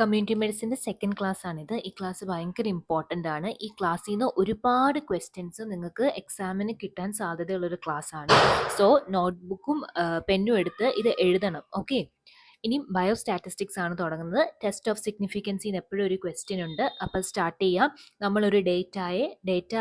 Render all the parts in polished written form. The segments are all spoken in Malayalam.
കമ്മ്യൂണിറ്റി മെഡിസിൻ്റെ സെക്കൻഡ് ക്ലാസ് ആണിത്. ഈ ക്ലാസ് ഭയങ്കര ഇമ്പോർട്ടൻ്റ് ആണ്. ഈ ക്ലാസ്സിൽ നിന്ന് ഒരുപാട് ക്വസ്റ്റ്യൻസ് നിങ്ങൾക്ക് എക്സാമിന് കിട്ടാൻ സാധ്യതയുള്ളൊരു ക്ലാസ് ആണ്. സോ നോട്ട്ബുക്കും പെന്നും എടുത്ത് ഇത് എഴുതണം. ഓക്കെ, ഇനി ബയോസ്റ്റാറ്റിസ്റ്റിക്സ് ആണ് തുടങ്ങുന്നത്. ടെസ്റ്റ് ഓഫ് സിഗ്നിഫിക്കൻസിന് എപ്പോഴും ഒരു ക്വസ്റ്റ്യൻ ഉണ്ട്. അപ്പോൾ സ്റ്റാർട്ട് ചെയ്യാം. നമ്മളൊരു ഡേറ്റ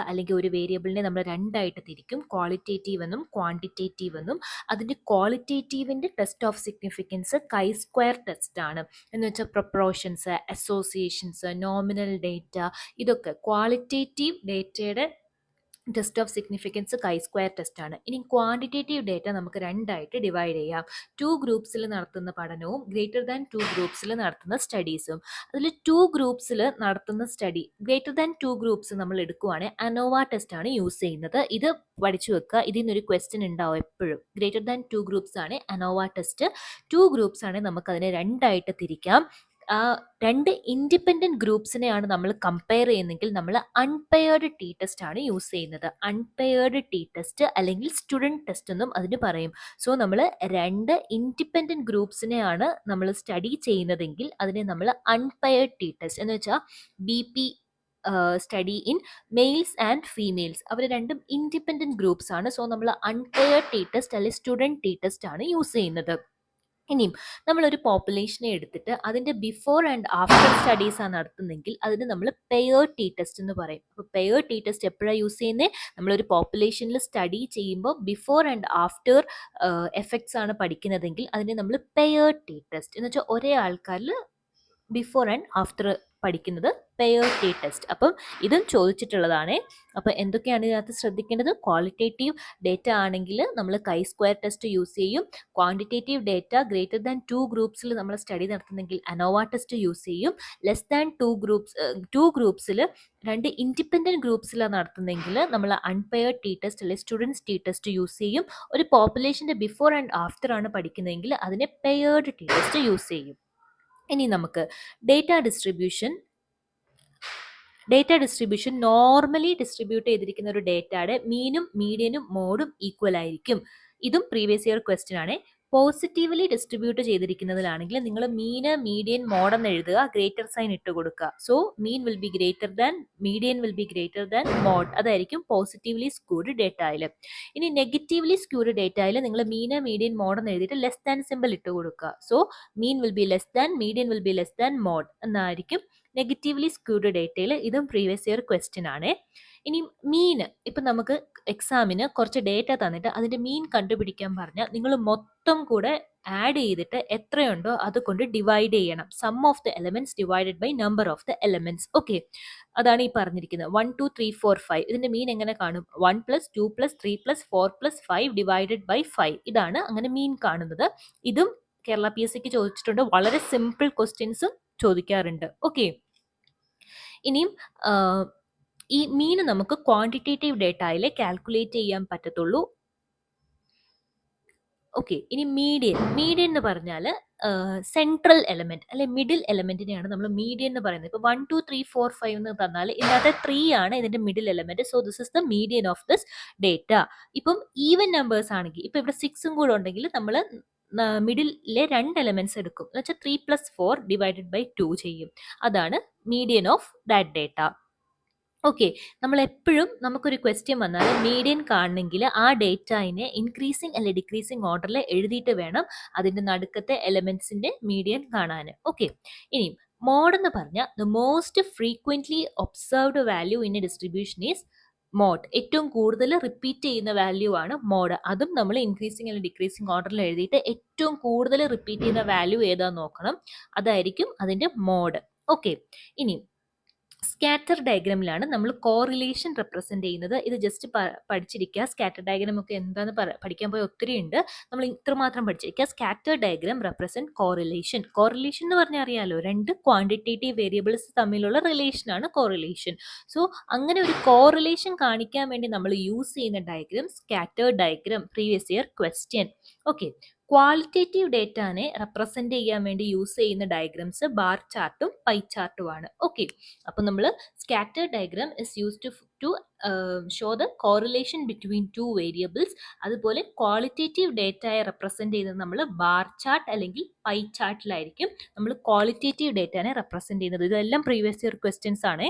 അല്ലെങ്കിൽ ഒരു വേരിയബിളിനെ നമ്മൾ രണ്ടായിട്ട് തിരിക്കും, ക്വാളിറ്റേറ്റീവ് എന്നും ക്വാണ്ടിറ്റേറ്റീവ് എന്നും. അതിൻ്റെ ക്വാളിറ്റേറ്റീവിൻ്റെ test of significance chi square test ആണ്. എന്ന് വെച്ചാൽ പ്രൊപ്പോർഷൻസ്, അസോസിയേഷൻസ്, നോമിനൽ ഡേറ്റ, ഇതൊക്കെ ക്വാളിറ്റേറ്റീവ് ഡേറ്റയുടെ test of significance chi square test ആണ്. ഇനി ക്വാണ്ടിറ്റേറ്റീവ് ഡേറ്റ നമുക്ക് രണ്ടായിട്ട് ഡിവൈഡ് ചെയ്യാം. 2 ഗ്രൂപ്പ്സിൽ നടത്തുന്ന പഠനവും ഗ്രേറ്റർ ദാൻ 2 ഗ്രൂപ്പ്സിൽ നടത്തുന്ന സ്റ്റഡീസും. അതിൽ 2 ഗ്രൂപ്പ്സിൽ നടത്തുന്ന സ്റ്റഡി, ഗ്രേറ്റർ ദാൻ 2 ഗ്രൂപ്പ്സ് നമ്മൾ എടുക്കുവാണെങ്കിൽ അനോവ ടെസ്റ്റ് ആണ് യൂസ് ചെയ്യുന്നത്. ഇത് പഠിച്ചു വെക്കുക, ഇതിൽ നിന്നൊരു ക്വസ്റ്റ്യൻ ഉണ്ടാവും എപ്പോഴും. ഗ്രേറ്റർ ദാൻ 2 ഗ്രൂപ്പ്സ് ആണ് അനോവ ടെസ്റ്റ്. 2 ഗ്രൂപ്പ്സ് ആണ് നമുക്കതിനെ രണ്ടായിട്ട് തിരിക്കാം. രണ്ട് ഇൻഡിപെൻഡൻറ്റ് ഗ്രൂപ്പ്സിനെയാണ് നമ്മൾ കമ്പയർ ചെയ്യുന്നതെങ്കിൽ നമ്മൾ അൺപെയർഡ് ടി ടെസ്റ്റ് ആണ് യൂസ് ചെയ്യുന്നത്. അൺപെയർഡ് ടി ടെസ്റ്റ് അല്ലെങ്കിൽ സ്റ്റുഡൻറ് ടെസ്റ്റ് എന്നും അതിന് പറയും. സോ നമ്മൾ രണ്ട് ഇൻഡിപെൻഡൻറ്റ് ഗ്രൂപ്പ്സിനെയാണ് നമ്മൾ സ്റ്റഡി ചെയ്യുന്നതെങ്കിൽ അതിനെ നമ്മൾ അൺപെയർഡ് ടി ടെസ്റ്റ് എന്ന് വെച്ചാൽ BP study in males and females, അവർ രണ്ടും ഇൻഡിപെൻഡൻറ്റ് ഗ്രൂപ്പ്സ് ആണ്. സോ നമ്മൾ അൺപെയർഡ് ടി ടെസ്റ്റ് അല്ലെങ്കിൽ സ്റ്റുഡൻറ് ടി ടെസ്റ്റ് ആണ് യൂസ് ചെയ്യുന്നത്. ഇനിയും നമ്മളൊരു പോപ്പുലേഷനെ എടുത്തിട്ട് അതിൻ്റെ ബിഫോർ ആൻഡ് ആഫ്റ്റർ സ്റ്റഡീസ് ആണ് നടത്തുന്നതെങ്കിൽ അതിന് നമ്മൾ പെയർ ടി ടെസ്റ്റ് എന്ന് പറയും. അപ്പോൾ പെയർ ടി ടെസ്റ്റ് എപ്പോഴാണ് യൂസ് ചെയ്യുന്നത്? നമ്മളൊരു പോപ്പുലേഷനിൽ സ്റ്റഡി ചെയ്യുമ്പോൾ ബിഫോർ ആൻഡ് ആഫ്റ്റർ എഫക്ട്സ് ആണ് പഠിക്കുന്നതെങ്കിൽ അതിനെ നമ്മൾ പെയർ ടി ടെസ്റ്റ് എന്ന് വെച്ചാൽ ഒരേ ആൾക്കാരിൽ ബിഫോർ ആൻഡ് ആഫ്റ്റർ പഠിക്കുന്നത് പെയർ ടി ടെസ്റ്റ്. അപ്പം ഇതും ചോദിച്ചിട്ടുള്ളതാണ്. അപ്പോൾ എന്തൊക്കെയാണ് ഇതിനകത്ത് ശ്രദ്ധിക്കേണ്ടത്? ക്വാളിറ്റേറ്റീവ് ഡേറ്റ ആണെങ്കിൽ നമ്മൾ കൈ സ്ക്വയർ ടെസ്റ്റ് യൂസ് ചെയ്യും. ക്വാണ്ടിറ്റേറ്റീവ് ഡേറ്റ ഗ്രേറ്റർ ദാൻ 2 ഗ്രൂപ്പ്സിൽ നമ്മൾ സ്റ്റഡി നടത്തുന്നെങ്കിൽ അനോവ ടെസ്റ്റ് യൂസ് ചെയ്യും. ലെസ് ദാൻ 2 ഗ്രൂപ്പ്സിൽ രണ്ട് ഇൻഡിപെൻഡൻറ്റ് ഗ്രൂപ്പ്സിലാണ് നടത്തുന്നതെങ്കിൽ നമ്മൾ അൺപെയർഡ് ടി ടെസ്റ്റ് അല്ലെങ്കിൽ സ്റ്റുഡൻസ് ടി ടെസ്റ്റ് യൂസ് ചെയ്യും. ഒരു പോപ്പുലേഷൻ്റെ ബിഫോർ ആൻഡ് ആഫ്റ്റർ ആണ് പഠിക്കുന്നതെങ്കിൽ അതിനെ പെയർഡ് ടി ടെസ്റ്റ് യൂസ് ചെയ്യും. ഇനി നമുക്ക് ഡേറ്റ ഡിസ്ട്രിബ്യൂഷൻ നോർമലി ഡിസ്ട്രിബ്യൂട്ട് ചെയ്തിരിക്കുന്ന ഒരു ഡേറ്റയുടെ മീനും മീഡിയനും മോഡും ഈക്വൽ ആയിരിക്കും. ഇതും പ്രീവിയസ് ഇയർ ക്വസ്റ്റ്യൻ ആണ്. പോസിറ്റീവ്ലി ഡിസ്ട്രിബ്യൂട്ട് ചെയ്തിരിക്കുന്നതിലാണെങ്കിൽ നിങ്ങൾ മീന് മീഡിയൻ മോഡ് എന്ന് എഴുതുക, ഗ്രേറ്റർ സൈൻ ഇട്ട് കൊടുക്കുക. So mean will be greater than, median will be greater than mode. അതായിരിക്കും പോസിറ്റീവ്ലി സ്ക്യൂഡ് ഡേറ്റയിൽ. ഇനി നെഗറ്റീവ്ലി സ്ക്യൂഡ് ഡേറ്റയിൽ നിങ്ങൾ മീന് മീഡിയൻ മോഡ് എന്ന് എഴുതിയിട്ട് ലെസ് ദാൻ സിമ്പിൾ ഇട്ട് കൊടുക്കുക. So mean will be less than, median will be less than mode എന്നായിരിക്കും നെഗറ്റീവ്ലി സ്ക്യൂഡ് ഡേറ്റയിൽ. ഇതും പ്രീവിയസ് ഇയർ ക്വസ്റ്റ്യൻ ആണ്. ഇനി മീന്, ഇപ്പം നമുക്ക് എക്സാമിന് കുറച്ച് ഡേറ്റ തന്നിട്ട് അതിൻ്റെ മീൻ കണ്ടുപിടിക്കാൻ പറഞ്ഞാൽ നിങ്ങൾ മൊത്തം കൂടെ ആഡ് ചെയ്തിട്ട് എത്രയുണ്ടോ അത് കൊണ്ട് ഡിവൈഡ് ചെയ്യണം. Sum of the elements divided by number of the elements. Okay, അതാണ് ഈ പറഞ്ഞിരിക്കുന്നത്. 1 2 3 4 5 ഇതിന്റെ മീൻ എങ്ങനെ കാണും? 1 + 2 + 3 + 4 + 5 ഡിവൈഡഡ് ബൈ 5. ഇതാണ് അങ്ങനെ മീൻ കാണുന്നത്. ഇതും കേരള PSCക്ക് ചോദിച്ചിട്ടുണ്ട്. വളരെ സിമ്പിൾ ക്വസ്റ്റ്യൻസും ചോദിക്കാറുണ്ട്. ഓക്കെ, ഇനിയും ഈ മീൻ നമുക്ക് ക്വാണ്ടിറ്റേറ്റീവ് ഡേറ്റയിൽ കാൽക്കുലേറ്റ് ചെയ്യാൻ പറ്റത്തുള്ളൂ. ഓക്കെ, ഇനി മീഡിയൻ എന്ന് പറഞ്ഞാൽ സെൻട്രൽ എലമെന്റ് അല്ലെ മിഡിൽ എലമെന്റിനെയാണ് നമ്മൾ മീഡിയൻ എന്ന് പറയുന്നത്. ഇപ്പോൾ 1 2 3 4 5 എന്ന് തന്നാൽ ഇതിനകത്ത് 3 ആണ് ഇതിന്റെ middle element. So this is the median of this data. ഇപ്പം ഈവൻ നമ്പേഴ്സ് ആണെങ്കിൽ, ഇപ്പം ഇവിടെ 6ഉം കൂടെ ഉണ്ടെങ്കിൽ നമ്മൾ മിഡിലെ 2 എലമെന്റ്സ് എടുക്കും. എന്ന് വെച്ചാൽ 3 + 4 ഡിവൈഡഡ് ബൈ 2 ചെയ്യും. അതാണ് median of that data. Okay, നമ്മൾ എപ്പോഴും നമുക്കൊരു ക്വസ്റ്റ്യൻ വന്നാൽ മീഡിയൻ കാണണമെങ്കിൽ ആ ഡേറ്റയിനെ ഇൻക്രീസിങ് അല്ലെ ഡിക്രീസിങ് ഓർഡറിൽ എഴുതിയിട്ട് വേണം അതിൻ്റെ നടുക്കത്തെ എലമെന്റ്സിന്റെ മീഡിയൻ കാണാൻ. ഓക്കെ, ഇനി മോഡ് എന്ന് പറഞ്ഞാൽ the most frequently observed value in a distribution is mode. ഏറ്റവും കൂടുതൽ റിപ്പീറ്റ് ചെയ്യുന്ന വാല്യൂ ആണ് മോഡ്. അതും നമ്മൾ ഇൻക്രീസിങ് അല്ലെങ്കിൽ ഡിക്രീസിങ് ഓർഡറിൽ എഴുതിയിട്ട് ഏറ്റവും കൂടുതൽ റിപ്പീറ്റ് ചെയ്യുന്ന വാല്യൂ ഏതാന്ന് നോക്കണം. അതായിരിക്കും അതിൻ്റെ മോഡ്. ഓക്കെ, ഇനി സ്കാറ്റർ ഡയഗ്രാമിലാണ് നമ്മൾ കോറിലേഷൻ റെപ്രസെന്റ് ചെയ്യുന്നത്. ഇത് ജസ്റ്റ് പഠിച്ചിരിക്കുക. സ്കാറ്റർ ഡയഗ്രാം ഒക്കെ എന്താണെന്ന് പഠിക്കാൻ പോയ ഒത്തിരി ഉണ്ട്. നമ്മൾ ഇത്രമാത്രം പഠിച്ചിരിക്കുക. Scatter diagram represent correlation. Correlation എന്ന് പറഞ്ഞാൽ അറിയാലോ, രണ്ട് ക്വാണ്ടിറ്റേറ്റീവ് വേരിയബിൾസ് തമ്മിലുള്ള റിലേഷനാണ് കോറിലേഷൻ. സോ അങ്ങനെ ഒരു കോറിലേഷൻ കാണിക്കാൻ വേണ്ടി നമ്മൾ യൂസ് ചെയ്യുന്ന diagram scatter diagram. Previous year question. Okay, qualitative ഡേറ്റാനെ റെപ്രസെന്റ് ചെയ്യാൻ വേണ്ടി യൂസ് ചെയ്യുന്ന ഡയഗ്രംസ് ബാർ ചാർട്ടും പൈ ചാർട്ടുമാണ്. ഓക്കെ, അപ്പോൾ നമ്മൾ scatter diagram is used to show the correlation between two variables. അതുപോലെ ക്വാളിറ്റേറ്റീവ് ഡേറ്റയെ റെപ്രസെന്റ് ചെയ്യുന്നത് നമ്മൾ ബാർ ചാർട്ട് അല്ലെങ്കിൽ പൈ ചാർട്ടിലായിരിക്കും നമ്മൾ ക്വാളിറ്റേറ്റീവ് ഡേറ്റാനെ റെപ്രസെന്റ് ചെയ്യുന്നത്. ഇതെല്ലാം പ്രീവിയസ് ഇയർ ക്വസ്റ്റ്യൻസ് ആണ്.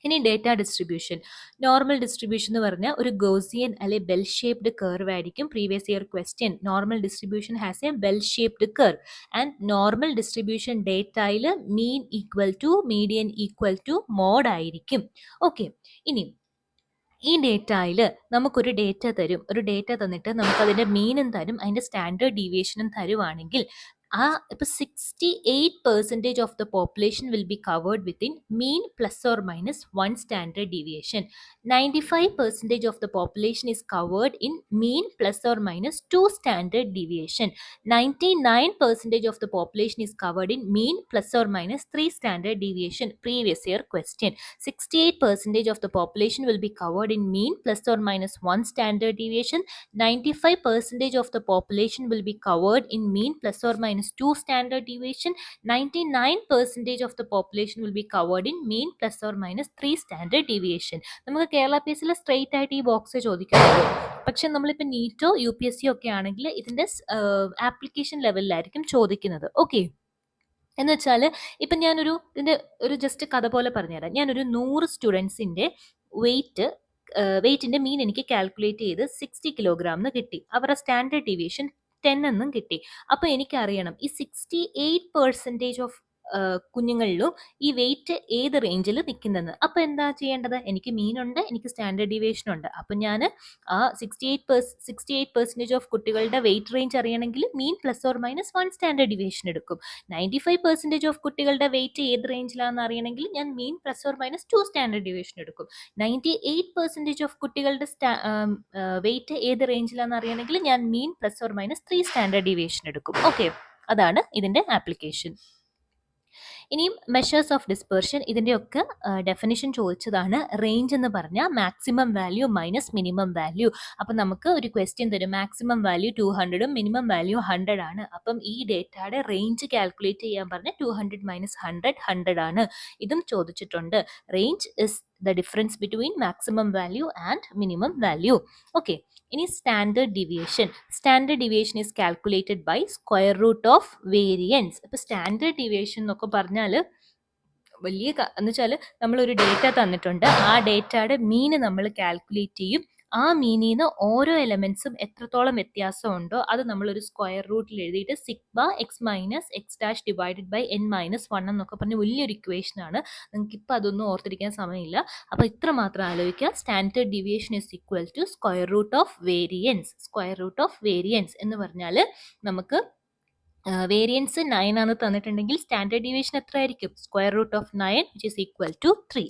ഇനി ഡേറ്റ ഡിസ്ട്രിബ്യൂഷൻ. നോർമൽ ഡിസ്ട്രിബ്യൂഷൻ എന്ന് പറഞ്ഞാൽ ഒരു ഗോസിയൻ അല്ലെ ബെൽ ഷേപ്ഡ് കർവ് ആയിരിക്കും. Previous year question normal distribution has a bell shaped curve and normal distribution ഡേറ്റയിൽ mean equal to median equal to mode ആയിരിക്കും. ഓക്കെ, ഇനി ഈ ഡേറ്റയിൽ നമുക്കൊരു ഡേറ്റ തരും. ഒരു ഡേറ്റ തന്നിട്ട് നമുക്കതിൻ്റെ മീനും തരും, അതിൻ്റെ സ്റ്റാൻഡേർഡ് ഡീവിയേഷനും തരുവാണെങ്കിൽ ഇപ്പോൾ 68% of the population will be covered within mean plus or minus 1 standard deviation. 95% of the population is covered in mean plus or minus 2 standard deviation. 99% of the population is covered in mean plus or minus 3 standard deviation. Previous year question. 68% of the population will be covered in mean plus or minus 1 standard deviation. 95% of the population will be covered in mean plus or minus 2 standard deviation. 99% of the population will be covered in mean plus or minus 3 standard deviation. നമുക്ക് കേരള പി എസ് സിയിൽ സ്ട്രെയിറ്റ് ആയിട്ട് ഈ ബോക്സ് ചോദിക്കുന്നുള്ളൂ. പക്ഷെ നമ്മളിപ്പോൾ നീറ്റോ യു പി എസ് സി ഒക്കെ ആണെങ്കിൽ ഇതിൻ്റെ ആപ്ലിക്കേഷൻ ലെവലിലായിരിക്കും ചോദിക്കുന്നത്. ഓക്കെ, എന്ന് വെച്ചാൽ ഇപ്പം ഞാനൊരു ഇതിൻ്റെ ഒരു ജസ്റ്റ് കഥ പോലെ പറഞ്ഞുതരാം. ഞാനൊരു 100 സ്റ്റുഡൻസിൻ്റെ വെയിറ്റിൻ്റെ മീൻ എനിക്ക് കാൽക്കുലേറ്റ് ചെയ്ത് 60 കിലോഗ്രാം എന്ന് കിട്ടി. അവരുടെ സ്റ്റാൻഡേർഡ് ഡീവിയേഷൻ 10 എന്നും കിട്ടി. അപ്പോൾ എനിക്കറിയണം ഈ 68% ഓഫ് കുഞ്ഞുങ്ങളിലും ഈ വെയിറ്റ് ഏത് റേഞ്ചിൽ നിൽക്കുന്നതെന്ന്. അപ്പോൾ എന്താ ചെയ്യേണ്ടത്? എനിക്ക് മീനുണ്ട്, എനിക്ക് സ്റ്റാൻഡേർഡ് ഡീവിയേഷൻ ഉണ്ട്. അപ്പം ഞാൻ ആ 68% ഓഫ് കുട്ടികളുടെ വെയിറ്റ് റേഞ്ച് അറിയണമെങ്കിൽ mean plus or minus 1 standard deviation എടുക്കും. 95% ഓഫ് കുട്ടികളുടെ വെയിറ്റ് ഏത് റേഞ്ചിലാണെന്ന് അറിയണമെങ്കിൽ ഞാൻ mean plus or minus 2 standard deviation എടുക്കും. 98% ഓഫ് കുട്ടികളുടെ വെയിറ്റ് ഏത് റേഞ്ചിലാണെന്ന് അറിയണമെങ്കിൽ ഞാൻ mean plus or minus 3 standard deviation എടുക്കും. ഓക്കെ, അതാണ് ഇതിൻ്റെ ആപ്ലിക്കേഷൻ. ഇനിയും മെഷേഴ്സ് ഓഫ് ഡിസ്പെർഷൻ, ഇതിൻ്റെയൊക്കെ ഡെഫിനിഷൻ ചോദിച്ചതാണ്. റേഞ്ച് എന്ന് പറഞ്ഞാൽ maximum value minus minimum value. അപ്പം നമുക്ക് ഒരു ക്വസ്റ്റ്യൻ തരും, മാക്സിമം വാല്യൂ 200ഉം മിനിമം വാല്യൂ 100 ആണ്. അപ്പം ഈ ഡേറ്റയുടെ റേഞ്ച് കാൽക്കുലേറ്റ് ചെയ്യാൻ പറഞ്ഞാൽ 200 മൈനസ് 100 ആണ്. ഇതും ചോദിച്ചിട്ടുണ്ട്. Range is the difference between maximum value and minimum value. Okay, ഇനി standard deviation. Standard deviation is calculated by square root of variance. ഇപ്പോൾ സ്റ്റാൻഡേർഡ് ഡീവിയേഷൻ എന്നൊക്കെ പറഞ്ഞാൽ വലിയ എന്ന് വെച്ചാൽ നമ്മളൊരു ഡേറ്റ തന്നിട്ടുണ്ട്, ആ ഡേറ്റയുടെ മീന് നമ്മൾ കാൽക്കുലേറ്റ് ചെയ്യും. ആ മീനിൽ നിന്ന് ഓരോ എലമെന്റ്സും എത്രത്തോളം വ്യത്യാസമുണ്ടോ അത് നമ്മളൊരു സ്ക്വയർ റൂട്ടിൽ എഴുതിയിട്ട് sigma x minus x dash divided by n minus 1 എന്നൊക്കെ പറഞ്ഞ് വലിയൊരു ഇക്വേഷനാണ്. നിങ്ങൾക്ക് ഇപ്പം അതൊന്നും ഓർത്തിരിക്കാൻ സമയമില്ല. അപ്പോൾ ഇത്ര മാത്രം ആലോചിക്കുക. Standard deviation is equal to square root of variance. Square root of variance എന്ന് പറഞ്ഞാൽ നമുക്ക് വേരിയൻസ് 9 ആണ് തന്നിട്ടുണ്ടെങ്കിൽ സ്റ്റാൻഡേർഡ് ഡീവിയേഷൻ എത്ര ആയിരിക്കും? Square root of 9 which is equal to 3.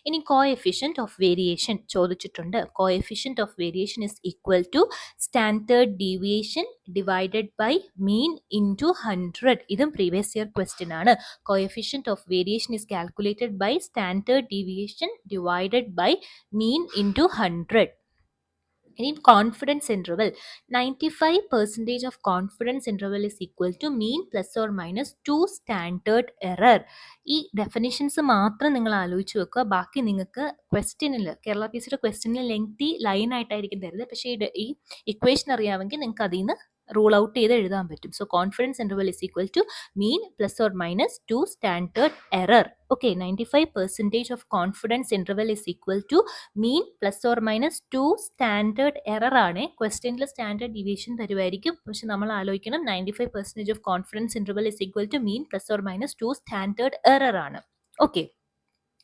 ഇനി കോഎഫിഷ്യന്റ് ഓഫ് വേരിയേഷൻ ചോദിച്ചിട്ടുണ്ട്. Coefficient of variation is equal to standard deviation divided by mean into 100. ഇതും പ്രീവിയസ് ഇയർ ക്വസ്റ്റ്യൻ ആണ്. Coefficient of variation is calculated by standard deviation divided by mean into 100. ഇനി confidence interval. 95% of confidence interval is equal to mean plus or minus 2 standard error. ഈ ഡെഫിനിഷൻസ് മാത്രം നിങ്ങൾ ആലോചിച്ച് വെക്കുക. ബാക്കി നിങ്ങൾക്ക് ക്വസ്റ്റ്യനിൽ കേരള പി സിയുടെ ക്വസ്റ്റ്യനിൽ ലെങ്തി ലൈൻ ആയിട്ടായിരിക്കും തരുന്നത്. പക്ഷേ ഈ ഇക്വേഷൻ അറിയാമെങ്കിൽ നിങ്ങൾക്ക് അതിൽ നിന്ന് റൂൾ ഔട്ട് ചെയ്ത് എഴുതാൻ പറ്റും. So confidence interval is equal to mean plus or minus 2 standard error. Okay, 95% of confidence interval is equal to mean plus or minus 2 standard error ആണ്. ക്വസ്റ്റ്യനിൽ സ്റ്റാൻഡേർഡ് ഡീവിയേഷൻ തരുമായിരിക്കും, പക്ഷെ നമ്മൾ ആലോചിക്കണം 95% of confidence interval is equal to mean plus or minus 2 standard error ആണ്. ഓക്കെ,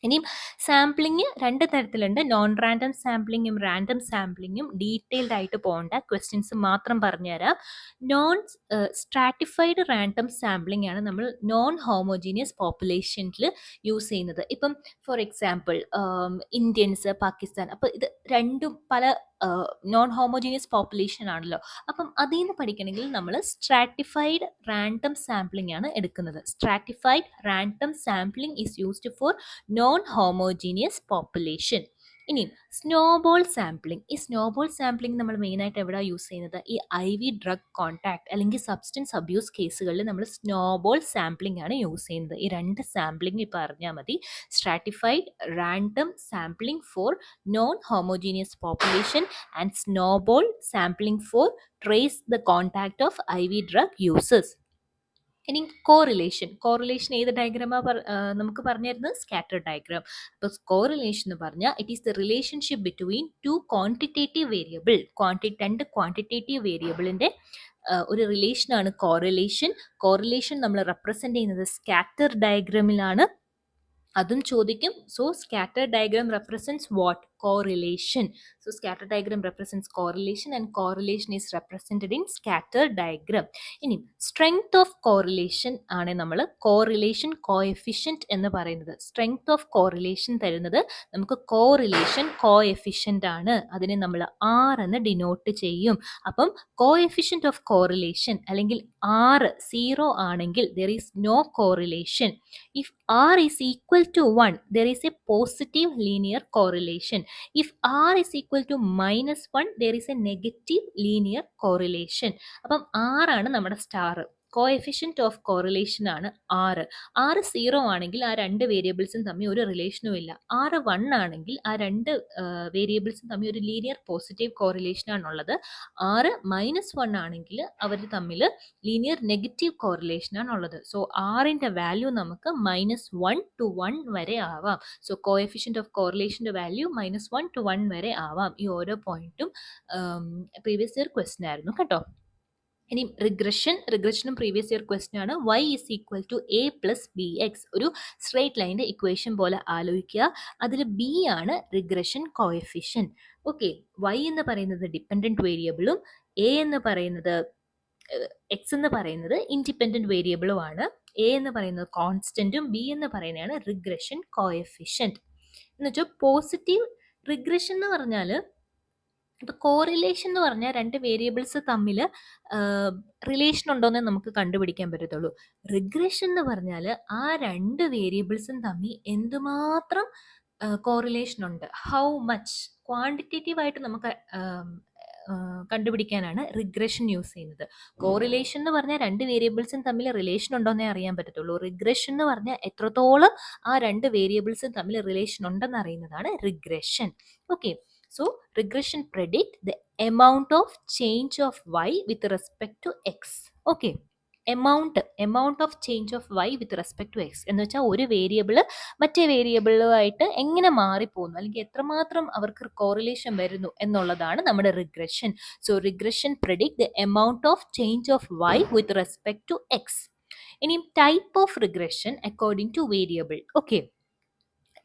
ഇനിയും സാമ്പിളിങ് 2 തരത്തിലുണ്ട്. നോൺ റാൻഡം സാമ്പിളിങ്ങും റാൻഡം സാമ്പിളിങ്ങും ഡീറ്റെയിൽഡ് ആയിട്ട് പോകേണ്ട ക്വസ്റ്റ്യൻസ് മാത്രം പറഞ്ഞുതരാം. നോൺ സ്ട്രാറ്റിഫൈഡ് റാൻഡം സാമ്പിളിംഗ് ആണ് നമ്മൾ നോൺ ഹോമോജീനിയസ് പോപ്പുലേഷനിൽ യൂസ് ചെയ്യുന്നത്. ഇപ്പം ഫോർ എക്സാമ്പിൾ ഇന്ത്യൻസ്, പാകിസ്ഥാൻ, അപ്പോൾ ഇത് രണ്ടും പല നോൺ ഹോമോജീനിയസ് പോപ്പുലേഷൻ ആണല്ലോ. അപ്പം അതിൽ നിന്ന് പഠിക്കണമെങ്കിൽ നമ്മൾ സ്ട്രാറ്റിഫൈഡ് റാൻഡം സാമ്പിളിംഗ് ആണ് എടുക്കുന്നത്. Stratified random sampling is used four non homogeneous population. ഇനി സ്നോബോൾ സാമ്പിളിംഗ്. ഈ സ്നോബോൾ സാമ്പിളിംഗ് നമ്മൾ മെയിനായിട്ട് എവിടെ യൂസ് ചെയ്യുന്നത്? ഈ IV ഡ്രഗ് കോൺടാക്ട് അല്ലെങ്കിൽ സബ്സ്റ്റൻസ് അബ്യൂസ് കേസുകളിൽ നമ്മൾ സ്നോബോൾ സാമ്പിളിംഗ് ആണ് യൂസ് ചെയ്യുന്നത്. ഈ രണ്ട് സാമ്പിളിംഗ് ഇപ്പോൾ അറിഞ്ഞാൽ മതി. Stratified random sampling for non homogeneous population and snowball sampling for trace the contact of IV drug users. ഇനി കോറിലേഷൻ ഏത് ഡയഗ്രാമാ നമുക്ക് പറഞ്ഞിരുന്നത്? Scatter diagram. അപ്പോൾ കോറിലേഷൻ എന്ന് പറഞ്ഞാൽ it is the relationship between two quantitative variable. രണ്ട് ക്വാണ്ടിറ്റേറ്റീവ് വേരിയബിളിന്റെ ഒരു റിലേഷനാണ് കോറിലേഷൻ നമ്മൾ റെപ്രസെന്റ് ചെയ്യുന്നത് സ്കാറ്റർ ഡയഗ്രാമിലാണ്. അതും ചോദിക്കും. So scatter diagram represents what? Correlation. So scatter diagram represents correlation and correlation is represented in scatter diagram. ഇനി strength of correlation ആണ് നമ്മൾ correlation coefficient എന്ന് പറയുന്നത്. strength of correlation തരുന്നത് നമുക്ക് correlation coefficient ആണ്. അതിനെ നമ്മൾ R എന്ന് ഡിനോട്ട് ചെയ്യും. അപ്പം coefficient of correlation അല്ലെങ്കിൽ R 0 ആണെങ്കിൽ there is no correlation. If R is equal to 1, there is a positive linear correlation. If R is equal to -1, there is a negative linear correlation. അപ്പം R ആണ് നമ്മുടെ സ്റ്റാർ. കോഎഫിഷ്യന്റ് ഓഫ് കോറിലേഷൻ ആണ് R. R 0 ആണെങ്കിൽ ആ രണ്ട് വേരിയബിൾസും തമ്മിൽ ഒരു റിലേഷനും ഇല്ല. R 1 ആണെങ്കിൽ ആ രണ്ട് വേരിയബിൾസും തമ്മിൽ ഒരു ലീനിയർ പോസിറ്റീവ് കോറിലേഷൻ ആണുള്ളത്. R -1 ആണെങ്കിൽ അവർ തമ്മിൽ ലീനിയർ നെഗറ്റീവ് കോറിലേഷൻ ആണുള്ളത്. സോ ആറിന്റെ വാല്യൂ നമുക്ക് -1 to 1 വരെ ആവാം. സോ കോഎഫിഷ്യന്റ് ഓഫ് കോറിലേഷന്റെ വാല്യൂ -1 to 1 വരെ ആവാം. ഈ ഓരോ പോയിന്റും പ്രീവിയസ് ഇയർ ക്വസ്റ്റ്യൻ ആയിരുന്നു കേട്ടോ. ഇനി റിഗ്രഷനും പ്രീവിയസ് ഇയർ ക്വസ്റ്റ്യൻ ആണ്. y is equal to a plus bx. ഒരു സ്ട്രേറ്റ് ലൈൻ്റെ ഇക്വേഷൻ പോലെ ആലോചിക്കുക. അതിൽ b ആണ് റിഗ്രഷൻ കോഎഫിഷ്യന്റ്. ഓക്കെ, y എന്ന് പറയുന്നത് ഡിപ്പെൻഡന്റ് വേരിയബിളും a എന്ന് പറയുന്നത് x എന്ന് പറയുന്നത് ഇൻഡിപെൻഡന്റ് വേരിയബിളും ആണ്. a എന്ന് പറയുന്നത് കോൺസ്റ്റന്റും b എന്ന് പറയുന്നതാണ് റിഗ്രഷൻ കോഎഫിഷ്യന്റ്. എന്ന് വെച്ചാൽ പോസിറ്റീവ് റിഗ്രഷൻ എന്ന് പറഞ്ഞാൽ ഇപ്പൊ കോറിലേഷൻ എന്ന് പറഞ്ഞാൽ രണ്ട് വേരിയബിൾസ് തമ്മിൽ റിലേഷൻ ഉണ്ടോയെന്ന് നമുക്ക് കണ്ടുപിടിക്കാൻ പറ്റത്തുള്ളൂ. റിഗ്രഷൻ എന്ന് പറഞ്ഞാൽ ആ രണ്ട് വേരിയബിൾസും തമ്മിൽ എന്തുമാത്രം കോറിലേഷൻ ഉണ്ട്, ഹൗ മച്ച് ക്വാണ്ടിറ്റേറ്റീവ് ആയിട്ട് നമുക്ക് കണ്ടുപിടിക്കാനാണ് റിഗ്രഷൻ യൂസ് ചെയ്യുന്നത്. കോറിലേഷൻ എന്ന് പറഞ്ഞാൽ രണ്ട് വേരിയബിൾസും തമ്മിൽ റിലേഷൻ ഉണ്ടോയെന്നേ അറിയാൻ പറ്റത്തുള്ളൂ. റിഗ്രഷൻ എന്ന് പറഞ്ഞാൽ എത്രത്തോളം ആ രണ്ട് വേരിയബിൾസും തമ്മിൽ റിലേഷൻ ഉണ്ടെന്ന് അറിയുന്നതാണ് regression. Okay, so regression predict the amount of change of y with respect to x. Okay, amount of change of y with respect to x എന്ന് വെച്ചാൽ ഒരു വേരിയബിൾ മറ്റേ വേരിയബിളുമായിട്ട് എങ്ങനെ മാറിപ്പോകുന്നു അല്ലെങ്കിൽ എത്രമാത്രം അവർക്ക് കോറിലേഷൻ വരുന്നു എന്നുള്ളതാണ് നമ്മുടെ regression. So regression predict the amount of change of y with respect to x. ഇനി type of regression according to variable. Okay,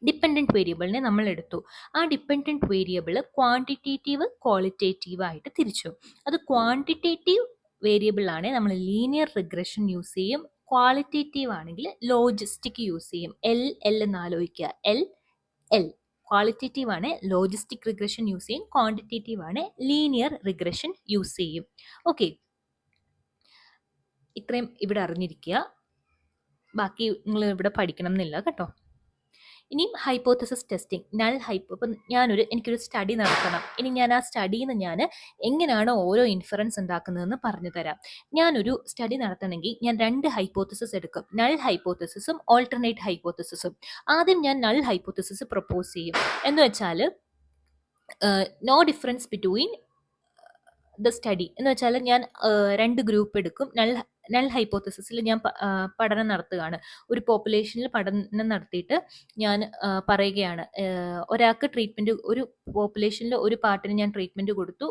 dependent വേരിയബിളിനെ നമ്മൾ എടുത്തു. ആ ഡിപ്പെൻഡൻറ്റ് വേരിയബിൾ ക്വാണ്ടിറ്റേറ്റീവ് ക്വാളിറ്റേറ്റീവ് ആയിട്ട് തിരിച്ചു. അത് ക്വാണ്ടിറ്റേറ്റീവ് വേരിയബിൾ ആണെങ്കിൽ നമ്മൾ ലീനിയർ റിഗ്രഷൻ യൂസ് ചെയ്യും. ക്വാളിറ്റേറ്റീവ് ആണെങ്കിൽ ലോജിസ്റ്റിക് യൂസ് ചെയ്യും. എൽ എന്ന് ആലോചിക്കുക. എൽ ക്വാളിറ്റേറ്റീവ് ആണ് ലോജിസ്റ്റിക് റിഗ്രഷൻ യൂസ് ചെയ്യും. ക്വാണ്ടിറ്റേറ്റീവ് ആണ് ലീനിയർ റിഗ്രഷൻ യൂസ് ചെയ്യും. ഓക്കെ, ഇത്രയും ഇവിടെ അറിഞ്ഞിരിക്കുക. ബാക്കി നിങ്ങൾ ഇവിടെ പഠിക്കണം എന്നില്ല കേട്ടോ. ഇനിയും ഹൈപ്പോത്തസിസ് ടെസ്റ്റിംഗ്, ഇപ്പം എനിക്കൊരു സ്റ്റഡി നടത്തണം. ഇനി ഞാൻ ആ സ്റ്റഡിയിൽ നിന്ന് ഞാൻ എങ്ങനെയാണ് ഓരോ ഇൻഫറൻസ് ഉണ്ടാക്കുന്നതെന്ന് പറഞ്ഞു തരാം. ഞാനൊരു സ്റ്റഡി നടത്തണമെങ്കിൽ ഞാൻ രണ്ട് ഹൈപ്പോത്തസിസ് എടുക്കും, നൾ ഹൈപ്പോത്തസിസും ഓൾട്ടർനേറ്റ് ഹൈപ്പോത്തസിസും. ആദ്യം ഞാൻ നൾ ഹൈപ്പോത്തസിസ് പ്രപ്പോസ് ചെയ്യും. എന്ന് വെച്ചാൽ no difference between the study എന്ന് വെച്ചാൽ ഞാൻ രണ്ട് ഗ്രൂപ്പ് എടുക്കും. നൾ ഹൈപ്പോത്തസിസിൽ ഞാൻ പഠനം നടത്തുകയാണ്. ഒരു പോപ്പുലേഷനിൽ പഠനം നടത്തിയിട്ട് ഞാൻ പറയുകയാണ്, ഒരാൾക്ക് ട്രീറ്റ്മെൻറ്റ്, ഒരു പോപ്പുലേഷനിൽ ഒരു പാർട്ടിന് ഞാൻ ട്രീറ്റ്മെൻറ്റ് കൊടുത്തു,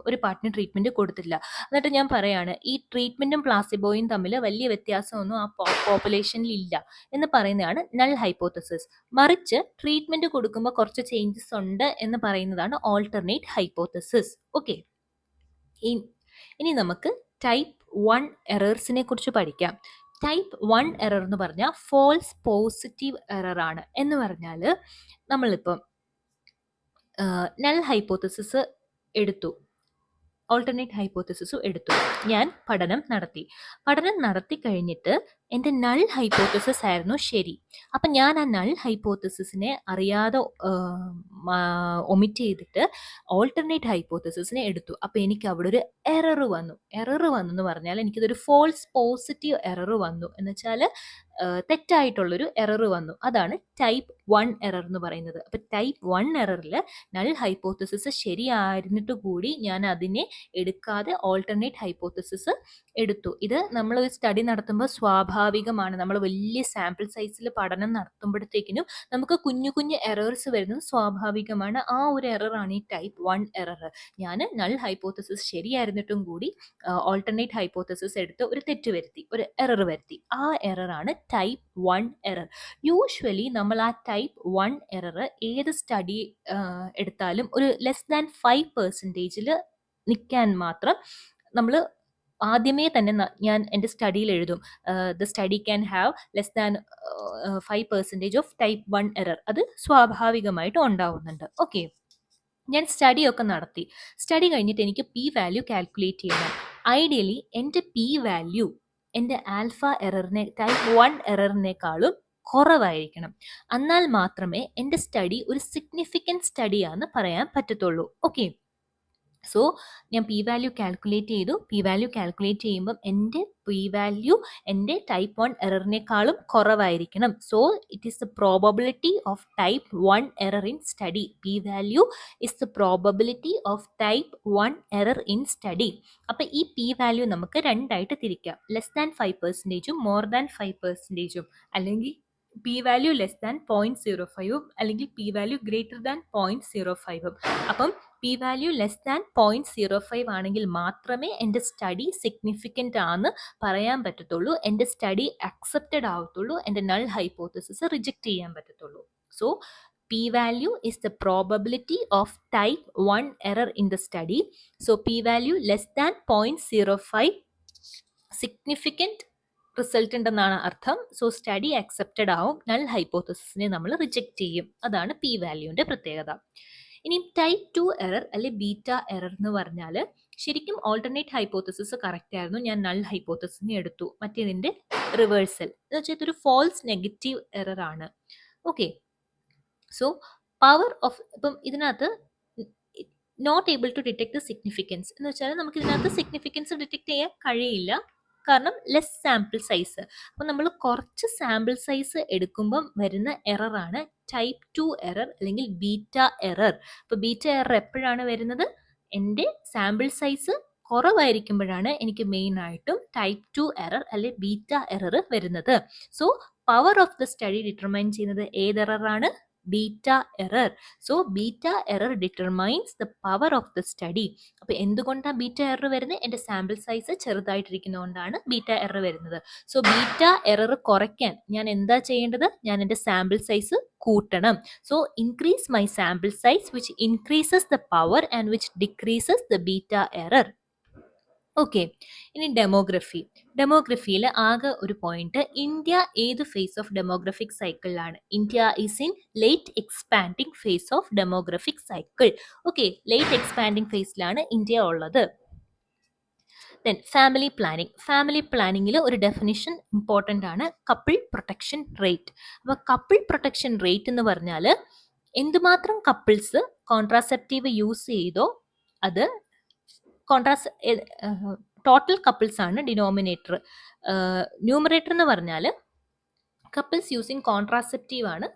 ഒരു പാർട്ടിന് ട്രീറ്റ്മെൻറ്റ് കൊടുത്തില്ല. എന്നിട്ട് ഞാൻ പറയാണ് ഈ ട്രീറ്റ്മെൻറ്റും പ്ലാസിബോയും തമ്മിൽ വലിയ വ്യത്യാസമൊന്നും ആ പോപ്പുലേഷനിൽ ഇല്ല എന്ന് പറയുന്നതാണ് നൾ ഹൈപ്പോത്തസിസ്. മറിച്ച് ട്രീറ്റ്മെൻറ്റ് കൊടുക്കുമ്പോൾ കുറച്ച് ചേഞ്ചസ് ഉണ്ട് എന്ന് പറയുന്നതാണ് ഓൾട്ടർനേറ്റ് ഹൈപ്പോത്തസിസ്. ഓക്കെ, ഇനി നമുക്ക് ടൈപ്പ് 1 എറേഴ്സിനെ കുറിച്ച് പഠിക്കാം. ടൈപ്പ് 1 എറർ എന്ന് പറഞ്ഞാൽ ഫോൾസ് പോസിറ്റീവ് എറർ ആണ്. എന്ന് പറഞ്ഞാൽ നമ്മളിപ്പം നൾ ഹൈപ്പോത്തസിസ് എടുത്തു, ഓൾട്ടർനേറ്റ് ഹൈപ്പോത്തസിസും എടുത്തു. ഞാൻ പഠനം നടത്തി കഴിഞ്ഞിട്ട് എൻ്റെ നൾ ഹൈപ്പോത്തസിസ് ആയിരുന്നു ശരി. അപ്പം ഞാൻ ആ നൾ ഹൈപ്പോത്തസിസിനെ അറിയാതെ ഒമിറ്റ് ചെയ്തിട്ട് ഓൾട്ടർനേറ്റ് ഹൈപ്പോത്തസിസിനെ എടുത്തു. അപ്പോൾ എനിക്ക് അവിടെ ഒരു എറർ വന്നു. എറർ വന്നു എന്ന് പറഞ്ഞാൽ എനിക്കിതൊരു ഫോൾസ് പോസിറ്റീവ് എറർ വന്നു എന്ന് വെച്ചാൽ തെറ്റായിട്ടുള്ളൊരു എറർ വന്നു. അതാണ് ടൈപ്പ് 1 എറർ എന്ന് പറയുന്നത്. അപ്പോൾ ടൈപ്പ് 1 എററിൽ നൾ ഹൈപ്പോത്തസിസ് ശരിയായിരുന്നിട്ട് കൂടി ഞാൻ അതിനെ എടുക്കാതെ ഓൾട്ടർനേറ്റ് ഹൈപ്പോത്തസിസ് എടുത്തു. ഇത് നമ്മൾ ഒരു സ്റ്റഡി നടത്തുമ്പോൾ സ്വാഭാവികമാണ്. നമ്മൾ വലിയ സാമ്പിൾ സൈസിൽ പഠനം നടത്തുമ്പോഴത്തേക്കിനും നമുക്ക് കുഞ്ഞു കുഞ്ഞു എറേഴ്സ് വരുന്നത് സ്വാഭാവികമാണ്. ആ ഒരു എററാണ് ഈ ടൈപ്പ് 1 എറർ. ഞാൻ നൾ ഹൈപ്പോത്തസിസ് ശരിയായിരുന്നിട്ടും കൂടി ഓൾട്ടർനേറ്റ് ഹൈപ്പോത്തസിസ് എടുത്ത് ഒരു തെറ്റ് വരുത്തി, ഒരു എറർ വരുത്തി. ആ എററാണ് ടൈപ്പ് 1 എറർ. യൂഷ്വലി നമ്മൾ ആ ടൈപ്പ് 1 എറർ ഏത് സ്റ്റഡി എടുത്താലും ഒരു ലെസ് ദാൻ 5% നിൽക്കാൻ മാത്രം നമ്മൾ ആദ്യമേ തന്നെ ഞാൻ എൻ്റെ സ്റ്റഡിയിൽ എഴുതും, the study can have less than 5% of type 1 error. അത് സ്വാഭാവികമായിട്ട് ഉണ്ടാവുന്നുണ്ട്. ഓക്കെ, ഞാൻ സ്റ്റഡിയൊക്കെ നടത്തി. സ്റ്റഡി കഴിഞ്ഞിട്ട് എനിക്ക് പി വാല്യൂ കാൽക്കുലേറ്റ് ചെയ്യണം. ഐഡിയലി എൻ്റെ പി വാല്യൂ എൻ്റെ ആൽഫ എററിനെ ടൈപ്പ് 1 എററിനേക്കാളും കുറവായിരിക്കണം. എന്നാൽ മാത്രമേ എൻ്റെ സ്റ്റഡി ഒരു സിഗ്നിഫിക്കൻറ്റ് സ്റ്റഡിയാണെന്ന് പറയാൻ പറ്റത്തുള്ളൂ. ഓക്കെ, സോ ഞാൻ പി വാല്യൂ കാൽക്കുലേറ്റ് ചെയ്തു. പി വാല്യൂ കാൽക്കുലേറ്റ് ചെയ്യുമ്പം എൻ്റെ പി വാല്യൂ എൻ്റെ ടൈപ്പ് 1 എററിനേക്കാളും കുറവായിരിക്കണം. So it is the probability of type 1 error in study. P value is the probability of type 1 error in study. അപ്പം ഈ പി വാല്യൂ നമുക്ക് രണ്ടായിട്ട് തിരിക്കാം. ലെസ് ദാൻ 5%, മോർ ദാൻ 5%, അല്ലെങ്കിൽ പി വാല്യൂ ലെസ് ദാൻ 0.05 അല്ലെങ്കിൽ പി വാല്യൂ ഗ്രേറ്റർ ദാൻ 0.05. അപ്പം പി വാല്യൂ ലെസ് ദാൻ 0.05 ആണെങ്കിൽ മാത്രമേ എൻ്റെ സ്റ്റഡി സിഗ്നിഫിക്കൻ്റ് ആണെന്ന് പറയാൻ പറ്റത്തുള്ളൂ, എൻ്റെ സ്റ്റഡി അക്സെപ്റ്റഡ് ആവത്തുള്ളൂ, എൻ്റെ നൾ ഹൈപ്പോത്തസിസ് റിജക്റ്റ് ചെയ്യാൻ പറ്റത്തുള്ളൂ. So P value is the probability of type 1 error in the study. So P value less than 0.05 significant result ഉണ്ടെന്നാണ് അർത്ഥം. സോ സ്റ്റഡി അക്സെപ്റ്റഡ് ആവും, നൾ ഹൈപ്പോത്തസിസിനെ നമ്മൾ റിജക്റ്റ് ചെയ്യും. അതാണ് പി വാല്യൂവിൻ്റെ പ്രത്യേകത. ഇനി ടൈപ്പ് 2 എറർ അല്ലെ ബീറ്റ എറർ എന്ന് പറഞ്ഞാൽ ശരിക്കും ഓൾട്ടർനേറ്റ് ഹൈപ്പോത്തസിസ് കറക്റ്റ് ആയിരുന്നു, ഞാൻ നൾ ഹൈപ്പോത്തസിസിനെ എടുത്തു. മറ്റേതിൻ്റെ റിവേഴ്സൽ എന്ന് വെച്ചാൽ ഇതൊരു ഫോൾസ് നെഗറ്റീവ് എറർ ആണ്. ഓക്കെ, സോ പവർ ഓഫ് ഇപ്പം ഇതിനകത്ത് not able to detect significance എന്ന് വെച്ചാൽ നമുക്ക് ഇതിനകത്ത് സിഗ്നിഫിക്കൻസ് ഡിറ്റക്ട് ചെയ്യാൻ കഴിയില്ല, കാരണം ലെസ് സാമ്പിൾ സൈസ്. അപ്പം നമ്മൾ കുറച്ച് സാമ്പിൾ സൈസ് എടുക്കുമ്പം വരുന്ന എററാണ് ടൈപ്പ് 2 എറർ അല്ലെങ്കിൽ ബീറ്റ എറർ. അപ്പോൾ ബീറ്റ എറർ എപ്പോഴാണ് വരുന്നത്? എൻ്റെ സാമ്പിൾ സൈസ് കുറവായിരിക്കുമ്പോഴാണ് എനിക്ക് മെയിൻ ആയിട്ടും ടൈപ്പ് 2 എറർ അല്ലെ ബീറ്റ എറർ വരുന്നത്. So power of the study determine ചെയ്യുന്നത് ഏത് എററാണ്? Beta error. So beta error determines the power of the study. അപ്പോൾ എന്തുകൊണ്ടാണ് ബീറ്റ എറർ വരുന്നത്? എൻ്റെ സാമ്പിൾ സൈസ് ചെറുതായിട്ടിരിക്കുന്നതുകൊണ്ടാണ് ബീറ്റ എറർ വരുന്നത്. സോ ബീറ്റ എറർ കുറയ്ക്കാൻ ഞാൻ എന്താ ചെയ്യേണ്ടത്? ഞാൻ എൻ്റെ സാമ്പിൾ സൈസ് കൂട്ടണം. So increase my sample size which increases the power and which decreases the beta error. Okay, ഇനി ഡെമോഗ്രഫിയിൽ ആകെ ഒരു പോയിന്റ്, ഇന്ത്യ ഏത് ഫേസ് ഓഫ് ഡെമോഗ്രഫിക് സൈക്കിളിലാണ്? India is in late expanding phase of demographic cycle. Okay, late expanding ഫേസിലാണ് ഇന്ത്യ ഉള്ളത്. ദെൻ ഫാമിലി പ്ലാനിങ്ങിൽ ഒരു ഡെഫിനിഷൻ ഇമ്പോർട്ടൻ്റ് ആണ്, കപ്പിൾ പ്രൊട്ടക്ഷൻ റേറ്റ്. അപ്പോൾ കപ്പിൾ പ്രൊട്ടക്ഷൻ റേറ്റ് എന്ന് പറഞ്ഞാൽ എന്തുമാത്രം കപ്പിൾസ് കോൺട്രാസെപ്റ്റീവ് യൂസ് ചെയ്തോ അത് ടോട്ടൽ കപ്പിൾസ് ആണ് ഡിനോമിനേറ്റർ. ന്യൂമറേറ്റർ എന്ന് പറഞ്ഞാൽ കപ്പിൾസ് യൂസിങ് കോൺട്രാസെപ്റ്റീവ് ആണ്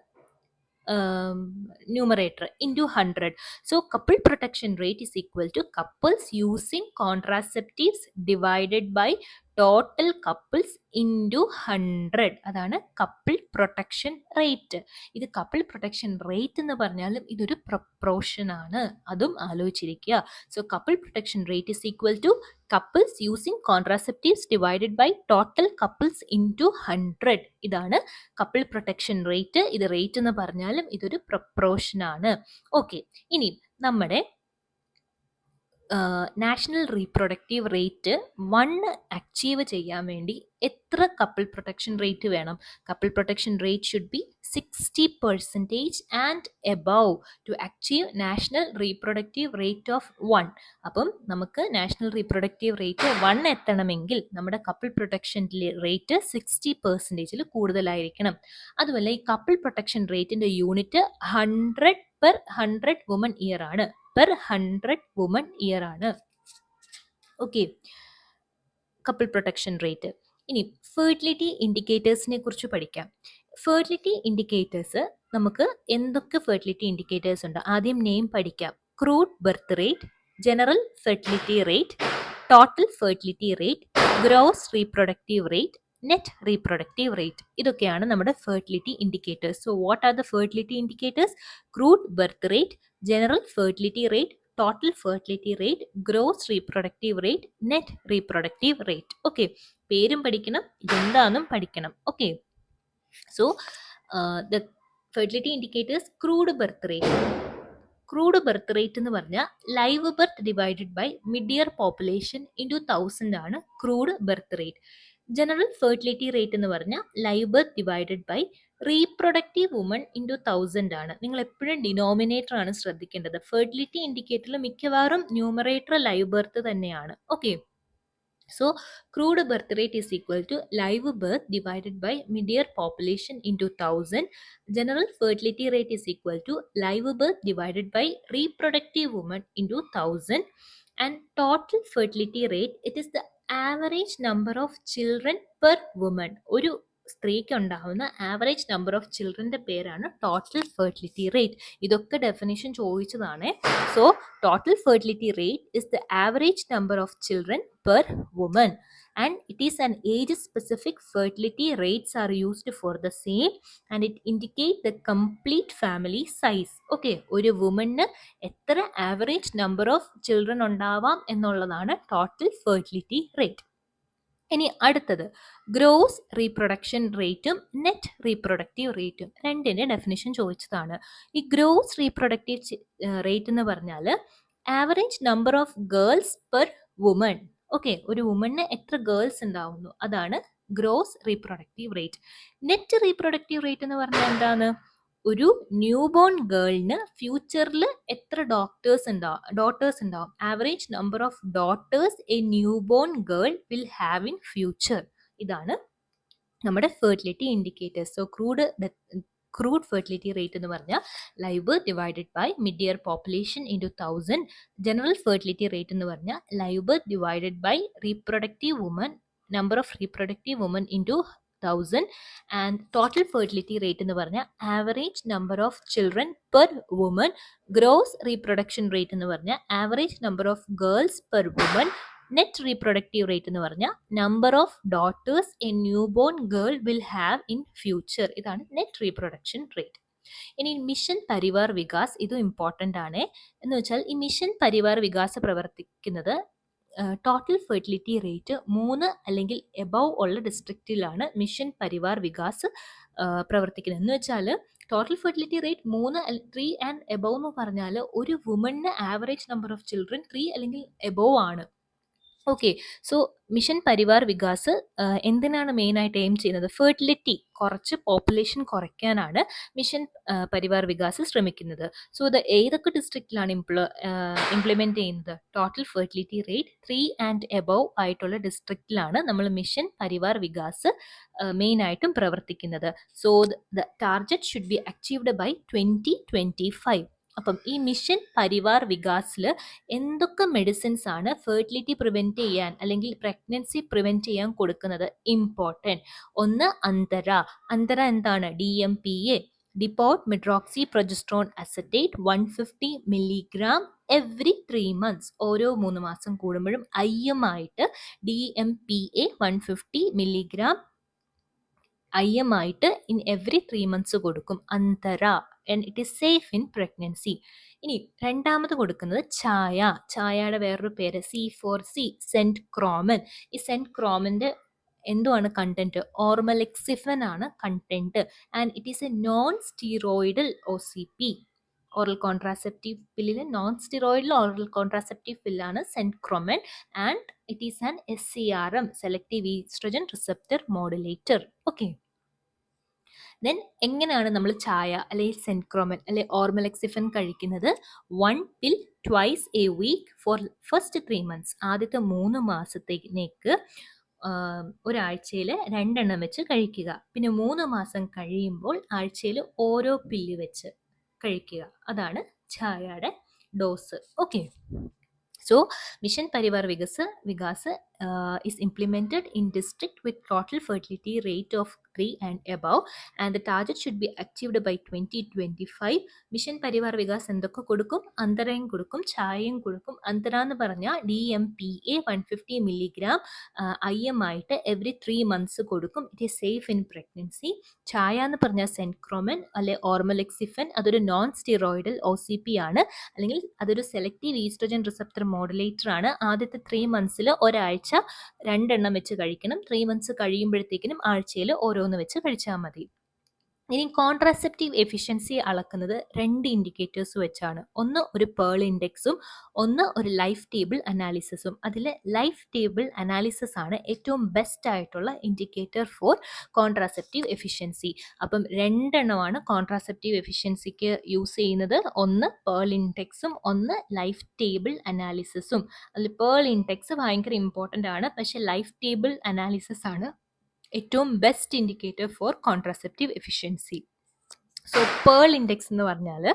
numerator into 100. So couple protection rate is equal to couples using contraceptives divided by total couples into 100. അതാണ് കപ്പിൾ പ്രൊട്ടക്ഷൻ റേറ്റ്. ഇത് കപ്പിൾ പ്രൊട്ടക്ഷൻ റേറ്റ് എന്ന് പറഞ്ഞാലും ഇതൊരു പ്രൊപ്പോർഷൻ ആണ്, അതും ആലോചിച്ചിരിക്കുക. So couple protection rate is equal to couples using contraceptives divided by total couples into 100. ഇതാണ് കപ്പിൾ പ്രൊട്ടക്ഷൻ റേറ്റ്. ഇത് റേറ്റ് എന്ന് പറഞ്ഞാലും ഇതൊരു പ്രൊപ്പോർഷൻ ആണ്. ഓക്കെ, ഇനി നമ്മുടെ നാഷണൽ റീപ്രൊഡക്റ്റീവ് റേറ്റ് 1 അച്ചീവ് ചെയ്യാൻ വേണ്ടി എത്ര കപ്പിൾ പ്രൊട്ടക്ഷൻ റേറ്റ് വേണം? Couple protection rate should be 60% and above to achieve national reproductive rate of 1. അപ്പം നമുക്ക് നാഷണൽ റീപ്രൊഡക്റ്റീവ് റേറ്റ് 1 എത്തണമെങ്കിൽ നമ്മുടെ കപ്പിൾ പ്രൊട്ടക്ഷൻ റേറ്റ് 60% കൂടുതലായിരിക്കണം. അതുപോലെ ഈ കപ്പിൾ പ്രൊട്ടക്ഷൻ റേറ്റിന്റെ യൂണിറ്റ് 100/100 വുമൺ ഇയർ ആണ്. പെർ 100 വുമൺ ഇയർ ആണ്. Okay, couple protection rate. ഇനി ഫെർട്ടിലിറ്റി ഇൻഡിക്കേറ്റേഴ്സിനെ കുറിച്ച് പഠിക്കാം. ഫെർട്ടിലിറ്റി ഇൻഡിക്കേറ്റേഴ്സ് നമുക്ക് എന്തൊക്കെ ഫെർട്ടിലിറ്റി ഇൻഡിക്കേറ്റേഴ്സ് ഉണ്ട്? ആദ്യം നെയിം പഠിക്കാം. Crude birth rate, general fertility rate, total fertility rate, gross reproductive rate, net reproductive rate. ഇതൊക്കെയാണ് നമ്മുടെ fertility indicators. So what are the fertility indicators? Crude birth rate, general fertility rate, total fertility rate, gross reproductive rate, net reproductive rate. Okay, പേരും പഠിക്കണം, ഇതെന്താണെന്നും പഠിക്കണം. Okay, so the fertility indicators. Crude birth rate. Crude birth rate എന്ന് പറഞ്ഞാൽ live birth divided by mid year population into 1000 ആണ് crude birth rate. General fertility rate എന്ന് പറഞ്ഞാൽ live birth divided by reproductive woman into 1000 ആണ്. നിങ്ങൾ എപ്പോഴും ഡിനോമിനേറ്റർ ആണ് ശ്രദ്ധിക്കേണ്ടത്. ഫെർട്ടിലിറ്റി ഇൻഡിക്കേറ്ററിൽ മിക്കവാറും ന്യൂമറേറ്റർ ലൈവ് ബർത്ത് തന്നെയാണ്. Okay, so crude birth rate is equal to live birth divided by mid-year population into 1000. General fertility rate is equal to live birth divided by reproductive woman into 1000. And total fertility rate, it is the average number of children per woman. ഒരു സ്ത്രീക്ക് ഉണ്ടാവുന്ന ആവറേജ് നമ്പർ ഓഫ് ചിൽഡ്രൻ്റെ പേരാണ് ടോട്ടൽ ഫെർട്ടിലിറ്റി റേറ്റ്. ഇതൊക്കെ ഡെഫിനിഷൻ ചോദിച്ചതാണ്. So total fertility rate is the average number of children per woman and it is an age specific fertility rates are used for the same and it indicate the complete family size. Okay, ഒരു വുമന് എത്ര ആവറേജ് നമ്പർ ഓഫ് ചിൽഡ്രൻ ഉണ്ടാവാം എന്നുള്ളതാണ് ടോട്ടൽ ഫെർട്ടിലിറ്റി റേറ്റ്. ഇനി അടുത്തത് ഗ്രോസ് റീപ്രൊഡക്ഷൻ റേറ്റും നെറ്റ് റീപ്രൊഡക്റ്റീവ് റേറ്റും. രണ്ടിൻ്റെ ഡെഫിനിഷൻ ചോദിച്ചതാണ്. ഈ ഗ്രോസ് റീപ്രൊഡക്റ്റീവ് റേറ്റ് എന്ന് പറഞ്ഞാൽ average number of girls per woman. Okay, ഒരു വുമണിന് എത്ര ഗേൾസ് ഉണ്ടാവുന്നു, അതാണ് gross reproductive rate. Net reproductive rate എന്ന് പറഞ്ഞാൽ എന്താണ്? ഒരു ന്യൂ ബോൺ ഗേളിന് ഫ്യൂച്ചറിൽ എത്ര ഡോട്ടേഴ്സ് ഉണ്ടാവും. Average number of daughters a new born girl will have in future. ഇതാണ് നമ്മുടെ fertility indicators. So crude fertility rate എന്ന് പറഞ്ഞാൽ live birth divided by mid year population into 1000. General fertility rate എന്ന് പറഞ്ഞാൽ live birth divided by reproductive woman, number of reproductive woman into 1000. And total fertility rate എന്ന് പറഞ്ഞാൽ average number of children per woman. Gross reproduction rate എന്ന് പറഞ്ഞാൽ average number of girls per woman. Net reproductive rate എന്ന് പറഞ്ഞാൽ number of daughters a new born girl will have in future. ഇതാണ് നെറ്റ് റീപ്രൊഡക്ഷൻ റേറ്റ്. ഇനി മിഷൻ പരിവാർ വികാസ്, ഇതും ഇമ്പോർട്ടൻ്റ് ആണ്. എന്ന് വെച്ചാൽ ഈ മിഷൻ പരിവാർ വികാസ് പ്രവർത്തിക്കുന്നത് ടോട്ടൽ ഫെർട്ടിലിറ്റി റേറ്റ് 3 അല്ലെങ്കിൽ എബവ് ഉള്ള ഡിസ്ട്രിക്റ്റിലാണ് മിഷൻ പരിവാർ വികാസ് പ്രവർത്തിക്കുന്നത്. എന്ന് വെച്ചാൽ total fertility rate 3 and above എന്ന് പറഞ്ഞാൽ ഒരു വുമണിന് ആവറേജ് നമ്പർ ഓഫ് ചിൽഡ്രൻ 3 അല്ലെങ്കിൽ എബവ് ആണ്. Okay, so Mission Parivar Vikas എന്തിനാണ് മെയിനായിട്ട് എയിം ചെയ്യുന്നത്? ഫെർട്ടിലിറ്റി കുറച്ച് പോപ്പുലേഷൻ കുറയ്ക്കാനാണ് മിഷൻ പരിവാർ വികാസ് ശ്രമിക്കുന്നത്. സോ ഏതൊക്കെ ഡിസ്ട്രിക്റ്റിലാണ് ഇംപ്ലിമെൻറ്റ് ചെയ്യുന്നത്? Total fertility rate 3 and above ആയിട്ടുള്ള ഡിസ്ട്രിക്റ്റിലാണ് നമ്മൾ മിഷൻ പരിവാർ വികാസ് മെയിനായിട്ടും പ്രവർത്തിക്കുന്നത്. So the target should be achieved by 2025. അപ്പം ഈ മിഷൻ പരിവാർ വികാസിൽ എന്തൊക്കെ മെഡിസിൻസ് ആണ് ഫെർട്ടിലിറ്റി പ്രിവെൻറ്റ് ചെയ്യാൻ അല്ലെങ്കിൽ പ്രഗ്നൻസി പ്രിവെൻറ്റ് ചെയ്യാൻ കൊടുക്കുന്നത്? ഇമ്പോർട്ടൻറ്റ്. ഒന്ന് അന്തര എന്താണ്? DMPA, depot medroxyprogesterone acetate 150 milligram every 3 months. ഓരോ 3 മാസം കൂടുമ്പോഴും IM-ആയിട്ട് DMPA 150 milligram IM-ആയിട്ട് ഇൻ എവറി 3 months കൊടുക്കും. അന്തര, and it is safe in pregnancy. ഇനി രണ്ടാമത് കൊടുക്കുന്നത് ചായയുടെ വേറൊരു പേര് C4C, സെന്റ് ക്രോമൻ. ഈ സെന്റ് ക്രോമൻ്റെ എന്തുവാണ് കണ്ടന്റ്? ഓർമലെക്സിഫൻ ആണ് content. And it is a non steroidal OCP. Oral contraceptive പില്ലിൽ നോൺ സ്റ്റിറോയിഡിൽ ഓറൽ കോൺട്രാസെപ്റ്റീവ് പില്ലാണ് centchroman and it is an SCRM, selective oestrogen receptor modulator. Okay, then എങ്ങനെയാണ് നമ്മൾ ചായ അല്ലെങ്കിൽ സെൻക്രോമൻ അല്ലെങ്കിൽ ഓർമലക്സിഫൻ കഴിക്കുന്നത്? 1 pill twice a week for first 3 months. ആദ്യത്തെ 3 മാസത്തേക്ക് ഒരാഴ്ചയിൽ 2 എണ്ണം വെച്ച് കഴിക്കുക. പിന്നെ 3 മാസം കഴിയുമ്പോൾ ആഴ്ചയിൽ ഓരോ പില്ല് വെച്ച് കഴിക്കുക. അതാണ് ചായയുടെ dose. Okay, so Mission Parivar Vigas is implemented in district with total fertility rate of 3 and above, and the target should be achieved by 2025. Mission Parivar Vigas എന്തൊക്കെ കൊടുക്കും? അന്തരയും കൊടുക്കും, ചായയും കൊടുക്കും. അന്തര എന്ന് പറഞ്ഞാൽ DMPA 150 milligram IM ആയിട്ട് എവറി 3 months കൊടുക്കും. It is safe in pregnancy. ചായ എന്ന് പറഞ്ഞാൽ സെൻക്രോമൻ അല്ലെ ഓർമലക്സിഫൻ, അതൊരു നോൺ സ്റ്റിറോയിഡൽ OCP ആണ്, അല്ലെങ്കിൽ അതൊരു സെലക്റ്റീവ് ഈസ്ട്രജൻ റിസപ്റ്റർ മോഡുലേറ്റർ ആണ്. ആദ്യത്തെ 3 months ഒരാഴ്ച 2 എണ്ണം വെച്ച് കഴിക്കണം. 3 months കഴിയുമ്പോഴത്തേക്കിനും ആഴ്ചയിൽ ഓരോന്ന് വെച്ച് കഴിച്ചാൽ മതി. ഇനി കോൺട്രാസെപ്റ്റീവ് എഫിഷ്യൻസി അളക്കുന്നത് 2 ഇൻഡിക്കേറ്റേഴ്സ് വെച്ചാണ്. ഒന്ന് ഒരു പേൾ ഇൻഡെക്സും ഒന്ന് ഒരു ലൈഫ് ടേബിൾ അനാലിസിസും. അതിൽ ലൈഫ് ടേബിൾ അനാലിസിസ് ആണ് ഏറ്റവും ബെസ്റ്റ് ആയിട്ടുള്ള ഇൻഡിക്കേറ്റർ ഫോർ കോൺട്രാസെപ്റ്റീവ് എഫിഷ്യൻസി. അപ്പം 2 എണ്ണമാണ് കോൺട്രാസെപ്റ്റീവ് എഫിഷ്യൻസിക്ക് യൂസ് ചെയ്യുന്നത്. ഒന്ന് പേൾ ഇൻഡെക്സും ഒന്ന് ലൈഫ് ടേബിൾ അനാലിസിസും. അതിൽ പേൾ ഇൻഡെക്സ് ഭയങ്കര ഇമ്പോർട്ടൻ്റ് ആണ്, പക്ഷേ ലൈഫ് ടേബിൾ അനാലിസിസ് ആണ് ഏറ്റവും best indicator for contraceptive efficiency. So Pearl index എന്ന് പറഞ്ഞാൽ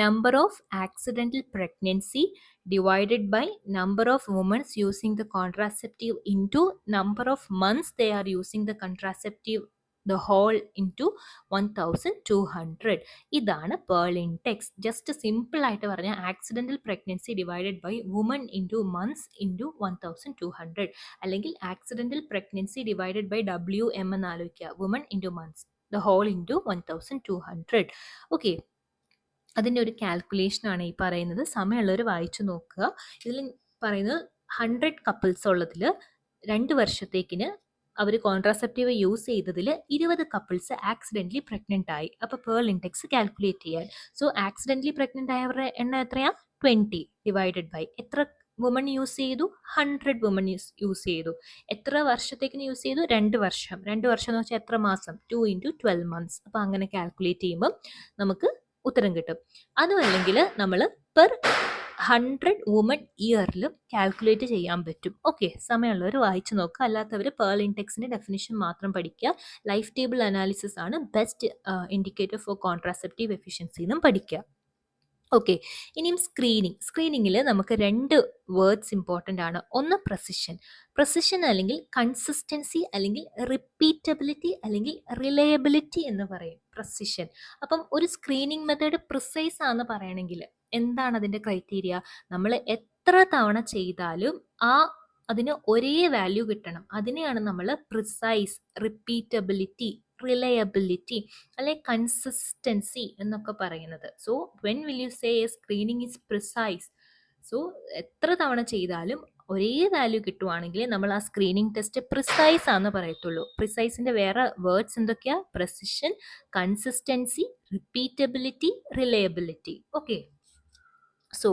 number of accidental pregnancy divided by number of womens using the contraceptive into number of months they are using the contraceptive the whole into 1200. ഇതാണ് പേൾ ഇൻഡെക്സ്. ജസ്റ്റ് സിമ്പിൾ ആയിട്ട് പറഞ്ഞാൽ accidental pregnancy divided by woman into months into 1200, അല്ലെങ്കിൽ accidental pregnancy divided by WM എന്ന് ആലോചിക്കുക, woman into months the whole into 1200. Okay, അതിൻ്റെ ഒരു കാൽക്കുലേഷനാണ് ഈ പറയുന്നത്. സമയമുള്ളവർ വായിച്ചു നോക്കുക. ഇതിൽ പറയുന്നത് 100 കപ്പിൾസ് ഉള്ളതിൽ 2 വർഷത്തേക്കിന് അവർ കോൺട്രാസെപ്റ്റീവ് യൂസ് ചെയ്തതിൽ 20 കപ്പിൾസ് ആക്സിഡൻ്റലി പ്രഗ്നൻ്റ് ആയി. അപ്പോൾ പേൾ ഇൻഡെക്സ് കാൽക്കുലേറ്റ് ചെയ്യാൻ. സോ ആക്സിഡൻ്റലി പ്രഗ്നൻ്റ് ആയവരുടെ എണ്ണം എത്രയാണ്? 20 ഡിവൈഡഡ് ബൈ എത്ര വുമൺ യൂസ് ചെയ്തു? 100 വുമൺ യൂസ് ചെയ്തു. എത്ര വർഷത്തേക്കിന് യൂസ് ചെയ്തു? 2 വർഷം. 2 വർഷം എന്ന് വെച്ചാൽ എത്ര മാസം? 2 × 12 months. അപ്പോൾ അങ്ങനെ കാൽക്കുലേറ്റ് ചെയ്യുമ്പോൾ നമുക്ക് ഉത്തരം കിട്ടും. അതുമല്ലെങ്കിൽ നമ്മൾ പെർ 100 വുമൺ ഇയറിലും കാൽക്കുലേറ്റ് ചെയ്യാൻ പറ്റും. ഓക്കെ, സമയമുള്ളവർ വായിച്ചു നോക്കുക. അല്ലാത്തവർ പേൾ ഇൻഡെക്സിൻ്റെ ഡെഫിനിഷൻ മാത്രം പഠിക്കുക. ലൈഫ് ടേബിൾ അനാലിസിസ് ആണ് best indicator for contraceptive efficiency എന്നും പഠിക്കുക. ഓക്കെ, ഇനിയും സ്ക്രീനിങ്ങിൽ നമുക്ക് 2 വേർഡ്സ് ഇമ്പോർട്ടൻ്റ് ആണ്. ഒന്ന് പ്രസിഷൻ അല്ലെങ്കിൽ കൺസിസ്റ്റൻസി അല്ലെങ്കിൽ റിപ്പീറ്റബിലിറ്റി അല്ലെങ്കിൽ റിലയബിലിറ്റി എന്ന് പറയും. പ്രസിഷൻ. അപ്പം ഒരു സ്ക്രീനിങ് മെത്തേഡ് പ്രിസൈസ് ആണെന്ന് പറയണമെങ്കിൽ എന്താണ് അതിൻ്റെ ക്രൈറ്റീരിയ? നമ്മൾ എത്ര തവണ ചെയ്താലും അതിന് ഒരേ വാല്യൂ കിട്ടണം. അതിനെയാണ് നമ്മൾ പ്രിസൈസ്, റിപ്പീറ്റബിലിറ്റി, റിലയബിലിറ്റി അല്ലെ കൺസിസ്റ്റൻസി എന്നൊക്കെ പറയുന്നത്. So when will you say A screening is precise? So എത്ര തവണ ചെയ്താലും ഒരേ വാല്യൂ കിട്ടുവാണെങ്കിൽ നമ്മൾ ആ സ്ക്രീനിങ് ടെസ്റ്റ് പ്രിസൈസ് ആണെന്ന് പറയത്തുള്ളൂ. പ്രിസൈസിൻ്റെ വേറെ വേർഡ്സ് എന്തൊക്കെയാ? Precision, consistency, repeatability, reliability. Okay, so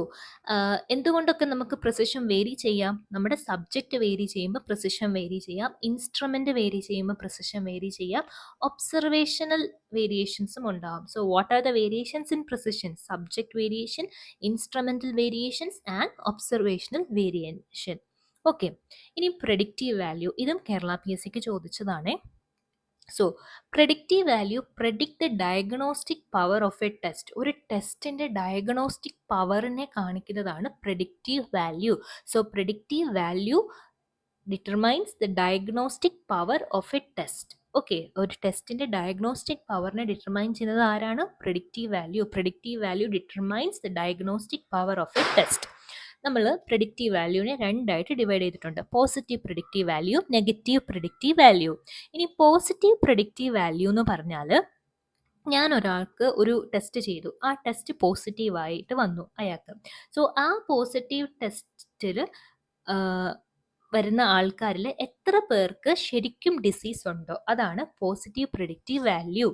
എന്തുകൊണ്ടൊക്കെ നമുക്ക് പ്രിസിഷൻ വേരി ചെയ്യാം? നമ്മുടെ സബ്ജക്റ്റ് വേരി ചെയ്യുമ്പോൾ പ്രിസിഷൻ വേരി ചെയ്യാം, ഇൻസ്ട്രുമെൻ്റ് വേരി ചെയ്യുമ്പോൾ പ്രിസിഷൻ വേരി ചെയ്യാം, ഒബ്സർവേഷണൽ വേരിയേഷൻസും ഉണ്ടാകും. So what are the variations in precision? Subject variation, instrumental variations and observational variation. Okay, ഇനി പ്രെഡിക്റ്റീവ് വാല്യൂ. ഇതും കേരള PSCക്ക് ചോദിച്ചതാണേ. So predictive value predict the diagnostic power of a test. ഒരു ടെസ്റ്റിൻ്റെ ഡയഗ്നോസ്റ്റിക് പവറിനെ കാണിക്കുന്നതാണ് predictive value. So predictive value determines the diagnostic power of A test. Okay, ഒരു ടെസ്റ്റിൻ്റെ ഡയഗ്നോസ്റ്റിക് പവറിനെ ഡിറ്റർമൈൻ ചെയ്യുന്നത് ആരാണ്? Predictive value. Predictive value determines the diagnostic power of A test. നമ്മൾ പ്രെഡിക്റ്റീവ് വാല്യൂവിനെ 2 ആയിട്ട് ഡിവൈഡ് ചെയ്തിട്ടുണ്ട്. Positive predictive value, negative predictive value. ഇനി പോസിറ്റീവ് പ്രെഡിക്റ്റീവ് വാല്യൂ എന്ന് പറഞ്ഞാൽ ഞാൻ ഒരാൾക്ക് ഒരു ടെസ്റ്റ് ചെയ്തു, ആ ടെസ്റ്റ് പോസിറ്റീവായിട്ട് വന്നു അയാൾക്ക്. സോ ആ പോസിറ്റീവ് ടെസ്റ്റിൽ വരുന്ന ആൾക്കാരിൽ എത്ര പേർക്ക് ശരിക്കും ഡിസീസ് ഉണ്ടോ, അതാണ് positive predictive value.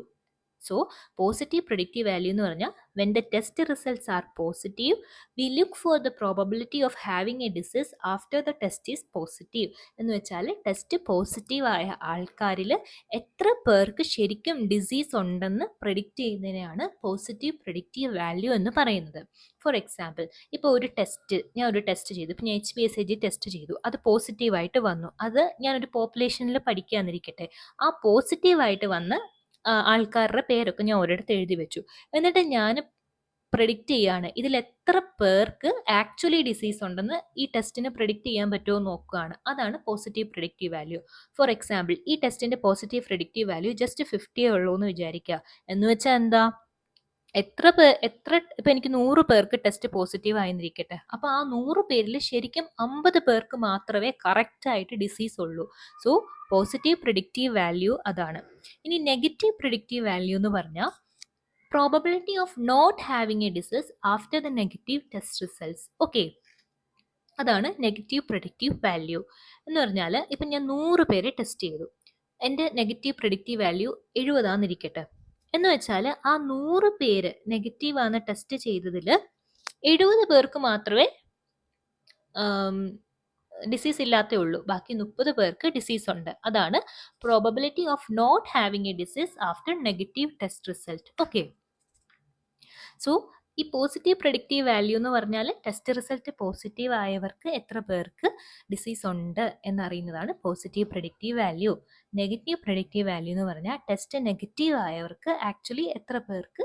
So positive predictive value എന്ന് പറഞ്ഞാൽ when the test results are positive we look for the probability of having a disease after the test is positive. എന്ന് വെച്ചാൽ ടെസ്റ്റ് പോസിറ്റീവ് ആയ ആൾക്കാരിൽ എത്ര പേർക്ക് ശരിക്കും ഡിസീസ് ഉണ്ടെന്ന് പ്രിഡിക്റ്റ് ചെയ്യുന്നതിനെയാണ് പോസിറ്റീവ് പ്രിഡിക്റ്റീവ് വാല്യൂ എന്ന് പറയുന്നത്. ഫോർ എക്സാമ്പിൾ, ഇപ്പോൾ ഞാൻ ഒരു ടെസ്റ്റ് ചെയ്തു. ഇപ്പോൾ ഞാൻ HbSAg ടെസ്റ്റ് ചെയ്തു, അത് പോസിറ്റീവായിട്ട് വന്നു. അത് ഞാനൊരു പോപ്പുലേഷനിൽ പഠിക്കാന്നിരിക്കട്ടെ. ആ പോസിറ്റീവായിട്ട് വന്ന് ആൾക്കാരുടെ പേരൊക്കെ ഞാൻ ഒരിടത്ത് എഴുതി വെച്ചു. എന്നിട്ട് ഞാൻ പ്രെഡിക്റ്റ് ചെയ്യാണ് ഇതിൽ എത്ര പേർക്ക് ആക്ച്വലി ഡിസീസ് ഉണ്ടെന്ന് ഈ ടെസ്റ്റിന് പ്രെഡിക്റ്റ് ചെയ്യാൻ പറ്റുമോ നോക്കുകയാണ്. അതാണ് positive predictive value. For example, ഈ ടെസ്റ്റിന്റെ പോസിറ്റീവ് പ്രിഡിക്റ്റീവ് വാല്യൂ ജസ്റ്റ് 50 ഉള്ളൂ എന്ന് വിചാരിക്കുക. എന്ന് വെച്ചാൽ എന്താ, ഇപ്പൊ എനിക്ക് 100 പേർക്ക് ടെസ്റ്റ് പോസിറ്റീവ് ആയിരിക്കട്ടെ. അപ്പൊ ആ 100 പേരിൽ ശരിക്കും 50 പേർക്ക് മാത്രമേ കറക്റ്റ് ആയിട്ട് ഡിസീസ് ഉള്ളൂ. സോ പോസിറ്റീവ് പ്രിഡിക്റ്റീവ് വാല്യൂ അതാണ്. ഇനി നെഗറ്റീവ് പ്രിഡിക്റ്റീവ് വാല്യൂ എന്ന് പറഞ്ഞാൽ probability of not having a disease after the negative test results. Okay, അതാണ് നെഗറ്റീവ് പ്രിഡിക്റ്റീവ് വാല്യൂ എന്ന് പറഞ്ഞാൽ ഇപ്പം ഞാൻ 100 പേരെ ടെസ്റ്റ് ചെയ്തു. എൻ്റെ നെഗറ്റീവ് പ്രിഡിക്റ്റീവ് വാല്യൂ 70 ആണെന്നിരിക്കട്ടെ. എന്ന് വെച്ചാൽ ആ 100 പേര് നെഗറ്റീവ് ആണ് ടെസ്റ്റ് ചെയ്തതിൽ 70 പേർക്ക് മാത്രമേ ഡിസീസ് ഇല്ലാത്തേ ഉള്ളൂ. ബാക്കി 30 പേർക്ക് ഡിസീസ് ഉണ്ട്. അതാണ് probability of not having a disease after negative test result. Okay, so ഈ പോസിറ്റീവ് പ്രെഡിക്റ്റീവ് വാല്യൂ എന്ന് പറഞ്ഞാൽ ടെസ്റ്റ് റിസൾട്ട് പോസിറ്റീവ് ആയവർക്ക് എത്ര പേർക്ക് ഡിസീസ് ഉണ്ട് എന്നറിയുന്നതാണ് positive predictive value. Negative predictive value എന്ന് പറഞ്ഞാൽ ടെസ്റ്റ് നെഗറ്റീവ് ആയവർക്ക് ആക്ച്വലി എത്ര പേർക്ക്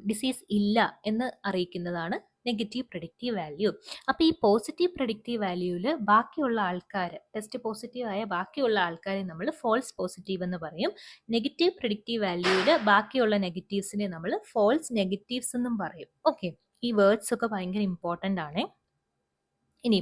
ഡിസീസ് ഇല്ല എന്ന് അറിയിക്കുന്നതാണ് നെഗറ്റീവ് പ്രെഡിക്റ്റീവ് വാല്യൂ. അപ്പോൾ ഈ പോസിറ്റീവ് പ്രെഡിക്റ്റീവ് വാല്യൂവിൽ ബാക്കിയുള്ള ആൾക്കാർ, ടെസ്റ്റ് പോസിറ്റീവ് ആയ ബാക്കിയുള്ള ആൾക്കാരെ നമ്മൾ ഫോൾസ് പോസിറ്റീവ് എന്ന് പറയും. നെഗറ്റീവ് പ്രെഡിക്റ്റീവ് വാല്യൂവിൽ ബാക്കിയുള്ള നെഗറ്റീവ്സിനെ നമ്മൾ ഫോൾസ് നെഗറ്റീവ്സ് എന്നും പറയും. ഓക്കെ, ഈ വേർഡ്സ് ഒക്കെ ഭയങ്കര ഇമ്പോർട്ടൻ്റ് ആണ്. ഇനി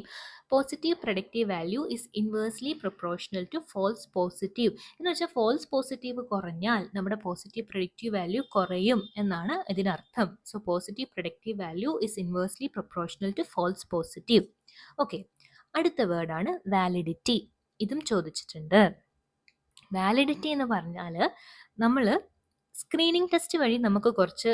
positive predictive value is inversely proportional to false positive. എന്ന് വെച്ചാൽ ഫോൾസ് പോസിറ്റീവ് കുറഞ്ഞാൽ നമ്മുടെ പോസിറ്റീവ് പ്രെഡിക്റ്റീവ് വാല്യൂ കുറയും എന്നാണ് ഇതിനർത്ഥം. So positive predictive value is inversely proportional to false positive. Okay, അടുത്ത വേർഡാണ് വാലിഡിറ്റി. ഇതും ചോദിച്ചിട്ടുണ്ട്. വാലിഡിറ്റി എന്ന് പറഞ്ഞാൽ നമ്മൾ സ്ക്രീനിങ് ടെസ്റ്റ് വഴി നമുക്ക് കുറച്ച്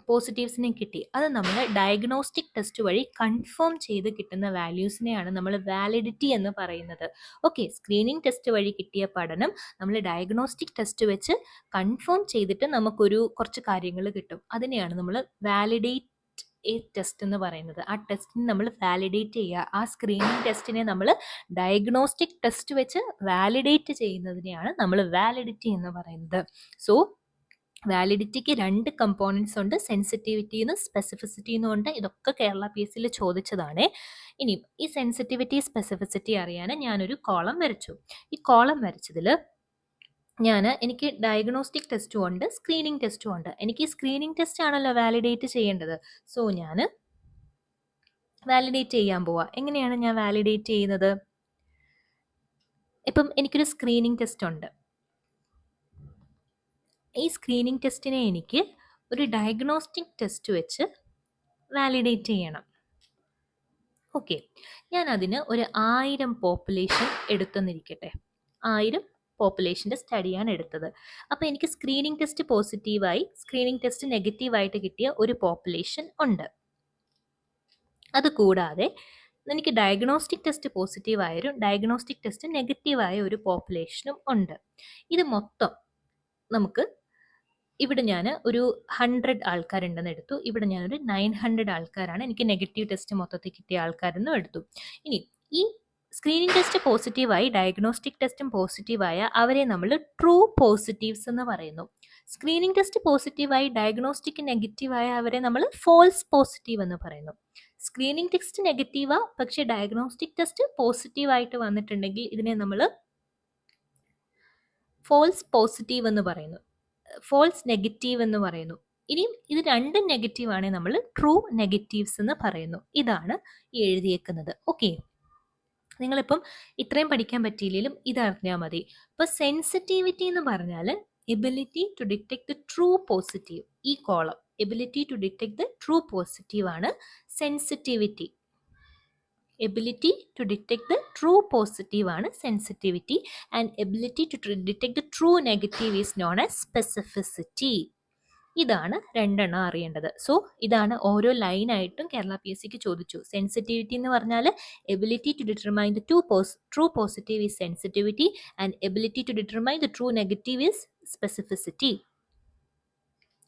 പോസിറ്റീവ്സിനെ കിട്ടി. അത് നമ്മൾ ഡയഗ്നോസ്റ്റിക് ടെസ്റ്റ് വഴി കൺഫേം ചെയ്ത് കിട്ടുന്ന വാല്യൂസിനെയാണ് നമ്മൾ വാലിഡിറ്റി എന്ന് പറയുന്നത്. ഓക്കെ, സ്ക്രീനിങ് ടെസ്റ്റ് വഴി കിട്ടിയ പഠനം നമ്മൾ ഡയഗ്നോസ്റ്റിക് ടെസ്റ്റ് വെച്ച് കൺഫേം ചെയ്തിട്ട് നമുക്കൊരു കുറച്ച് കാര്യങ്ങൾ കിട്ടും. അതിനെയാണ് നമ്മൾ വാലിഡേറ്റ് ടെസ്റ്റ് എന്ന് പറയുന്നത്. ആ ടെസ്റ്റിനെ നമ്മൾ വാലിഡേറ്റ് ചെയ്യുക. ആ സ്ക്രീനിങ് ടെസ്റ്റിനെ നമ്മൾ ഡയഗ്നോസ്റ്റിക് ടെസ്റ്റ് വെച്ച് വാലിഡേറ്റ് ചെയ്യുന്നതിനെയാണ് നമ്മൾ വാലിഡിറ്റി എന്ന് പറയുന്നത്. സോ വാലിഡിറ്റിക്ക് 2 കമ്പോണൻസ് ഉണ്ട്, സെൻസിറ്റിവിറ്റി എന്നും സ്പെസിഫിസിറ്റി എന്നും ഉണ്ട്. ഇതൊക്കെ കേരള PSCയിൽ ചോദിച്ചതാണ്. ഇനി ഈ സെൻസിറ്റിവിറ്റി സ്പെസിഫിസിറ്റി അറിയാൻ ഞാനൊരു കോളം വരച്ചു. ഈ കോളം വരച്ചതിൽ എനിക്ക് ഡയഗ്നോസ്റ്റിക് ടെസ്റ്റും ഉണ്ട്, സ്ക്രീനിങ് ടെസ്റ്റും ഉണ്ട്. എനിക്ക് ഈ സ്ക്രീനിങ് ടെസ്റ്റ് ആണല്ലോ വാലിഡേറ്റ് ചെയ്യേണ്ടത്. സോ ഞാൻ വാലിഡേറ്റ് ചെയ്യാൻ പോവാ. എങ്ങനെയാണ് ഞാൻ വാലിഡേറ്റ് ചെയ്യുന്നത്? ഇപ്പം എനിക്കൊരു സ്ക്രീനിങ് ടെസ്റ്റ് ഉണ്ട്. ഈ സ്ക്രീനിങ് ടെസ്റ്റിനെ എനിക്ക് ഒരു ഡയഗ്നോസ്റ്റിക് ടെസ്റ്റ് വെച്ച് വാലിഡേറ്റ് ചെയ്യണം. ഓക്കെ, ഞാൻ അതിന് ഒരു 1000 പോപ്പുലേഷൻ എടുത്തെന്നിരിക്കട്ടെ. 1000 പോപ്പുലേഷൻ്റെ സ്റ്റഡിയാണ് എടുത്തത്. അപ്പോൾ എനിക്ക് സ്ക്രീനിങ് ടെസ്റ്റ് പോസിറ്റീവായി സ്ക്രീനിങ് ടെസ്റ്റ് നെഗറ്റീവായിട്ട് കിട്ടിയ ഒരു പോപ്പുലേഷൻ ഉണ്ട്. അതുകൂടാതെ എനിക്ക് ഡയഗ്നോസ്റ്റിക് ടെസ്റ്റ് പോസിറ്റീവായൊരു ഡയഗ്നോസ്റ്റിക് ടെസ്റ്റ് നെഗറ്റീവായ ഒരു പോപ്പുലേഷനും ഉണ്ട്. ഇത് മൊത്തം നമുക്ക് ഇവിടെ ഞാൻ ഒരു 100 ആൾക്കാരുണ്ടെന്ന് എടുത്തു. ഇവിടെ ഞാനൊരു 900 ആൾക്കാരാണ് എനിക്ക് നെഗറ്റീവ് ടെസ്റ്റ് മൊത്തത്തിൽ കിട്ടിയ ആൾക്കാരെന്നും എടുത്തു. ഇനി ഈ സ്ക്രീനിങ് ടെസ്റ്റ് പോസിറ്റീവായി ഡയഗ്നോസ്റ്റിക് ടെസ്റ്റും പോസിറ്റീവായ അവരെ നമ്മൾ ട്രൂ പോസിറ്റീവ്സ് എന്ന് പറയുന്നു. സ്ക്രീനിങ് ടെസ്റ്റ് പോസിറ്റീവായി ഡയഗ്നോസ്റ്റിക് നെഗറ്റീവായ അവരെ നമ്മൾ ഫോൾസ് പോസിറ്റീവ് എന്ന് പറയുന്നു. സ്ക്രീനിങ് ടെസ്റ്റ് നെഗറ്റീവാ പക്ഷേ ഡയഗ്നോസ്റ്റിക് ടെസ്റ്റ് പോസിറ്റീവായിട്ട് വന്നിട്ടുണ്ടെങ്കിൽ ഇതിനെ നമ്മൾ ഫോൾസ് പോസിറ്റീവ് എന്ന് പറയുന്നു, ഫോൾസ് നെഗറ്റീവ് എന്ന് പറയുന്നു. ഇനിയും ഇത് രണ്ടും നെഗറ്റീവ് ആണെങ്കിൽ നമ്മൾ ട്രൂ നെഗറ്റീവ്സ് എന്ന് പറയുന്നു. ഇതാണ് ഈ എഴുതിയേക്കുന്നത്. ഓക്കെ, നിങ്ങളിപ്പം ഇത്രയും പഠിക്കാൻ പറ്റിയില്ലെങ്കിലും ഇതറിഞ്ഞാൽ മതി. ഇപ്പോൾ സെൻസിറ്റിവിറ്റി എന്ന് പറഞ്ഞാൽ ability to detect the true positive. ഈ column ability to detect the true positive ആണ് sensitivity. Ability to detect the true positive ആണ് sensitivity, and ability to detect the true negative is known as specificity. ഇതാണ് രണ്ടെണ്ണം അറിയേണ്ടത്. സോ ഇതാണ് ഓരോ ലൈനായിട്ടും കേരള പി എസ് സിക്ക് ചോദിച്ചു. സെൻസിറ്റിവിറ്റി എന്ന് പറഞ്ഞാൽ ability to determine the true positive is sensitivity, and ability to determine the true negative is specificity.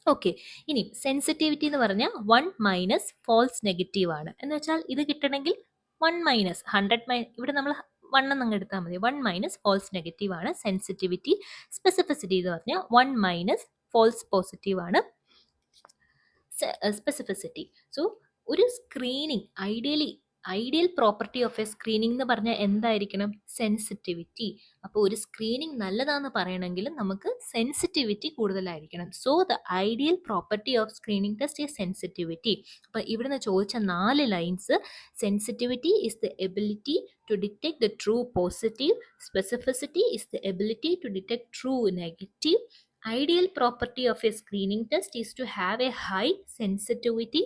Okay, ഇനി സെൻസിറ്റിവിറ്റി എന്ന് പറഞ്ഞാൽ 1 - ഫോൾസ് നെഗറ്റീവ് ആണ്. എന്ന് വെച്ചാൽ ഇത് കിട്ടണമെങ്കിൽ 1 - 100 ഇവിടെ നമ്മൾ 1 എന്നങ്ങ് എടുത്താൽ മതി. 1 - ഫോൾസ് നെഗറ്റീവ് ആണ് സെൻസിറ്റിവിറ്റി. സ്പെസിഫിസിറ്റി എന്ന് പറഞ്ഞാൽ 1 - ഫോൾസ് പോസിറ്റീവ് ആണ് സ്പെസിഫിസിറ്റി. സോ ഒരു screening ideal property of A screening എന്ന് പറഞ്ഞാൽ എന്തായിരിക്കണം? സെൻസിറ്റിവിറ്റി. അപ്പോൾ ഒരു സ്ക്രീനിങ് നല്ലതാന്ന് പറയണമെങ്കിൽ നമുക്ക് സെൻസിറ്റിവിറ്റി കൂടുതലായിരിക്കണം. So the ideal property of screening test is sensitivity. അപ്പോൾ ഇവിടുന്ന് ചോദിച്ച 4 lines: sensitivity is the ability to detect the true positive, specificity is the ability to detect true negative, ideal property of a screening test is to have a high sensitivity.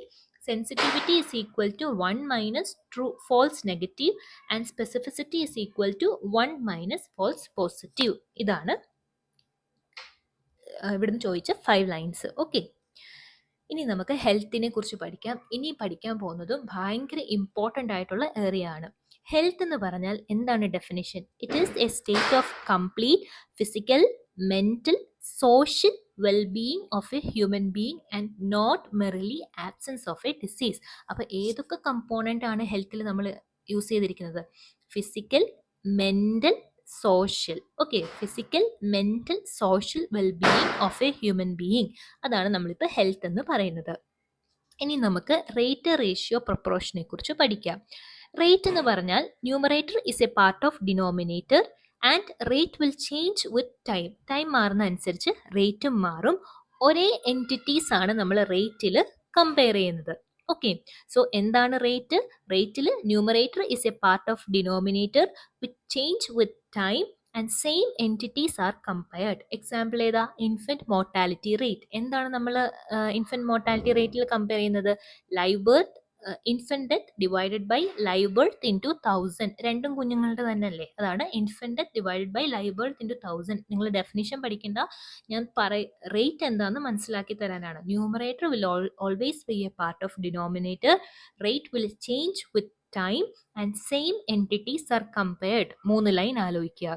Sensitivity is equal to 1 - true false negative, and specificity is equal to 1 - false positive. ഇതാണ് ഇവിടുന്ന് ചോദിച്ച 5 ലൈൻസ്. ഓക്കെ, ഇനി നമുക്ക് ഹെൽത്തിനെ കുറിച്ച് പഠിക്കാം. ഇനി പഠിക്കാൻ പോകുന്നതും ഭയങ്കര ഇമ്പോർട്ടൻ്റ് ആയിട്ടുള്ള ഏരിയ ആണ്. ഹെൽത്ത് എന്ന് പറഞ്ഞാൽ എന്താണ് definition? It is a state of complete physical, mental, social wellbeing of a human being and not merely absence of a disease. അപ്പോൾ ഏതൊക്കെ കമ്പോണൻ്റ് ആണ് ഹെൽത്തിൽ നമ്മൾ യൂസ് ചെയ്തിരിക്കുന്നത്? Physical, mental, social. Okay, physical, mental, social wellbeing of a human being, അതാണ് നമ്മളിപ്പോൾ ഹെൽത്ത് എന്ന് പറയുന്നത്. ഇനി നമുക്ക് റേറ്റ്, റേഷ്യോ, പ്രൊപ്പോർഷനെ കുറിച്ച് പഠിക്കാം. റേറ്റ് എന്ന് പറഞ്ഞാൽ numerator is a part of denominator and rate will change with time. Time മാറുന്ന അനുസരിച്ച് റേറ്റും മാറും. ഒരേ എൻറ്റിറ്റീസ് ആണ് നമ്മൾ റേറ്റിൽ കമ്പയർ ചെയ്യുന്നത്. ഓക്കെ, സോ എന്താണ് റേറ്റ്? റേറ്റിൽ numerator is a part of denominator with change with time and same entities are compared. Example ഏതാ? Infant mortality rate. എന്താണ് നമ്മൾ ഇൻഫൻറ്റ് മോർട്ടാലിറ്റി റേറ്റിൽ കമ്പയർ ചെയ്യുന്നത്? Live birth, infant death divided by live birth into 1000. രണ്ടും കുഞ്ഞുങ്ങളുടെ തന്നെ അല്ലേ? അതാണ് infant death divided by live birth into 1000. നിങ്ങൾ ഡെഫിനിഷൻ പഠിക്കേണ്ട, ഞാൻ റേറ്റ് എന്താണെന്ന് മനസ്സിലാക്കി തരാനാണ്. Numerator will always be a part of denominator, rate will change with time and same entities are compared. 3 line ആലോചിക്കുക.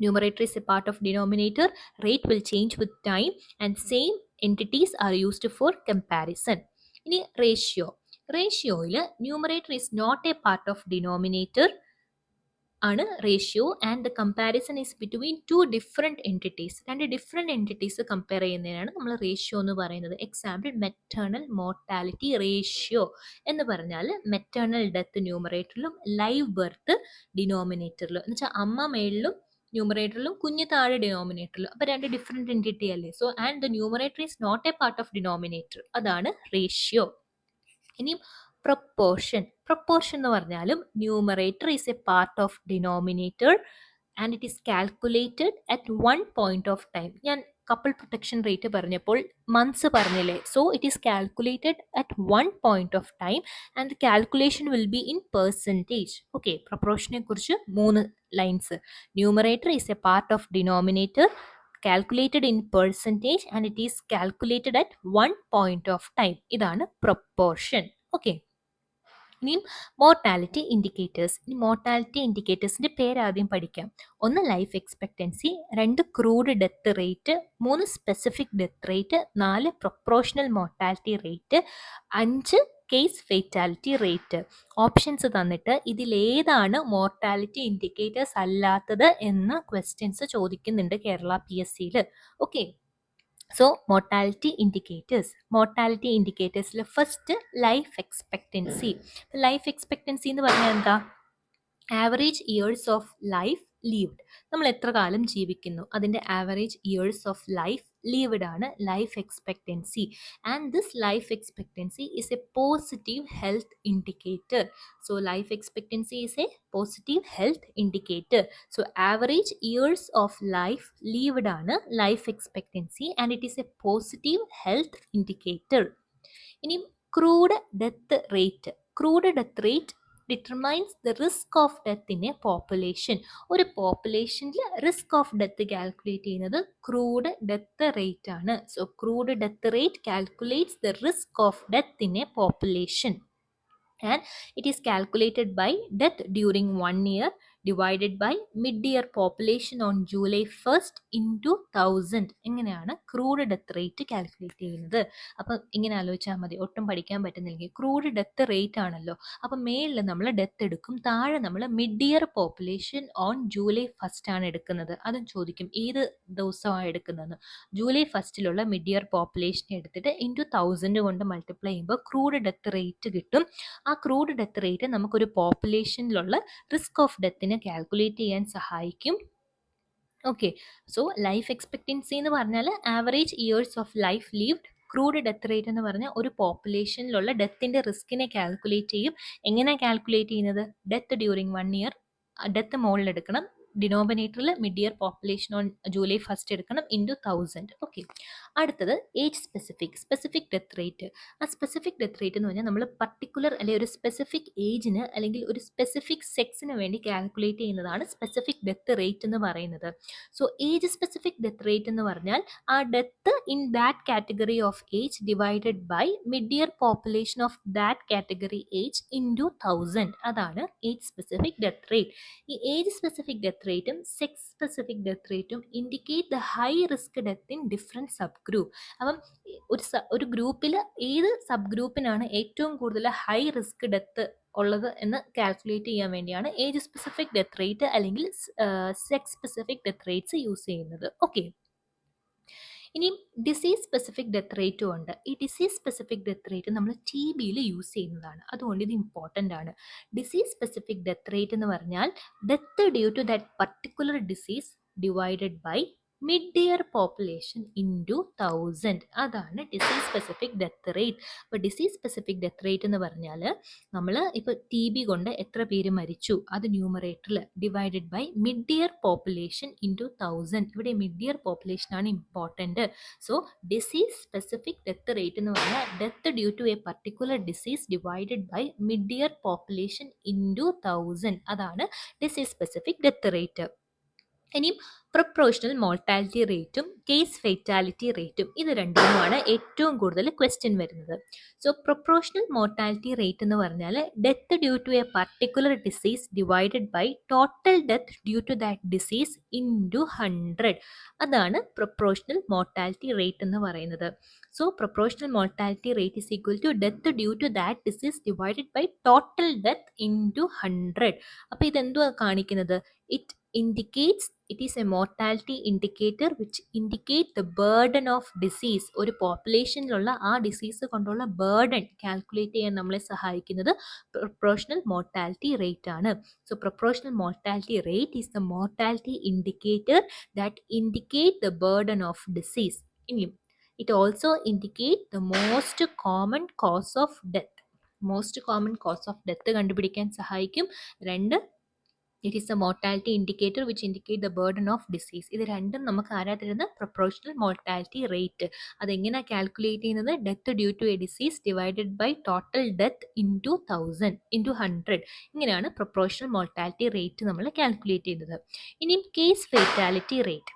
Numerator is a part of denominator, rate will change with time, and same entities are used for comparison. ഇനി റേഷ്യോ. റേഷ്യോയിൽ numerator is not a part of denominator ആണ് ratio, and the comparison is between 2 different entities. 2 different entities compare ചെയ്യുന്നതിനാണ് നമ്മൾ റേഷ്യോ എന്ന് പറയുന്നത്. എക്സാമ്പിൾ മെറ്റേണൽ മോർട്ടാലിറ്റി റേഷ്യോ എന്ന് പറഞ്ഞാൽ മെറ്റേണൽ ഡെത്ത് ന്യൂമറേറ്ററിലും ലൈവ് ബർത്ത് ഡിനോമിനേറ്ററിലും, എന്ന് വെച്ചാൽ അമ്മ മേളിലും ന്യൂമറേറ്ററിലും കുഞ്ഞ് താഴെ ഡിനോമിനേറ്ററിലും. അപ്പോൾ 2 ഡിഫറെൻറ്റ് എൻറ്റിറ്റി അല്ലേ? So and the numerator is not a part of denominator, അതാണ് റേഷ്യോ. ഇനിയും പ്രൊപ്പോർഷൻ. പ്രൊപ്പോർഷൻ എന്ന് പറഞ്ഞാലും numerator is a part of denominator and it is calculated at 1 point of time. ഞാൻ കപ്പിൾ പ്രൊട്ടക്ഷൻ റേറ്റ് പറഞ്ഞപ്പോൾ മന്ത്സ് പറഞ്ഞില്ലേ? So it is calculated at 1 point of time and calculation will be in percentage. Okay, പ്രൊപ്പോർഷനെ കുറിച്ച് 3 lines. Numerator is a part of denominator, calculated in percentage, and it is calculated at 1 point of time. ഇതാണ് proportion. ഓക്കെ, ഇനിയും മോർട്ടാലിറ്റി ഇൻഡിക്കേറ്റേഴ്സ്. ഇനി മോർട്ടാലിറ്റി ഇൻഡിക്കേറ്റേഴ്സിൻ്റെ പേര് ആദ്യം പഠിക്കാം. 1 life expectancy, 2 crude death rate, 3 specific death rate, 4 proportional mortality rate, 5 case fatality rate. Options തന്നിട്ട് ഇതിലേതാണ് മോർട്ടാലിറ്റി ഇൻഡിക്കേറ്റേഴ്സ് അല്ലാത്തത് എന്ന് ക്വസ്റ്റ്യൻസ് ചോദിക്കുന്നുണ്ട് കേരള PSCയിൽ. ഓക്കെ, സോ മോർട്ടാലിറ്റി ഇൻഡിക്കേറ്റേഴ്സിൽ first life expectancy. Life expectancy എന്ന് പറഞ്ഞാൽ എന്താ? Average years of life lived. നമ്മൾ എത്ര കാലം ജീവിക്കുന്നു അതിൻ്റെ average years of life lived ആണ് life expectancy. And this life expectancy is a positive health indicator. So life expectancy is a positive health indicator. So average years of life lived ആണ് life expectancy and it is a positive health indicator. ഇനി crude death rate. Crude death rate determines the risk of death in a population. ഒരു പോപ്പുലേഷനിൽ റിസ്ക് ഓഫ് ഡെത്ത് കാൽക്കുലേറ്റ് ചെയ്യുന്നത് ക്രൂഡ് ഡെത്ത് റേറ്റ് ആണ്. So crude death rate calculates the risk of death in a population and it is calculated by death during 1 year divided by mid-year population on July 1st into 1000. ഇങ്ങനെയാണ് ക്രൂഡ് ഡെത്ത് റേറ്റ് കാൽക്കുലേറ്റ് ചെയ്യുന്നത്. അപ്പം ഇങ്ങനെ ആലോചിച്ചാൽ മതി, ഒട്ടും പഠിക്കാൻ പറ്റുന്നില്ലെങ്കിൽ ക്രൂഡ് ഡെത്ത് റേറ്റ് ആണല്ലോ. അപ്പം മേളിൽ നമ്മൾ ഡെത്ത് എടുക്കും, താഴെ നമ്മൾ mid year population on July 1st ആണ് എടുക്കുന്നത്. അതും ചോദിക്കും ഏത് ദിവസമാണ് എടുക്കുന്നതെന്ന്. July 1st mid year population എടുത്തിട്ട് ഇൻറ്റു 1000 കൊണ്ട് മൾട്ടിപ്ലൈ ചെയ്യുമ്പോൾ ക്രൂഡ് ഡെത്ത് റേറ്റ് കിട്ടും. ആ ക്രൂഡ് ഡെത്ത് റേറ്റ് നമുക്കൊരു പോപ്പുലേഷനിലുള്ള റിസ്ക് ഓഫ് ഡെത്തിനെ കാൽക്കുലേറ്റ് ചെയ്യാൻ സഹായിക്കും. ഓക്കെ, സോ ലൈഫ് എക്സ്പെക്റ്റൻസി എന്ന് പറഞ്ഞാൽ average years of life lived. Crude death rate എന്ന് പറഞ്ഞാൽ ഒരു പോപ്പുലേഷനിലുള്ള ഡെത്തിൻ്റെ റിസ്കിനെ കാൽക്കുലേറ്റ് ചെയ്യും. എങ്ങനെയാണ് കാൽക്കുലേറ്റ് ചെയ്യുന്നത്? ഡെത്ത് ഡ്യൂറിങ് 1 year, ഡെത്ത് മുകളിലെടുക്കണം, ഡിനോമിനേറ്ററിൽ mid year population on July 1st എടുക്കണം, ഇൻറ്റു 1000. ഓക്കെ, അടുത്തത് ഏജ് സ്പെസിഫിക് ഡെത്ത് റേറ്റ്. ആ സ്പെസിഫിക് ഡെത്ത് റേറ്റ് എന്ന് പറഞ്ഞാൽ നമ്മൾ പർട്ടിക്കുലർ അല്ലെങ്കിൽ ഒരു സ്പെസിഫിക് ഏജിന് അല്ലെങ്കിൽ ഒരു സ്പെസിഫിക് സെക്സിന് വേണ്ടി കാൽക്കുലേറ്റ് ചെയ്യുന്നതാണ് സ്പെസിഫിക് ഡെത്ത് റേറ്റ് എന്ന് പറയുന്നത്. So age specific death rate എന്ന് പറഞ്ഞാൽ ആ death in that category of age divided by mid year population of that category age into 1000. അതാണ് ഏജ് സ്പെസിഫിക് ഡെത്ത് റേറ്റ്. ഈ ഏജ് സ്പെസിഫിക് ഡെത്ത് റേറ്റും സെക്സ് സ്പെസിഫിക് ഡെത്ത് റേറ്റും indicate the high risk death in different sub group. അപ്പം ഒരു ഗ്രൂപ്പിൽ ഏത് സബ് ഗ്രൂപ്പിനാണ് ഏറ്റവും കൂടുതൽ ഹൈ റിസ്ക് ഡെത്ത് ഉള്ളത് എന്ന് കാൽക്കുലേറ്റ് ചെയ്യാൻ വേണ്ടിയാണ് ഏജ് സ്പെസിഫിക് ഡെത്ത് റേറ്റ് അല്ലെങ്കിൽ sex specific death rates use ചെയ്യുന്നത്. ഓക്കെ, ഇനി ഡിസീസ് സ്പെസിഫിക് ഡെത്ത് റേറ്റും ഉണ്ട്. ഈ ഡിസീസ് സ്പെസിഫിക് ഡെത്ത് റേറ്റ് നമ്മൾ ടി ബിയിൽ യൂസ് ചെയ്യുന്നതാണ്, അതുകൊണ്ട് ഇത് ഇമ്പോർട്ടൻ്റ് ആണ്. ഡിസീസ് സ്പെസിഫിക് ഡെത്ത് റേറ്റ് എന്ന് പറഞ്ഞാൽ death due to that particular disease divided by mid year population into 1000. അതാണ് ഡിസീസ് സ്പെസിഫിക് ഡെത്ത് റേറ്റ്. അപ്പോൾ ഡിസീസ് സ്പെസിഫിക് ഡെത്ത് റേറ്റ് എന്ന് പറഞ്ഞാൽ നമ്മൾ ഇപ്പോൾ ടി ബി കൊണ്ട് എത്ര പേര് മരിച്ചു അത് ന്യൂമറേറ്ററിൽ divided by mid year population into 1000. ഇവിടെ മിഡ് ഇയർ പോപ്പുലേഷൻ ആണ് important. So disease specific death rate എന്ന് പറഞ്ഞാൽ death due to a particular disease divided by mid year population into 1000. അതാണ് ഡിസീസ് സ്പെസിഫിക് ഡെത്ത് റേറ്റ്. ഇനിയും പ്രൊപ്പോർഷണൽ മോർട്ടാലിറ്റി റേറ്റും കേസ് ഫെറ്റാലിറ്റി റേറ്റും ഇത് രണ്ടുമാണ് ഏറ്റവും കൂടുതൽ ക്വസ്റ്റ്യൻ വരുന്നത്. സോ പ്രൊപ്പോർഷണൽ മോർട്ടാലിറ്റി റേറ്റ് എന്ന് പറഞ്ഞാൽ death due to a particular disease divided by total death due to that disease into 100. അതാണ് പ്രൊപ്പോർഷണൽ മോർട്ടാലിറ്റി റേറ്റ് എന്ന് പറയുന്നത്. So proportional mortality rate is equal to death due to that disease divided by total death into 100. അപ്പോൾ ഇതെന്തുവാ കാണിക്കുന്നത്? It is a mortality indicator which indicate the burden of disease. ഒരു പോപ്പുലേഷനിലുള്ള ആ ഡിസീസ് കൊണ്ടുള്ള ബേർഡൻ കാൽക്കുലേറ്റ് ചെയ്യാൻ നമ്മളെ സഹായിക്കുന്നത് പ്രൊപ്പോർഷണൽ മോർട്ടാലിറ്റി റേറ്റ് ആണ്. So proportional mortality rate is the mortality indicator that indicate the burden of disease. ഇനിയും it also indicate the most common cause of death. Most common cause of death കണ്ടുപിടിക്കാൻ സഹായിക്കും. രണ്ട്, it is a mortality indicator which indicate the burden of disease. ഇത് രണ്ടും നമുക്ക് ആരാ തരുന്ന? Proportional mortality rate. അതെങ്ങനെയാണ് കാൽക്കുലേറ്റ് ചെയ്യുന്നത്? Death due to a disease divided by total death into 100. ഇങ്ങനെയാണ് പ്രൊപ്പോർഷണൽ മോർട്ടാലിറ്റി റേറ്റ് നമ്മൾ കാൽക്കുലേറ്റ് ചെയ്യുന്നത്. ഇനിയും case fatality rate.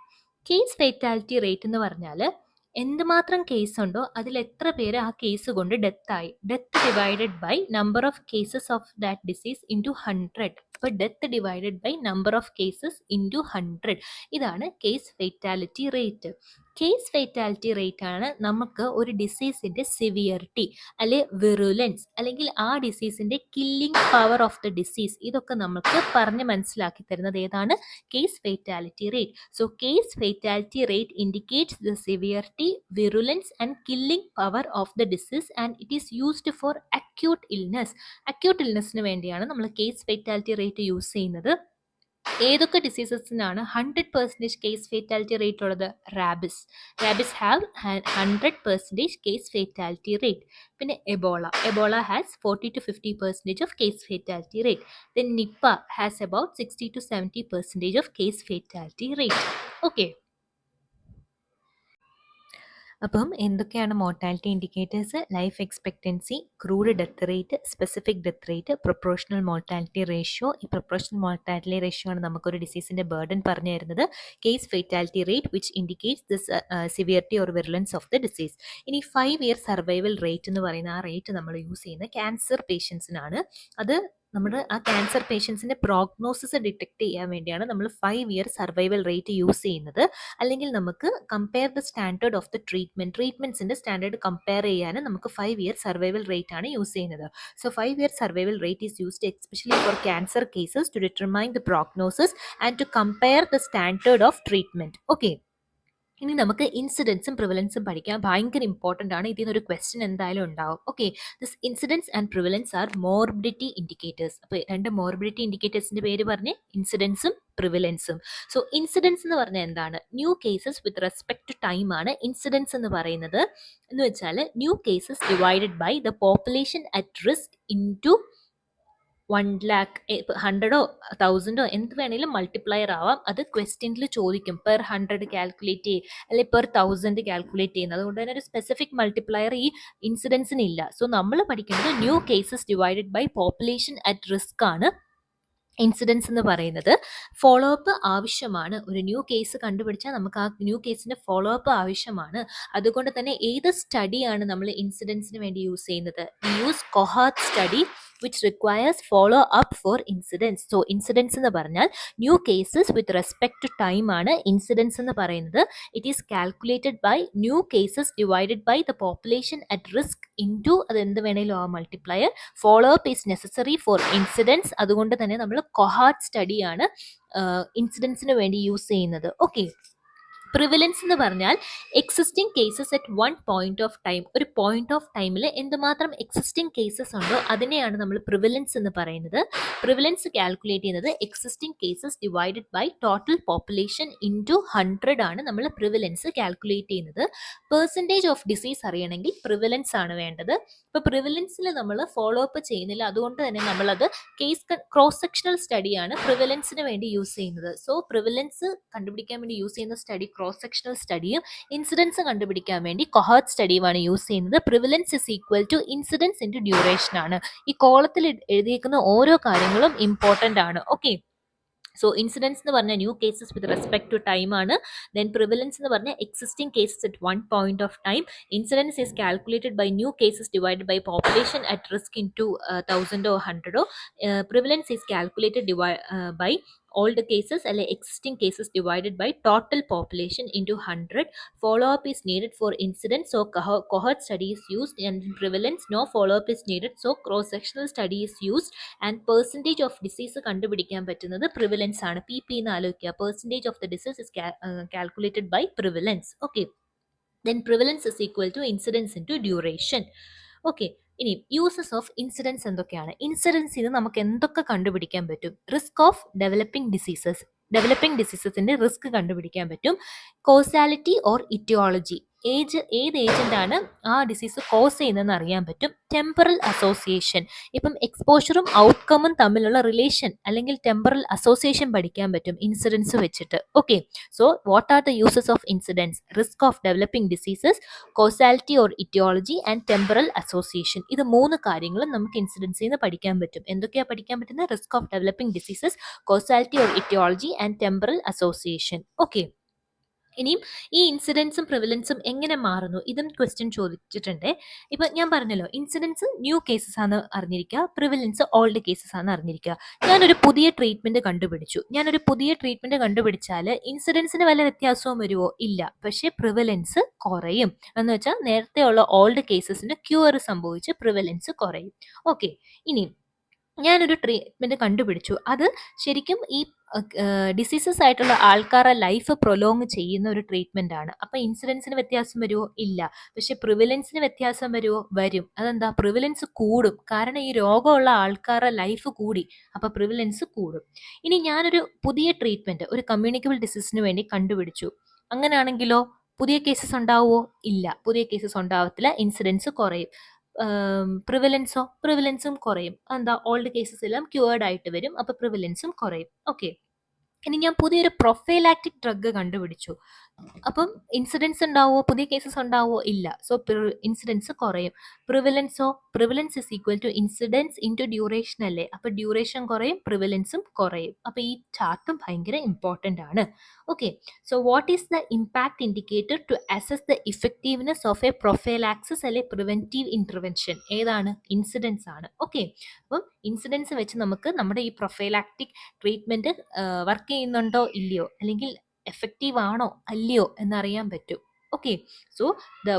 Case fatality rate എന്ന് പറഞ്ഞാൽ എന്തുമാത്രം കേസ് ഉണ്ടോ അതിൽ എത്ര പേര് ആ കേസ് കൊണ്ട് ഡെത്തായി. Death divided by number of cases of that disease into 100. അപ്പോൾ death divided by number of cases into 100. ഇതാണ് case fatality rate. Case fatality rate ആണ് നമുക്ക് ഒരു ഡിസീസിൻ്റെ സിവിയറിറ്റി അല്ലെ വിറുലൻസ് അല്ലെങ്കിൽ ആ ഡിസീസിൻ്റെ killing power of the disease ഇതൊക്കെ നമുക്ക് പറഞ്ഞ് മനസ്സിലാക്കി തരുന്നത് ഏതാണ്? Case fatality rate. So case fatality rate indicates the severity, virulence and killing power of the disease and it is used for acute illness. Acute ഇൽനെസ്സിന് വേണ്ടിയാണ് നമ്മൾ കേസ് ഫെറ്റാലിറ്റി റേറ്റ് യൂസ് ചെയ്യുന്നത്. ഏതൊക്കെ ഡിസീസസിനാണ് 100% കേസ് ഫേറ്റാലിറ്റി റേറ്റ് ഉള്ളത്? Rabies have 100% case fatality rate. പിന്നെ Ebola has 40-50% of case fatality rate. Then Nipah has about 60-70% of case fatality rate. Okay, അപ്പം എന്തൊക്കെയാണ് mortality indicators? Life expectancy, crude death rate, specific death rate, proportional mortality ratio. ഈ പ്രൊപ്പോർഷണൽ മോർട്ടാലിറ്റി റേഷ്യോ ആണ് നമുക്കൊരു ഡിസീസിൻ്റെ ബർഡൻ പറഞ്ഞു തരുന്നത്. Case fatality rate which indicates the severity or virulence of the disease. ഇനി 5-year സർവൈവൽ റേറ്റ് എന്ന് പറയുന്ന ആ റേറ്റ് നമ്മൾ യൂസ് ചെയ്യുന്നത് ക്യാൻസർ പേഷ്യൻസിനാണ്. അത് നമ്മുടെ ആ ക്യാൻസർ പേഷ്യൻസിൻ്റെ പ്രോഗ്നോസിസ് ഡിറ്റക്ട് ചെയ്യാൻ വേണ്ടിയാണ് നമ്മൾ 5-year സർവൈവൽ റേറ്റ് യൂസ് ചെയ്യുന്നത്. അല്ലെങ്കിൽ നമുക്ക് compare the standard of the ട്രീറ്റ്മെൻറ്റ്സിൻ്റെ സ്റ്റാൻഡേർഡ് കമ്പയർ ചെയ്യാൻ നമുക്ക് 5-year സർവൈവൽ റേറ്റ് ആണ് യൂസ് ചെയ്യുന്നത്. So 5-year survival rate is used especially for cancer cases to determine the prognosis and to compare the standard of treatment. Okay, ഇനി നമുക്ക് ഇൻസിഡൻസും പ്രിവലൻസും പഠിക്കാൻ ഭയങ്കര ഇമ്പോർട്ടൻ്റ് ആണ്. ഇതിൽ നിന്നൊരു ക്വസ്റ്റ്യൻ എന്തായാലും ഉണ്ടാവും. Okay, this incidence and prevalence are morbidity indicators. അപ്പോൾ രണ്ട് മോർബിഡിറ്റി ഇൻഡിക്കേറ്റേഴ്സിൻ്റെ പേര് പറഞ്ഞ്, ഇൻസിഡൻസും പ്രിവലൻസും. സോ ഇൻസിഡൻസ് എന്ന് പറഞ്ഞാൽ എന്താണ്? New cases with respect to time ആണ് ഇൻസിഡൻസ് എന്ന് പറയുന്നത്. എന്ന് വെച്ചാൽ new cases divided by the population at risk into 1,00,000, 100 1000 എന്ത് വേണേലും മൾട്ടിപ്ലയർ ആവാം. അത് ക്വസ്റ്റ്യനിൽ ചോദിക്കും. പെർ 100 കാൽക്കുലേറ്റ് ചെയ്യും, അല്ലെങ്കിൽ പെർ 1000 കാൽക്കുലേറ്റ് ചെയ്യുന്നത്. അതുകൊണ്ട് തന്നെ ഒരു സ്പെസിഫിക് മൾട്ടിപ്ലയർ ഈ ഇൻസിഡൻസിന് ഇല്ല. സോ നമ്മൾ പഠിക്കുന്നത് new cases divided by population at risk ആണ് ഇൻസിഡൻസ് എന്ന് പറയുന്നത്. ഫോളോ അപ്പ് ആവശ്യമാണ്. ഒരു ന്യൂ കേസ് കണ്ടുപിടിച്ചാൽ നമുക്ക് ആ ന്യൂ കേസിൻ്റെ ഫോളോ അപ്പ് ആവശ്യമാണ്. അതുകൊണ്ട് തന്നെ ഏത് സ്റ്റഡിയാണ് നമ്മൾ ഇൻസിഡൻസിന് വേണ്ടി യൂസ് ചെയ്യുന്നത്? Use cohort study which requires follow up for incidents. So incidents എന്ന് പറഞ്ഞാൽ new cases with respect to time ആണ് ഇൻസിഡൻസ് എന്ന് പറയുന്നത്. It is calculated by new cases divided by the population at risk into അത് എന്ത് വേണേലും ആ multiplier. Follow up is necessary for incidence. അതുകൊണ്ട് തന്നെ നമ്മൾ കൊഹാർട്ട് സ്റ്റഡിയാണ് ഇൻസിഡൻസിന് വേണ്ടി യൂസ് ചെയ്യുന്നത്. ഓക്കെ, പ്രിവലൻസ് എന്ന് പറഞ്ഞാൽ existing cases at one point of time. ഒരു പോയിന്റ് ഓഫ് ടൈമിൽ എന്തുമാത്രം എക്സിസ്റ്റിംഗ് കേസസ് ഉണ്ടോ അതിനെയാണ് നമ്മൾ പ്രിവലൻസ് എന്ന് പറയുന്നത്. പ്രിവലൻസ് കാൽക്കുലേറ്റ് ചെയ്യുന്നത് existing cases divided by total population into 100 ആണ് നമ്മൾ പ്രിവലൻസ് കാൽക്കുലേറ്റ് ചെയ്യുന്നത്. പെർസെൻറ്റേജ് ഓഫ് ഡിസീസ് അറിയണമെങ്കിൽ പ്രിവലൻസ് ആണ് വേണ്ടത്. ഇപ്പോൾ പ്രിവലൻസിൽ നമ്മൾ ഫോളോ അപ്പ് ചെയ്യുന്നില്ല. അതുകൊണ്ട് തന്നെ നമ്മളത് കേസ് ക്രോസ് സെക്ഷണൽ സ്റ്റഡിയാണ് പ്രിവലൻസിന് വേണ്ടി യൂസ് ചെയ്യുന്നത്. സോ പ്രിവലൻസ് കണ്ടുപിടിക്കാൻ വേണ്ടി യൂസ് ചെയ്യുന്ന സ്റ്റഡി ക്രോസ് സെക്ഷണൽ സ്റ്റഡിയും ഇൻസിഡൻസ് കണ്ടുപിടിക്കാൻ വേണ്ടി കൊഹോർട്ട് സ്റ്റഡിയുമാണ് യൂസ് ചെയ്യുന്നത്. Prevalence is equal to incidence into duration ആണ്. ഈ കോളത്തിൽ എഴുതിയിരിക്കുന്ന ഓരോ കാര്യങ്ങളും ഇമ്പോർട്ടൻ്റ് ആണ്. ഓക്കെ, സോ ഇൻസിഡൻസ് എന്ന് പറഞ്ഞാൽ new cases with respect to time ആണ്. ദെൻ പ്രിവലൻസ് എന്ന് പറഞ്ഞാൽ existing cases at one point of time. Incidence is calculated by new cases divided by population at risk into 1000 or 100. Prevalence is calculated by old cases അല്ലെങ്കിൽ existing cases divided by total population into 100. Follow up is needed for incidence, so cohort study is used. And in prevalence no follow up is needed, so cross sectional study is used. And percentage of disease കണ്ടുപിടിക്കാൻ പറ്റുന്നത് പ്രിവലൻസ് ആണ്. PP എന്ന് ആലോചിക്കുക. percentage of the disease is calculated by prevalence. Okay, then prevalence is equal to incidence into duration. Okay, ഇനി യൂസസ് ഓഫ് ഇൻസിഡൻസ് എന്തൊക്കെയാണ്? ഇൻസിഡൻസിന് നമുക്ക് എന്തൊക്കെ കണ്ടുപിടിക്കാൻ പറ്റും? റിസ്ക് ഓഫ് ഡെവലപ്പിംഗ് ഡിസീസസിന്റെ റിസ്ക് കണ്ടുപിടിക്കാൻ പറ്റും. കോസാലിറ്റി ഓർ ഇറ്റിയോളജി, ഏത് ഏജന്റാണ് ആ ഡിസീസ് കോസ് ചെയ്യുന്നതെന്ന് അറിയാൻ പറ്റും. ടെമ്പറൽ അസോസിയേഷൻ, ഇപ്പം എക്സ്പോഷറും ഔട്ട്കമും തമ്മിലുള്ള റിലേഷൻ അല്ലെങ്കിൽ ടെമ്പറൽ അസോസിയേഷൻ പഠിക്കാൻ പറ്റും ഇൻസിഡൻസ് വെച്ചിട്ട്. Okay, so what are the uses of incidence? Risk of developing diseases, causality or ഇറ്റിയോളജി and temporal association. ഇത് 3 കാര്യങ്ങളും നമുക്ക് ഇൻസിഡൻസിൽ നിന്ന് പഠിക്കാൻ പറ്റും. എന്തൊക്കെയാണ് പഠിക്കാൻ പറ്റുന്നത്? Risk of developing diseases, causality or ഇറ്റിയോളജി and temporal association. Okay, ഇനിയും ഈ ഇൻസിഡൻസും പ്രിവലൻസും എങ്ങനെ മാറുന്നു? ഇതും ക്വസ്റ്റ്യൻ ചോദിച്ചിട്ടുണ്ട്. ഇപ്പം ഞാൻ പറഞ്ഞല്ലോ, ഇൻസിഡൻസ് ന്യൂ കേസസ് ആണ് അറിഞ്ഞിരിക്കുക, പ്രിവലൻസ് ഓൾഡ് കേസസ് ആണ് അറിഞ്ഞിരിക്കുക. ഞാനൊരു പുതിയ ട്രീറ്റ്മെൻറ്റ് കണ്ടുപിടിച്ചാൽ ഇൻസിഡൻസിന് വല്ല വ്യത്യാസവും വരുമോ? ഇല്ല. പക്ഷേ പ്രിവലൻസ് കുറയും. എന്ന് വെച്ചാൽ നേരത്തെയുള്ള ഓൾഡ് കേസസിന് ക്യൂർ സംഭവിച്ച് പ്രിവലൻസ് കുറയും. ഓക്കെ, ഇനി ഞാനൊരു ട്രീറ്റ്മെൻറ്റ് കണ്ടുപിടിച്ചു. അത് ശരിക്കും ഈ ഡിസീസസ് ആയിട്ടുള്ള ആൾക്കാരുടെ ലൈഫ് പ്രൊലോങ് ചെയ്യുന്ന ഒരു ട്രീറ്റ്മെൻ്റ് ആണ്. അപ്പോൾ ഇൻസിഡൻസിന് വ്യത്യാസം വരുമോ? ഇല്ല. പക്ഷെ പ്രിവലൻസിന് വ്യത്യാസം വരുമോ? വരും. അതെന്താ? പ്രിവലൻസ് കൂടും. കാരണം ഈ രോഗമുള്ള ആൾക്കാരുടെ ലൈഫ് കൂടി, അപ്പോൾ പ്രിവലൻസ് കൂടും. ഇനി ഞാനൊരു പുതിയ ട്രീറ്റ്മെൻറ്റ് ഒരു കമ്മ്യൂണിക്കബിൾ ഡിസീസിന് വേണ്ടി കണ്ടുപിടിച്ചു. അങ്ങനെയാണെങ്കിലോ പുതിയ കേസസ് ഉണ്ടാവുമോ? ഇല്ല, പുതിയ കേസസ് ഉണ്ടാവത്തില്ല. ഇൻസിഡൻസ് കുറയും. പ്രിവലൻസും കുറയും. എന്താ? ഓൾഡ് കേസസ് എല്ലാം ക്യൂർഡ് ആയിട്ട് വരും, അപ്പോൾ പ്രിവലൻസും കുറയും. ഓക്കെ, ഇനി ഞാൻ പുതിയൊരു പ്രൊഫൈലാക്റ്റിക് ഡ്രഗ് കണ്ടുപിടിച്ചു. അപ്പം ഇൻസിഡൻസ് ഉണ്ടാവോ, പുതിയ കേസസ് ഉണ്ടാവോ? ഇല്ല. സോ ഇൻസിഡൻസ് കുറയും. പ്രിവലൻസോ, prevalence is equal to incidence into duration അല്ലേ. അപ്പൊ ഡ്യൂറേഷൻ കുറയും, പ്രിവലൻസും കുറയും. അപ്പൊ ഈ ചാർട്ടും ഭയങ്കര ഇമ്പോർട്ടൻ്റ് ആണ്. Okay, so what is the impact indicator to assess the effectiveness of a prophylaxis അല്ലെ പ്രിവെന്റീവ് ഇന്റർവെൻഷൻ? ഏതാണ്? ഇൻസിഡൻസ് ആണ്. ഓക്കെ, അപ്പം ഇൻസിഡൻസ് വെച്ച് നമുക്ക് നമ്മുടെ ഈ പ്രൊഫൈലാക്റ്റിക് ട്രീറ്റ്മെന്റ് വർക്ക് ചെയ്യുന്നുണ്ടോ ഇല്ലയോ, അല്ലെങ്കിൽ എഫക്റ്റീവ് ആണോ അല്ലയോ എന്നറിയാൻ പറ്റും. Okay, so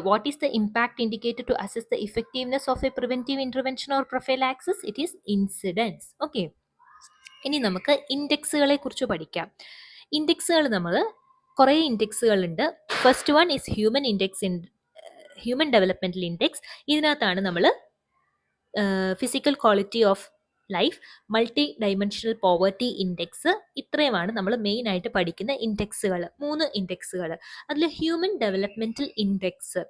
what is the impact indicator to assess the effectiveness of a preventive intervention or prophylaxis? It is incidence. Okay, ഇനി നമുക്ക് ഇൻഡെക്സുകളെ കുറിച്ച് പഠിക്കാം. ഇൻഡെക്സുകൾ നമ്മൾ കുറേ ഇൻഡെക്സുകൾ ഉണ്ട്. First one is human index, human developmental index. ഇതിനകത്താണ് നമ്മൾ physical quality of life, multi dimensional poverty index, ഇത്രയുമാണ് നമ്മൾ മെയിൻ ആയിട്ട് പഠിക്കുന്ന ഇൻഡെക്സുകൾ. 3 ഇൻഡെക്സുകൾ. അതിൽ ഹ്യൂമൻ ഡെവലപ്മെന്റൽ ഇൻഡെക്സ്,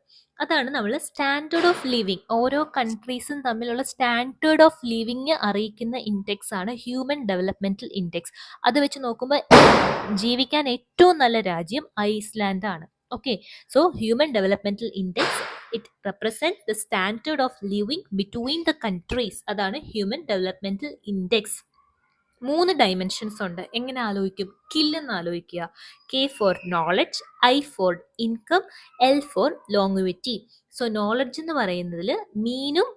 അതാണ് നമ്മൾ സ്റ്റാൻഡേർഡ് ഓഫ് ലിവിങ്, ഓരോ കൺട്രീസും തമ്മിലുള്ള സ്റ്റാൻഡേർഡ് ഓഫ് ലിവിങ് അറിയിക്കുന്ന ഇൻഡെക്സ് ആണ് ഹ്യൂമൻ ഡെവലപ്മെന്റൽ ഇൻഡെക്സ്. അത് വെച്ച് നോക്കുമ്പോൾ ജീവിക്കാൻ ഏറ്റവും നല്ല രാജ്യം ഐസ്ലാൻഡ് ആണ്. Okay, so human developmental index, it represent the standard of living between the countries. അതാണ് ഹ്യൂമൻ ഡെവലപ്മെന്റൽ ഇൻഡെക്സ്. 3 ഡയമെൻഷൻസ് ഉണ്ട്. എങ്ങനെ ആലോചിക്കും? കില്ലെന്ന് ആലോചിക്കുക. K for knowledge, I for income, L for longevity. So knowledge എന്ന് പറയുന്നതിൽ മീനും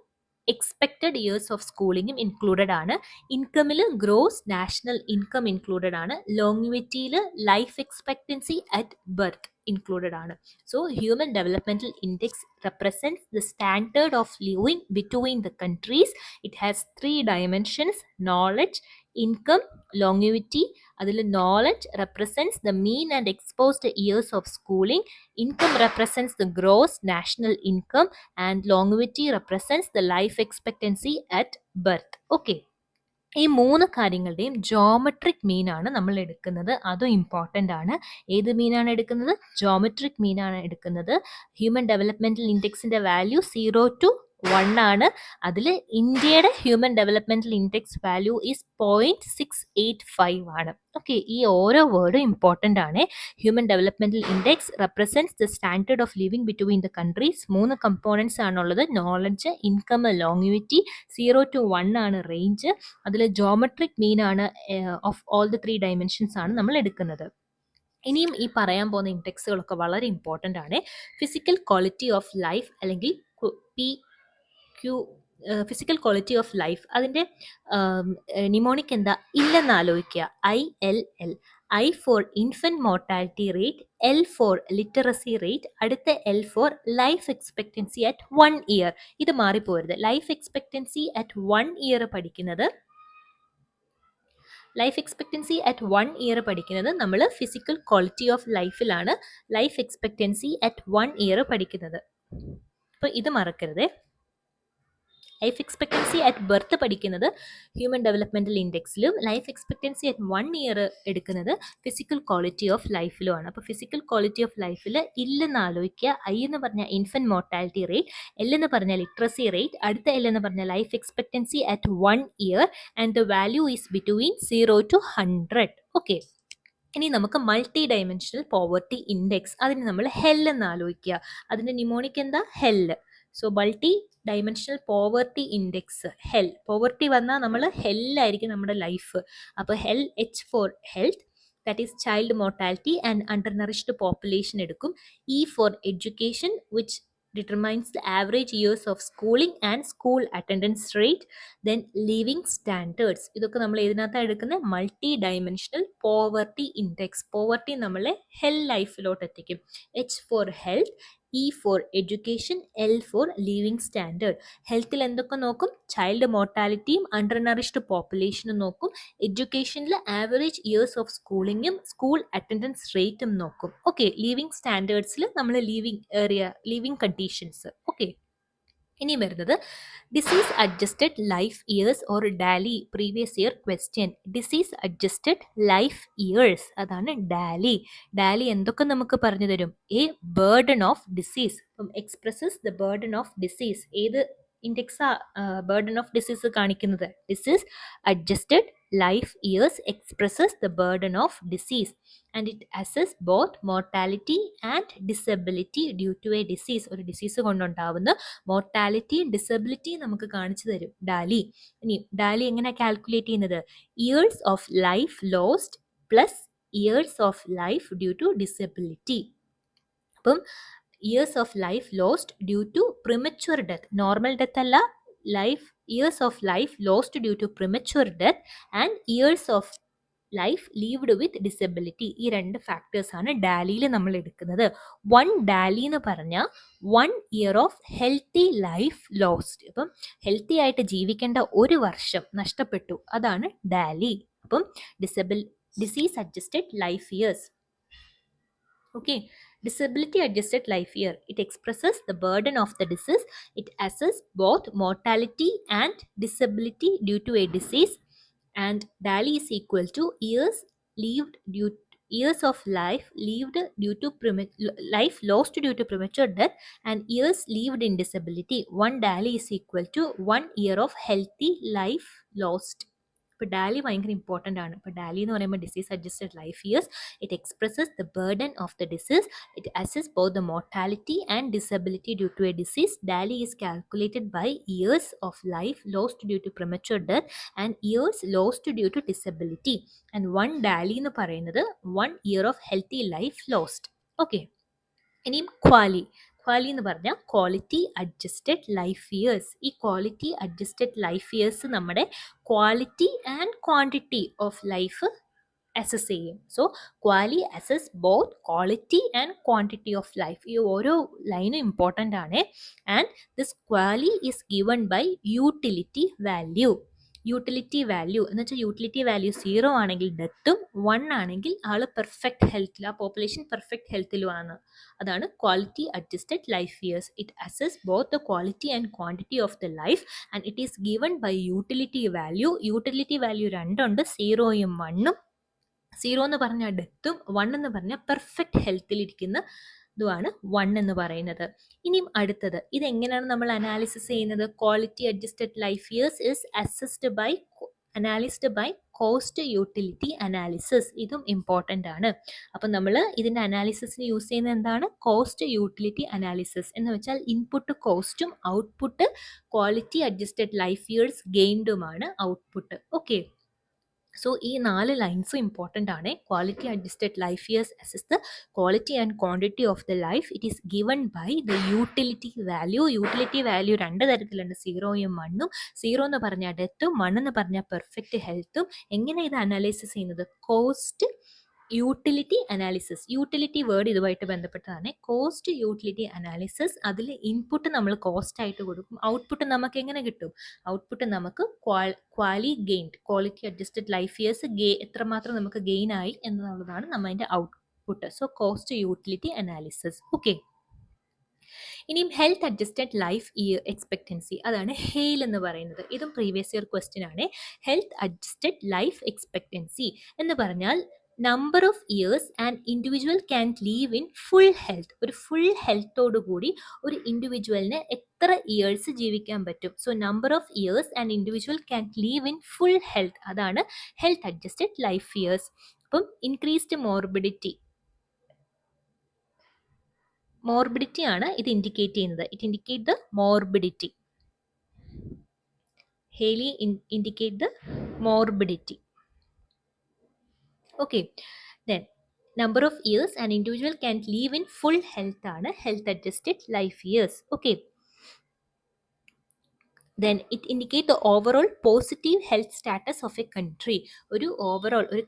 എക്സ്പെക്റ്റഡ് ഇയേഴ്സ് ഓഫ് സ്കൂളിങ്ങും ഇൻക്ലൂഡഡ് ആണ്. ഇൻകമിൽ ഗ്രോസ് നാഷണൽ ഇൻകം ഇൻക്ലൂഡഡ് ആണ്. ലോങ്വിറ്റിയിൽ life expectancy at birth included ആണ്. So human developmental index represents the standard of living between the countries. It has 3 dimensions: knowledge, income, longevity. അതിൽ knowledge represents the mean and exposed years of schooling, income represents the gross national income, and longevity represents the life expectancy at birth. Okay, ഈ 3 കാര്യങ്ങളുടെയും ജോമെട്രിക് മീൻ ആണ് നമ്മൾ എടുക്കുന്നത്. അതും ഇമ്പോർട്ടൻ്റ് ആണ്. ഏത് മീനാണ് എടുക്കുന്നത്? ജോമെട്രിക് മീനാണ് എടുക്കുന്നത്. ഹ്യൂമൻ ഡെവലപ്മെന്റൽ ഇൻഡെക്സിന്റെ വാല്യൂ 0 to 1 ആണ്. അതിൽ ഇന്ത്യയുടെ human developmental index value is 0.685 ആണ്. ഓക്കെ, ഈ ഓരോ വേർഡും ഇമ്പോർട്ടൻ്റ് ആണ്. Human developmental index represents the standard of living between the countries. 3 components ആണുള്ളത്: നോളജ്, ഇൻകം, ലോങ്വിറ്റി. 0 to 1 ആണ് റേഞ്ച്. അതിൽ ജോമെട്രിക് മീൻ ആണ് ഓഫ് ഓൾ ദ 3 ഡയമെൻഷൻസ് ആണ് നമ്മൾ എടുക്കുന്നത്. ഇനിയും ഈ പറയാൻ പോകുന്ന ഇൻഡെക്സുകളൊക്കെ വളരെ ഇമ്പോർട്ടൻ്റ് ആണ്. ഫിസിക്കൽ ക്വാളിറ്റി ഓഫ് ലൈഫ് അല്ലെങ്കിൽ ഫിസിക്കൽ ക്വാളിറ്റി ഓഫ് ലൈഫ്, അതിൻ്റെ നിമോണിക് എന്താ? ഇല്ലെന്ന് ആലോചിക്കുക. ILL. I for infant mortality rate, L for literacy rate, അടുത്ത L for life expectancy at 1 year. ഇത് മാറിപ്പോരുത്. ലൈഫ് എക്സ്പെക്റ്റൻസി അറ്റ് 1 ഇയർ പഠിക്കുന്നത്, ലൈഫ് എക്സ്പെക്റ്റൻസി അറ്റ് 1 ഇയർ പഠിക്കുന്നത് നമ്മൾ ഫിസിക്കൽ ക്വാളിറ്റി ഓഫ് ലൈഫിലാണ് ലൈഫ് എക്സ്പെക്റ്റൻസി അറ്റ് 1 ഇയർ പഠിക്കുന്നത്. അപ്പോൾ ഇത് മറക്കരുത്. ലൈഫ് എക്സ്പെക്റ്റൻസി അറ്റ് ബർത്ത് പഠിക്കുന്നത് ഹ്യൂമൻ ഡെവലപ്മെന്റൽ ഇൻഡെക്സിലും, ലൈഫ് എക്സ്പെക്റ്റൻസി അറ്റ് 1 ഇയർ എടുക്കുന്നത് ഫിസിക്കൽ ക്വാളിറ്റി ഓഫ് ലൈഫിലുമാണ്. അപ്പോൾ ഫിസിക്കൽ ക്വാളിറ്റി ഓഫ് ലൈഫിൽ ഇല്ലെന്ന് ആലോചിക്കുക. I എന്ന് പറഞ്ഞാൽ ഇൻഫൻറ്റ് മോർട്ടാലിറ്റി റേറ്റ്, L എന്ന് പറഞ്ഞാൽ ലിറ്ററസി റേറ്റ്, അടുത്ത L എന്ന് പറഞ്ഞാൽ life expectancy at 1 year, and the value is between 0 to 100. Okay, ഇനി നമുക്ക് മൾട്ടി ഡയമെൻഷണൽ പോവർട്ടി ഇൻഡെക്സ്, അതിന് നമ്മൾ ഹെൽ എന്ന് ആലോചിക്കുക. അതിൻ്റെ നിമോണിക് എന്താ? Hell. So multi dimensional poverty index hell. Poverty വന്നാൽ നമ്മൾ ഹെല്ലായിരിക്കും നമ്മുടെ ലൈഫ്. അപ്പോൾ hell, H for health, that is child mortality and under nourished population എടുക്കും. E for education, which determines the average years of schooling and school attendance rate. Then living standards, ഇതൊക്കെ നമ്മൾ ഏതിനകത്താണ് എടുക്കുന്നത്? Multi dimensional poverty index. Poverty നമ്മളെ ഹെൽ ലൈഫിലോട്ട് എത്തിക്കും. H for health, E for education, L for living standard. ഹെൽത്തിൽ എന്തൊക്കെ നോക്കും? ചൈൽഡ് മോർട്ടാലിറ്റിയും അണ്ടർ നറിഷ്ഡ് പോപ്പുലേഷനും നോക്കും. എഡ്യൂക്കേഷനിൽ ആവറേജ് ഇയേഴ്സ് ഓഫ് സ്കൂളിങ്ങും സ്കൂൾ അറ്റൻഡൻസ് റേറ്റും നോക്കും. ഓക്കെ, ലിവിങ് സ്റ്റാൻഡേർഡ്സിൽ നമ്മൾ living area, living conditions. Okay, ഇനി വരുന്നത് disease adjusted life years or DALY. Previous year question. Disease adjusted life years, അതാണ് ഡാലി. ഡാലി എന്തൊക്കെ നമുക്ക് പറഞ്ഞു തരും? A burden of disease. Expresses the burden of disease. ഏത് ഇൻഡെക്സാ ബേർഡൻ ഓഫ് ഡിസീസ് കാണിക്കുന്നത്? Disease adjusted life years expresses the burden of disease and it assess both mortality and disability due to a disease. ഒരു ഡിസീസ് കൊണ്ടുണ്ടാവുന്ന മോർട്ടാലിറ്റിയും ഡിസബിലിറ്റിയും നമുക്ക് കാണിച്ചു തരും ഡാലി. ഇനി ഡാലി എങ്ങനെ കാൽക്കുലേറ്റ് ചെയ്യുന്നത്? Years of life lost plus years of life due to disability. അപ്പം years of life lost due to premature death, normal death അല്ല, life years of life lost due to premature death and years of life lived with disability. ഈ രണ്ട് ഫാക്ടേഴ്സ് ആണ് ഡാലിയിൽ നമ്മൾ എടുക്കുന്നത്. വൺ ഡാലി എന്ന് പറഞ്ഞാൽ 1 year of healthy life lost. അപ്പം ഹെൽത്തി ആയിട്ട് ജീവിക്കേണ്ട ഒരു വർഷം നഷ്ടപ്പെട്ടു, അതാണ് ഡാലി. അപ്പം disease adjusted life years. Okay, disability adjusted life year. It expresses the burden of the disease. It assesses both mortality and disability due to a disease. And DALI is equal to years of life lived due to life lost due to premature death and years lived in disability. One DALI is equal to 1 year of healthy life lost. ഇപ്പോൾ ഡാലി ഭയങ്കര ഇമ്പോർട്ടൻ്റ് ആണ്. ഇപ്പോൾ ഡാലി എന്ന് പറയുമ്പോൾ disease adjusted life years. It expresses the burden of the disease. It assess both the mortality and disability due to a disease. DALY is calculated by years of life lost due to premature death and years lost due to disability. And one DALY എന്ന് പറയുന്നത് 1 year of healthy life lost. Okay, ഇനിയും ക്വാലി എന്ന് പറഞ്ഞാൽ ക്വാളിറ്റി അഡ്ജസ്റ്റഡ് ലൈഫ് ഇയേഴ്സ്. ഈ ക്വാളിറ്റി അഡ്ജസ്റ്റഡ് ലൈഫ് ഇയേഴ്സ് നമ്മുടെ quality and quantity of life assess ചെയ്യും. So QALY assess both quality and quantity of life. ഈ ഓരോ ലൈനും ഇമ്പോർട്ടൻ്റ് ആണ്. And this QALY is given by utility value. Utility value എന്ന് വെച്ചാൽ യൂട്ടിലിറ്റി വാല്യൂ 0 ആണെങ്കിൽ ഡെത്തും 1 ആണെങ്കിൽ ആൾ പെർഫെക്റ്റ് ഹെൽത്തിൽ, ആ പോപ്പുലേഷൻ പെർഫെക്റ്റ് ഹെൽത്തിലുമാണ്. അതാണ് quality adjusted life years. It assess both the quality and quantity of the life and it is given by utility value. Utility value രണ്ടുണ്ട്, 0യും 1ഉം. 0 എന്ന് പറഞ്ഞാൽ ഡെത്തും 1 എന്ന് പറഞ്ഞാൽ പെർഫെക്റ്റ് ഹെൽത്തിലിരിക്കുന്ന ഇതുമാണ് 1 എന്ന് പറയുന്നത്. ഇനിയും അടുത്തത്, ഇതെങ്ങനെയാണ് നമ്മൾ അനാലിസിസ് ചെയ്യുന്നത്? Quality adjusted life years is analysed by cost utility analysis. ഇതും ഇമ്പോർട്ടൻ്റ് ആണ്. അപ്പം നമ്മൾ ഇതിൻ്റെ അനാലിസിസിന് യൂസ് ചെയ്യുന്നത് എന്താണ്? കോസ്റ്റ് യൂട്ടിലിറ്റി അനാലിസിസ് എന്ന് വെച്ചാൽ ഇൻപുട്ട് കോസ്റ്റും output quality adjusted life years ഗെയിൻഡുമാണ് ഔട്ട്പുട്ട്. ഓക്കെ, സോ ഈ 4 ലൈൻസും ഇമ്പോർട്ടൻ്റ് ആണ്. Quality adjusted life years assess the quality and quantity of the life. It is given by the utility value. Utility value 2 തരത്തിലുണ്ട്, 0യും 1ഉം. 0 എന്ന് പറഞ്ഞാൽ ഡെത്തും 1 എന്ന് പറഞ്ഞാൽ പെർഫെക്റ്റ് ഹെൽത്തും. എങ്ങനെ ഇത് അനാലിസിസ് ചെയ്യുന്നത്? Cost utility analysis. Utility word ഇതുമായിട്ട് ബന്ധപ്പെട്ടതാണ്. Cost utility analysis. അതിൽ ഇൻപുട്ട് നമ്മൾ കോസ്റ്റ് ആയിട്ട് കൊടുക്കും, ഔട്ട്പുട്ട് നമുക്ക് എങ്ങനെ കിട്ടും? ഔട്ട്പുട്ട് നമുക്ക് ക്വാളിറ്റി അഡ്ജസ്റ്റഡ് ലൈഫ് ഇയേഴ്സ് എത്രമാത്രം നമുക്ക് ഗെയിൻ ആയി എന്നുള്ളതാണ് നമ്മളുടെ output. So cost utility analysis. Okay, ഇനിയും health adjusted life year expectancy, അതാണ് ഹെയിൽ എന്ന് പറയുന്നത്. ഇതും പ്രീവിയസ് ഇയർ ക്വസ്റ്റ്യൻ ആണ്. ഹെൽത്ത് അഡ്ജസ്റ്റഡ് ലൈഫ് എക്സ്പെക്റ്റൻസി എന്ന് പറഞ്ഞാൽ number of years and individual can live in full health. ഒരു ഫുൾ ഹെൽത്തോടു കൂടി ഒരു ഇൻഡിവിജ്വലിന് എത്ര ഇയേഴ്സ് ജീവിക്കാൻ പറ്റും? So number of years and individual can live in full health, അതാണ് ഹെൽത്ത് അഡ്ജസ്റ്റഡ് ലൈഫ് ഇയേഴ്സ്. അപ്പം ഇൻക്രീസ്ഡ് മോർബിഡിറ്റി ആണ് ഇത് ഇൻഡിക്കേറ്റ് ചെയ്യുന്നത്. It indicate the morbidity. ഹെയിലി indicate the morbidity. Okay, then number of years and individual can live in full health ആണ് health adjusted life years. Okay, then it indicate the overall positive health status of a country. ഒരു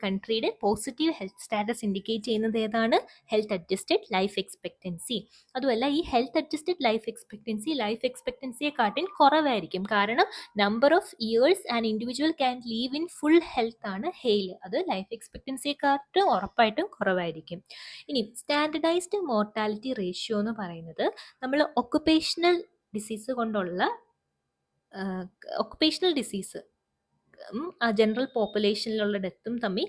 കൺട്രിയുടെ പോസിറ്റീവ് ഹെൽത്ത് സ്റ്റാറ്റസ് ഇൻഡിക്കേറ്റ് ചെയ്യുന്നത് ഏതാണ്? Health adjusted life expectancy. അതുമല്ല ഈ ഹെൽത്ത് അഡ്ജസ്റ്റഡ് ലൈഫ് എക്സ്പെക്റ്റൻസിയെ കാട്ടിൽ കുറവായിരിക്കും. കാരണം number of years and individual can live in full health ആണ് ഹെയിൽ. അത് ലൈഫ് എക്സ്പെക്റ്റൻസിയെക്കാട്ടും ഉറപ്പായിട്ടും കുറവായിരിക്കും. ഇനി സ്റ്റാൻഡർഡൈസ്ഡ് മോർട്ടാലിറ്റി റേഷ്യോ എന്ന് പറയുന്നത് നമ്മൾ ഒക്കുപേഷണൽ ഡിസീസ് ജനറൽ പോപ്പുലേഷനിലുള്ള ഡെത്തും തമ്മിൽ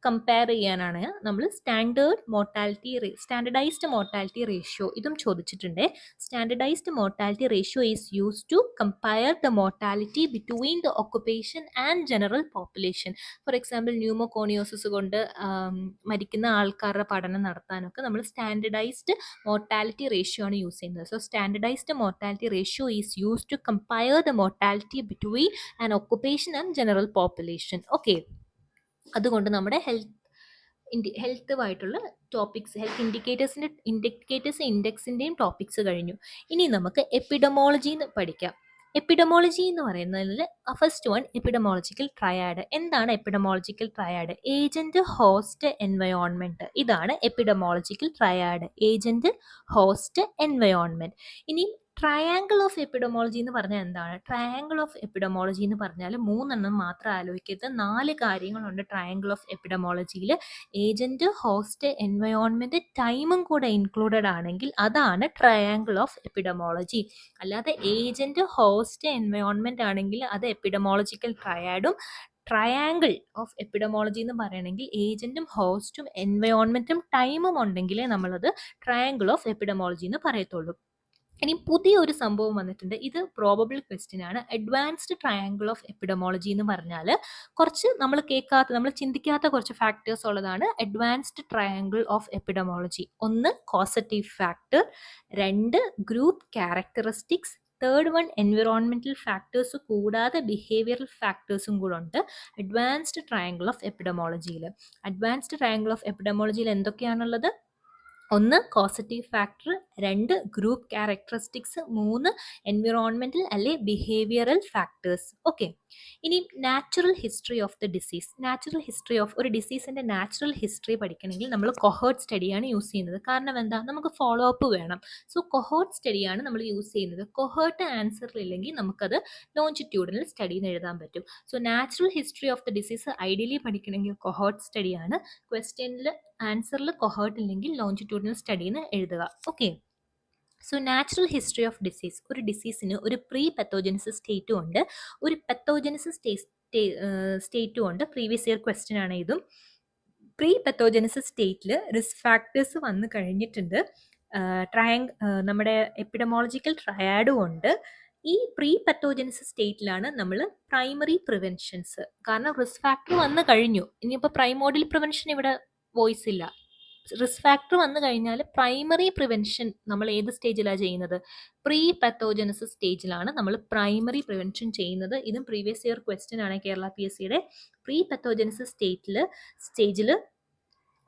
കമ്പയർ ചെയ്യാനാണ് നമ്മൾ സ്റ്റാൻഡർഡൈസ്ഡ് മോർട്ടാലിറ്റി റേഷ്യോ ഇതും ചോദിച്ചിട്ടുണ്ട്. Standardised mortality ratio is use to compare the mortality between the occupation and general population. For example pneumoconiosis കൊണ്ട് മരിക്കുന്ന ആൾക്കാരുടെ പഠനം നടത്താനൊക്കെ നമ്മൾ സ്റ്റാൻഡർഡൈസ്ഡ് മോർട്ടാലിറ്റി റേഷ്യോ ആണ് യൂസ് ചെയ്യുന്നത്. So standardised mortality ratio is use to compare the mortality between an occupation and general population. Okay, അതുകൊണ്ട് നമ്മുടെ ഹെൽത്തുമായിട്ടുള്ള ടോപ്പിക്സ്, ഹെൽത്ത് ഇൻഡിക്കേറ്റേഴ്സ് ഇൻഡെക്സിൻ്റെയും ടോപ്പിക്സ് കഴിഞ്ഞു. ഇനി നമുക്ക് എപ്പിഡമോളജി എന്ന് പഠിക്കാം. എപ്പിഡമോളജി എന്ന് പറയുന്നതിൽ ഫസ്റ്റ് വൺ എപ്പിഡമോളജിക്കൽ ട്രയാഡ്. എന്താണ് epidemiological triad? Agent, host, environment. ഇതാണ് epidemiological triad. Agent, host, environment. ഇനി ട്രയാങ്കിൾ ഓഫ് എപ്പിഡമോളജി എന്ന് പറഞ്ഞാൽ എന്താണ്? ട്രയാങ്കിൾ ഓഫ് എപ്പിഡമോളജി എന്ന് പറഞ്ഞാൽ 3 മാത്രം ആലോചിക്കരുത്, 4 കാര്യങ്ങളുണ്ട് ട്രയാങ്കിൾ ഓഫ് എപ്പിഡമോളജിയിൽ. ഏജന്റ്, ഹോസ്റ്റ്, എൻവയോൺമെന്റ്, ടൈമും കൂടെ ഇൻക്ലൂഡഡ് ആണെങ്കിൽ അതാണ് ട്രയാങ്കിൾ ഓഫ് എപ്പിഡമോളജി. അല്ലാതെ ഏജന്റ്, ഹോസ്റ്റ്, എൻവയോൺമെന്റ് ആണെങ്കിൽ അത് എപ്പിഡമോളജിക്കൽ ട്രയാഡും. ട്രയാങ്കിൾ ഓഫ് എപ്പിഡമോളജി എന്ന് പറയണമെങ്കിൽ ഏജന്റും, ഹോസ്റ്റും, എൻവയോൺമെന്റും, ടൈമും ഉണ്ടെങ്കിലേ നമ്മളത് ട്രയാങ്കിൾ ഓഫ് എപ്പിഡമോളജി എന്ന് പറയത്തുള്ളൂ. ഇനി പുതിയൊരു സംഭവം വന്നിട്ടുണ്ട്, ഇത് പ്രോബബിൾ ക്വസ്റ്റ്യൻ ആണ്. അഡ്വാൻസ്ഡ് ട്രയാങ്കിൾ ഓഫ് എപ്പിഡമോളജി എന്ന് പറഞ്ഞാൽ കുറച്ച് നമ്മൾ ചിന്തിക്കാത്ത കുറച്ച് ഫാക്ടേഴ്സ് ഉള്ളതാണ് advanced triangle of epidemiology. 1 causative factor, 2 group characteristics, third one environmental factors കൂടാതെ ബിഹേവിയറൽ ഫാക്ടേഴ്സും കൂടെ ഉണ്ട് അഡ്വാൻസ്ഡ് ട്രയാങ്കിൾ ഓഫ് എപ്പിഡമോളജിയിൽ. അഡ്വാൻസ്ഡ് ട്രയാങ്കിൾ ഓഫ് എപ്പിഡമോളജിയിൽ എന്തൊക്കെയാണുള്ളത്? 1 causative factor, 2 group characteristics, 3 environmental അല്ലെ ബിഹേവിയറൽ ഫാക്ടേഴ്സ്. ഓക്കെ, ഇനി natural history of the disease. Natural history of ഒരു ഡിസീസിന്റെ നാച്ചുറൽ ഹിസ്റ്ററി പഠിക്കണമെങ്കിൽ നമ്മൾ കൊഹോർട്ട് സ്റ്റഡിയാണ് യൂസ് ചെയ്യുന്നത്. കാരണം എന്താ? നമുക്ക് ഫോളോ അപ്പ് വേണം. സോ കൊഹോർട്ട് സ്റ്റഡിയാണ് നമ്മൾ യൂസ് ചെയ്യുന്നത്. കൊഹോർട്ട് ആൻസറിലില്ലെങ്കിൽ നമുക്കത് ലോഞ്ചിറ്റ്യൂഡിനൽ സ്റ്റഡി എന്ന് എഴുതാൻ പറ്റും. So natural history of the disease ideally പഠിക്കണമെങ്കിൽ കൊഹോർട്ട് സ്റ്റഡിയാണ്. ക്വസ്റ്റ്യനിൽ ആൻസറിൽ കൊഹോർട്ട് ഇല്ലെങ്കിൽ ലോഞ്ചിറ്റ്യൂഡിനൽ സ്റ്റഡി എന്ന് എഴുതുക. Okay, so natural history of disease. ഒരു ഡിസീസിന് ഒരു പ്രീ പത്തോജനിസിസ് സ്റ്റേറ്റും ഉണ്ട്, ഒരു പത്തോജനിസിസ് സ്റ്റേറ്റും ഉണ്ട്. പ്രീവിയസ് ഇയർ ക്വസ്റ്റ്യൻ ആണ് ഇതും. പ്രീ പത്തോജനിസിസ് സ്റ്റേറ്റിൽ റിസ്ക് ഫാക്ടേഴ്സ് വന്നു കഴിഞ്ഞിട്ടുണ്ട്. നമ്മുടെ എപ്പിഡമോളജിക്കൽ ട്രയാഡും ഉണ്ട്. ഈ പ്രീ പത്തോജനിസിസ് സ്റ്റേറ്റിലാണ് നമ്മൾ പ്രൈമറി പ്രിവെൻഷൻസ്, കാരണം റിസ്ക് ഫാക്ടർ വന്നു കഴിഞ്ഞു. ഇനിയിപ്പോൾ പ്രൈമോഡിയൽ പ്രിവെൻഷൻ ഇവിടെ വോയിസ് ഇല്ല. റിസ്ക് ഫാക്ടർ വന്നു കഴിഞ്ഞാൽ പ്രൈമറി പ്രിവെൻഷൻ നമ്മൾ ഏത് സ്റ്റേജിലാണ് ചെയ്യുന്നത്? പ്രീ പത്തോജനസിസ് സ്റ്റേജിലാണ് നമ്മൾ പ്രൈമറി പ്രിവെൻഷൻ ചെയ്യുന്നത്. ഇതും പ്രീവിയസ് ഇയർ ക്വസ്റ്റ്യൻ ആണ് കേരള PSCയുടെ. പ്രീ പത്തോജനസിസ് സ്റ്റേജിൽ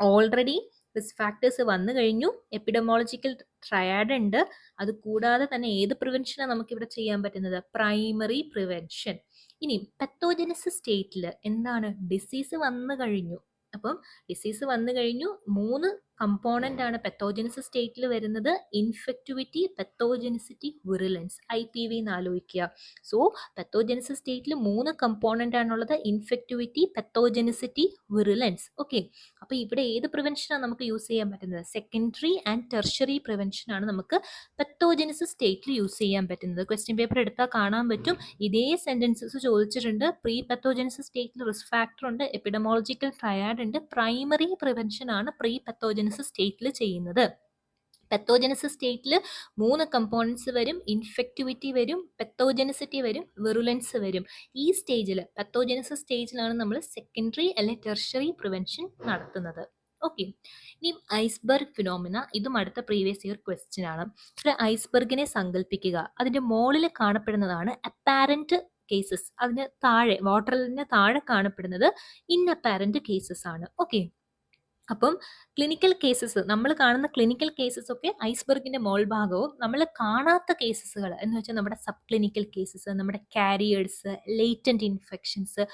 ഓൾറെഡി റിസ്ക് ഫാക്ടേഴ്സ് വന്നു കഴിഞ്ഞു, എപ്പിഡമോളജിക്കൽ ട്രയാഡ് ഉണ്ട്. അത് കൂടാതെ തന്നെ ഏത് പ്രിവെൻഷനാണ് നമുക്കിവിടെ ചെയ്യാൻ പറ്റുന്നത്? Primary prevention. ഇനി പത്തോജനസിസ് സ്റ്റേറ്റിൽ എന്താണ്? ഡിസീസ് വന്നു കഴിഞ്ഞു. അപ്പം ഡിസീസ് വന്നു കഴിഞ്ഞു. 3 കമ്പോണന്റ് ആണ് പത്തോജനസിസ് സ്റ്റേറ്റിൽ വരുന്നത്. Infectivity, പത്തോജനിസിറ്റി, virulence. IPV എന്ന് ആലോചിക്കുക. സോ പത്തോജനസിസ് സ്റ്റേറ്റിൽ 3 കമ്പോണന്റ് ആണുള്ളത്. Infectivity, പത്തോജനിസിറ്റി, virulence. ഓക്കെ, അപ്പോൾ ഇവിടെ ഏത് പ്രിവെൻഷനാണ് നമുക്ക് യൂസ് ചെയ്യാൻ പറ്റുന്നത്? സെക്കൻഡറി ആൻഡ് ടെർഷ്യറി പ്രിവെൻഷൻ ആണ് നമുക്ക് പത്തോജനസിസ് സ്റ്റേറ്റിൽ യൂസ് ചെയ്യാൻ പറ്റുന്നത്. ക്വസ്റ്റ്യൻ പേപ്പർ എടുത്താൽ കാണാൻ പറ്റും, ഇതേ സെന്റൻസസ് ചോദിച്ചിട്ടുണ്ട്. പ്രീ പത്തോജനസിസ് സ്റ്റേറ്റിൽ റിസ്ക് ഫാക്ടർ ഉണ്ട്, എപ്പിഡമോളജിക്കൽ ട്രയാഡ് ഉണ്ട്, പ്രൈമറി പ്രിവെൻഷൻ ആണ് പ്രീ പത്തോജനസിസ് സ്റ്റേറ്റിൽ ചെയ്യുന്നത്. പത്തോജനസിസ് സ്റ്റേറ്റിൽ 3 കമ്പോണൻസ് വരും. ഇൻഫെക്റ്റിവിറ്റി വരും, പത്തോജനിസിറ്റി വരും, വിറുലൻസ് വരും. ഈ സ്റ്റേജിൽ പത്തോജനസിസ് സ്റ്റേജിലാണ് നമ്മൾ സെക്കൻഡറി അല്ലെങ്കിൽ ടെർഷ്യറി പ്രിവെൻഷൻ നടത്തുന്നത്. ഓക്കെ, ഇനി ഐസ്ബർഗ് ഫിനോമിന. ഇതും അടുത്ത പ്രീവിയസ് ഇയർ ക്വസ്റ്റ്യൻ ആണ്. ഒരു ഐസ്ബർഗിനെ സങ്കല്പിക്കുക. അതിന്റെ മുകളിൽ കാണപ്പെടുന്നതാണ് അപ്പാരന്റ് കേസസ്. അതിന് താഴെ, വാട്ടറിന് താഴെ കാണപ്പെടുന്നത് ഇൻഅപ്പാരന്റ് കേസസ് ആണ്. ഓക്കെ, അപ്പം ക്ലിനിക്കൽ കേസസ്, നമ്മൾ കാണുന്ന ക്ലിനിക്കൽ കേസസ് ഒക്കെ ഐസ്ബർഗിന്റെ മോൾ ഭാഗവും, നമ്മൾ കാണാത്ത കേസസുകൾ എന്ന് വെച്ചാൽ നമ്മുടെ സബ് ക്ലിനിക്കൽ കേസസ്, നമ്മുടെ carriers, latent infections,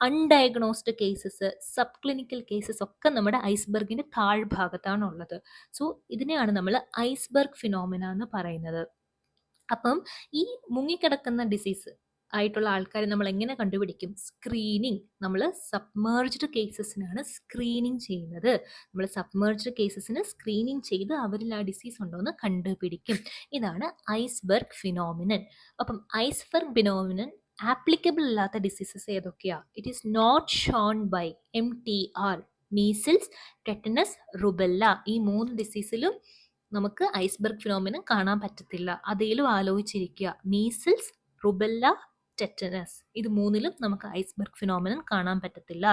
undiagnosed cases, sub clinical cases ഒക്കെ നമ്മുടെ ഐസ്ബർഗിന്റെ താഴ്ഭാഗത്താണ് ഉള്ളത്. സോ ഇതിനെയാണ് നമ്മൾ ഐസ്ബർഗ് ഫിനോമിന എന്ന് പറയുന്നത്. അപ്പം ഈ മുങ്ങിക്കിടക്കുന്ന ഡിസീസ് ആയിട്ടുള്ള ആൾക്കാരെ നമ്മൾ എങ്ങനെ കണ്ടുപിടിക്കും? സ്ക്രീനിങ്. നമ്മൾ സബ്മേർജ്ഡ് കേസസിനാണ് സ്ക്രീനിങ് ചെയ്യുന്നത്. നമ്മൾ സബ്മേർജ്ഡ് കേസസിന് സ്ക്രീനിങ് ചെയ്ത് അവരിൽ ആ ഡിസീസ് ഉണ്ടോ എന്ന് കണ്ടുപിടിക്കും. ഇതാണ് ഐസ്ബർഗ് ഫിനോമിനൻ. അപ്പം ഐസ്ബർഗ് ഫിനോമിനൻ ആപ്ലിക്കബിൾ അല്ലാത്ത ഡിസീസസ് ഏതൊക്കെയാ? It is not shown by MTR, measles, tetanus, rubella ഈ 3 ഡിസീസിലും നമുക്ക് ഐസ്ബർഗ് ഫിനോമിനൻ കാണാൻ പറ്റത്തില്ല. അതേലും ആലോചിച്ചിരിക്കുക. മീസിൽസ്, റുബെല്ല, ടെറ്റനസ് ഇത് 3ലും നമുക്ക് ഐസ്ബർഗ് ഫിനോമിനൻ കാണാൻ പറ്റത്തില്ല.